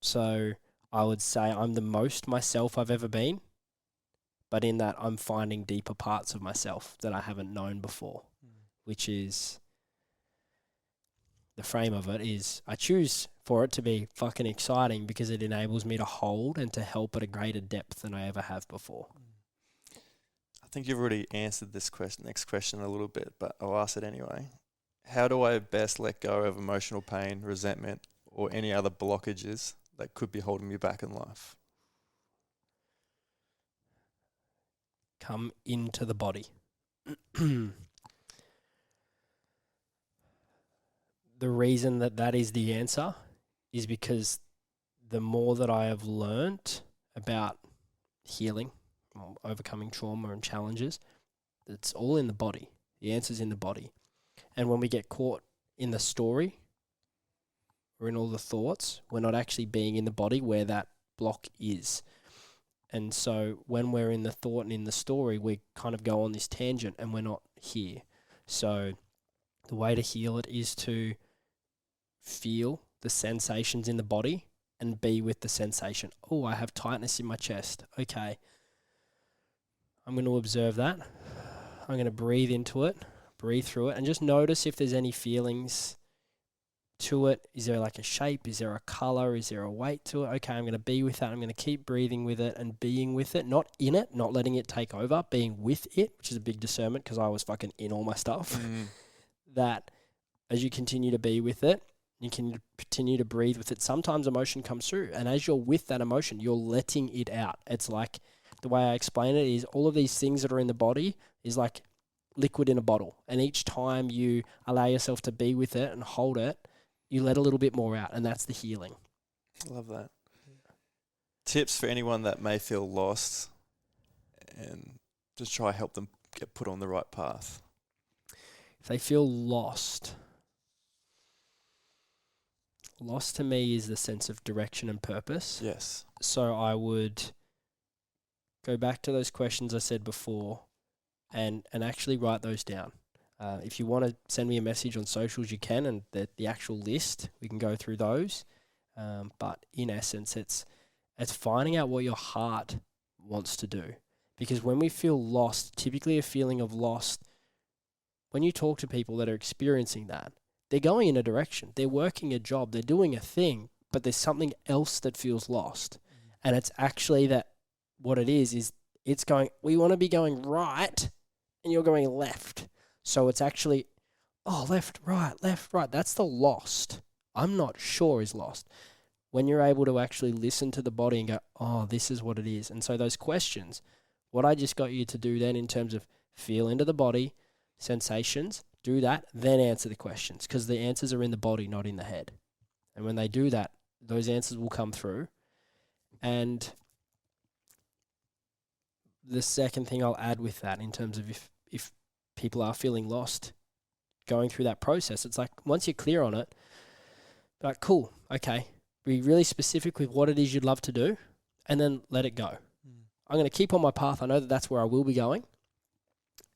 S3: So I would say I'm the most myself I've ever been, but in that I'm finding deeper parts of myself that I haven't known before, which is the frame of it is I choose for it to be fucking exciting because it enables me to hold and to help at a greater depth than I ever have before.
S2: I think you've already answered this next question a little bit, but I'll ask it anyway. How do I best let go of emotional pain, resentment, or any other blockages that could be holding me back in life?
S3: Come into the body. The reason that is the answer is because the more that I have learnt about healing, overcoming trauma and challenges, it's all in the body. The answer's in the body. And when we get caught in the story or in all the thoughts, we're not actually being in the body where that block is. And so when we're in the thought and in the story, we kind of go on this tangent and we're not here. So the way to heal it is to feel the sensations in the body and be with the sensation. Oh, I have tightness in my chest. Okay. I'm going to observe that. I'm going to breathe into it, breathe through it, and just notice if there's any feelings to it. Is there like a shape? Is there a color? Is there a weight to it? Okay, I'm going to be with that. I'm going to keep breathing with it and being with it, not in it, not letting it take over, being with it, which is a big discernment because I was fucking in all my stuff. That as you continue to be with it, you can continue to breathe with it. Sometimes emotion comes through, and as you're with that emotion, you're letting it out. It's like, the way I explain it is, all of these things that are in the body is like liquid in a bottle. And each time you allow yourself to be with it and hold it, you let a little bit more out, and that's the healing.
S2: I love that. Tips for anyone that may feel lost and just try help them get put on the right path.
S3: If they feel lost to me is the sense of direction and purpose.
S2: Yes.
S3: So I would go back to those questions I said before and actually write those down. If you want to send me a message on socials, you can, and the actual list, we can go through those. But in essence, it's finding out what your heart wants to do. Because when we feel lost, typically a feeling of lost, when you talk to people that are experiencing that, they're going in a direction, they're working a job, they're doing a thing, but there's something else that feels lost. And it's actually that what it is it's going, we want to be going right, and you're going left. So it's actually, left, right. That's the lost. I'm not sure is lost. When you're able to actually listen to the body and go, this is what it is. And so those questions, what I just got you to do then in terms of feel into the body, sensations, do that, then answer the questions, because the answers are in the body, not in the head. And when they do that, those answers will come through. And the second thing I'll add with that, in terms of if people are feeling lost going through that process, it's like, once you're clear on it, like, cool, okay, be really specific with what it is you'd love to do, and then let it go. I'm going to keep on my path. I know that that's where I will be going,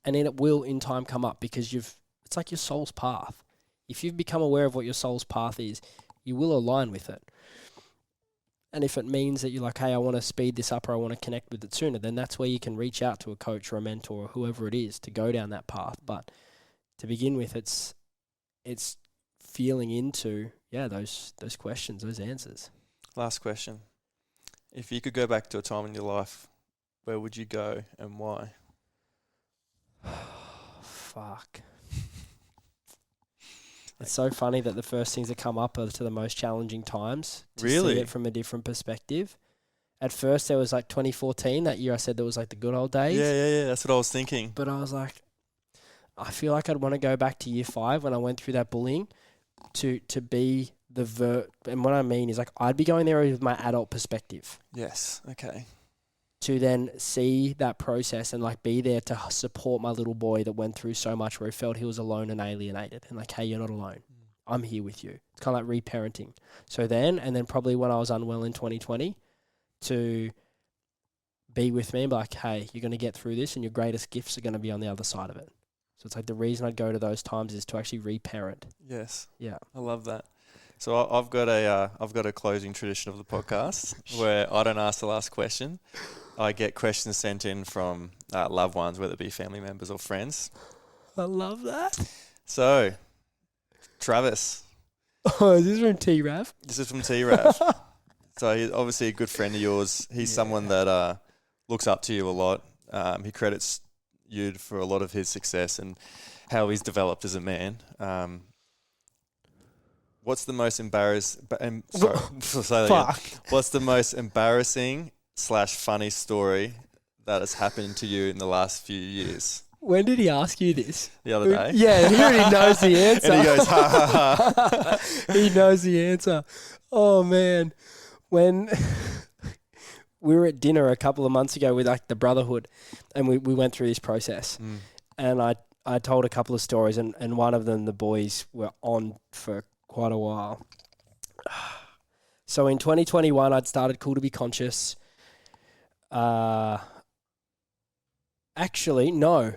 S3: and then it will in time come up, because it's like your soul's path. If you've become aware of what your soul's path is, you will align with it. And if it means that you're like, hey, I want to speed this up, or I want to connect with it sooner, then that's where you can reach out to a coach or a mentor or whoever it is to go down that path. But to begin with, it's feeling into, those questions, those answers.
S2: Last question. If you could go back to a time in your life, where would you go and why?
S3: Fuck. It's so funny that the first things that come up are to the most challenging times. To
S2: Really?
S3: see it from a different perspective. At first, there was like 2014. That year I said there was like the good old days.
S2: Yeah. That's what I was thinking.
S3: But I was like, I feel like I'd want to go back to year 5 when I went through that bullying to be and what I mean is, like, I'd be going there with my adult perspective.
S2: Yes. Okay.
S3: To then see that process and like be there to support my little boy that went through so much, where he felt he was alone and alienated, and like, hey, you're not alone. I'm here with you. It's kind of like reparenting. So then, and then probably when I was unwell in 2020, to be with me and be like, hey, you're going to get through this, and your greatest gifts are going to be on the other side of it. So it's like the reason I'd go to those times is to actually reparent.
S2: Yes.
S3: Yeah.
S2: I love that. So I've got a closing tradition of the podcast where I don't ask the last question. I get questions sent in from loved ones, whether it be family members or friends.
S3: I love that.
S2: So, Travis.
S3: Oh, is this from T-Rav?
S2: This is from T-Rav. So he's obviously a good friend of yours. He's someone that looks up to you a lot. He credits you for a lot of his success and how he's developed as a man. What's the most What's the most embarrassing / funny story that has happened to you in the last few years?
S3: When did he ask you this?
S2: The other day.
S3: Yeah, he already knows the answer.
S2: And he goes, ha, ha, ha.
S3: He knows the answer. Oh, man. When we were at dinner a couple of months ago with like the brotherhood, and we went through this process. And I told a couple of stories, and one of them the boys were on for quite a while. So in 2021, I'd started Cool to Be Conscious. Actually, no.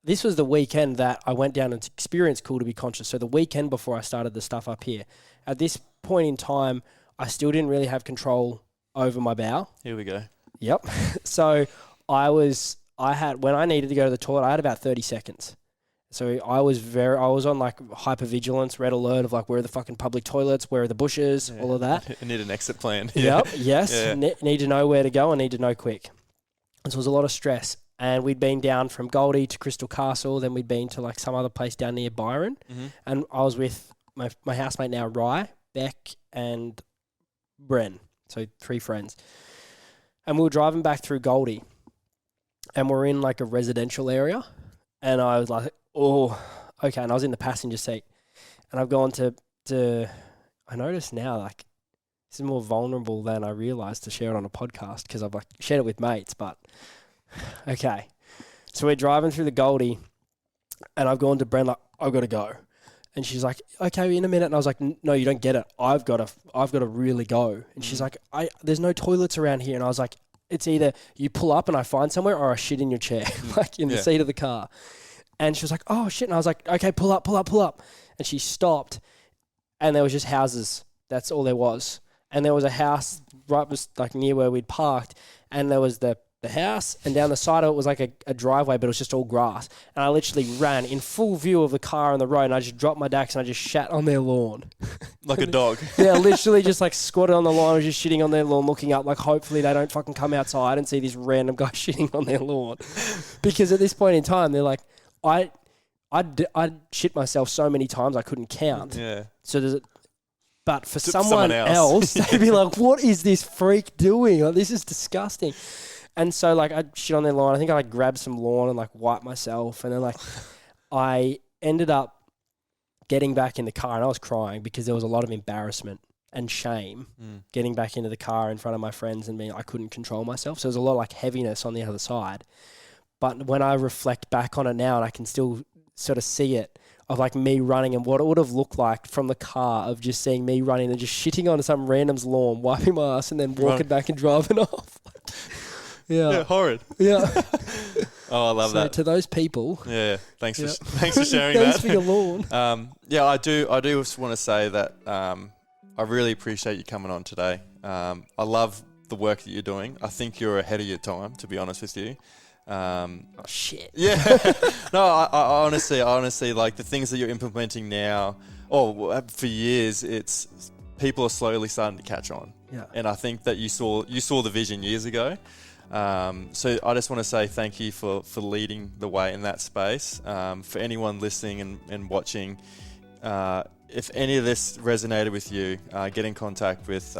S3: This was the weekend that I went down and experienced Cool to Be Conscious. So the weekend before I started the stuff up here. At this point in time, I still didn't really have control over my bowel.
S2: Here we go.
S3: Yep. So when I needed to go to the toilet, I had about 30 seconds. So I was on like hypervigilance, red alert of like, where are the fucking public toilets, where are the bushes, all of that.
S2: I need an exit plan.
S3: Yep. Yes. Yeah. Need to know where to go. I need to know quick. And so it was a lot of stress. And we'd been down from Goldie to Crystal Castle. Then we'd been to like some other place down near Byron.
S2: Mm-hmm.
S3: And I was with my housemate now, Rye, Beck, and Bren. So 3 friends. And we were driving back through Goldie. And we're in like a residential area. And I was like, oh, okay. And I was in the passenger seat. And I've gone to I notice now, like, this is more vulnerable than I realised to share it on a podcast because I've like shared it with mates, but okay. So we're driving through the Goldie and I've gone to Bren like, I've got to go. And she's like, okay, in a minute. And I was like, no, you don't get it. I've got to really go. And she's like, there's no toilets around here. And I was like, it's either you pull up and I find somewhere or I shit in your chair, like in the seat of the car. And she was like, oh shit. And I was like, okay, pull up. And she stopped and there was just houses. That's all there was. And there was a house right was like near where we'd parked, and there was the house, and down the side of it was like a driveway, but it was just all grass. And I literally ran in full view of the car on the road, and I just dropped my dacks and I just shat on their lawn.
S2: Like a dog.
S3: Yeah, literally just like squatted on the lawn, I was just shitting on their lawn, looking up like hopefully they don't fucking come outside and see this random guy shitting on their lawn. Because at this point in time, they're like, I'd shit myself so many times I couldn't count.
S2: Yeah.
S3: So but for someone else, they'd be like, what is this freak doing? Like, this is disgusting. And so, like, I shit on their lawn. I think I, like, grabbed some lawn and, like, wiped myself. And then, like, I ended up getting back in the car and I was crying because there was a lot of embarrassment and shame getting back into the car in front of my friends and I couldn't control myself. So there's a lot of, like, heaviness on the other side. But when I reflect back on it now and I can still sort of see it, of like me running and what it would have looked like from the car of just seeing me running and just shitting on some random's lawn, wiping my ass and then walking back and driving off.
S2: Yeah, horrid.
S3: Yeah.
S2: Oh, I love that.
S3: To those people.
S2: Yeah, thanks for sharing
S3: thanks
S2: that.
S3: Thanks for your lawn.
S2: Yeah, I do just want to say that I really appreciate you coming on today. I love the work that you're doing. I think you're ahead of your time, to be honest with you.
S3: Oh shit.
S2: Yeah. No, I honestly like the things that you're implementing now, for years, it's people are slowly starting to catch on.
S3: Yeah.
S2: And I think that you saw the vision years ago. So I just want to say thank you for leading the way in that space. For anyone listening and watching, if any of this resonated with you, get in contact with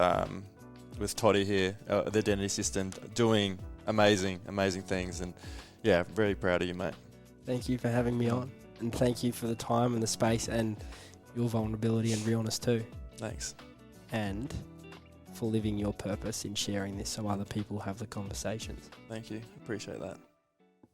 S2: Toddy here, the Identity System, doing amazing things, and yeah, very proud of you, mate.
S3: Thank you for having me on, and thank you for the time and the space and your vulnerability and realness too.
S2: Thanks.
S3: And for living your purpose in sharing this so other people have the conversations.
S2: Thank you. Appreciate that.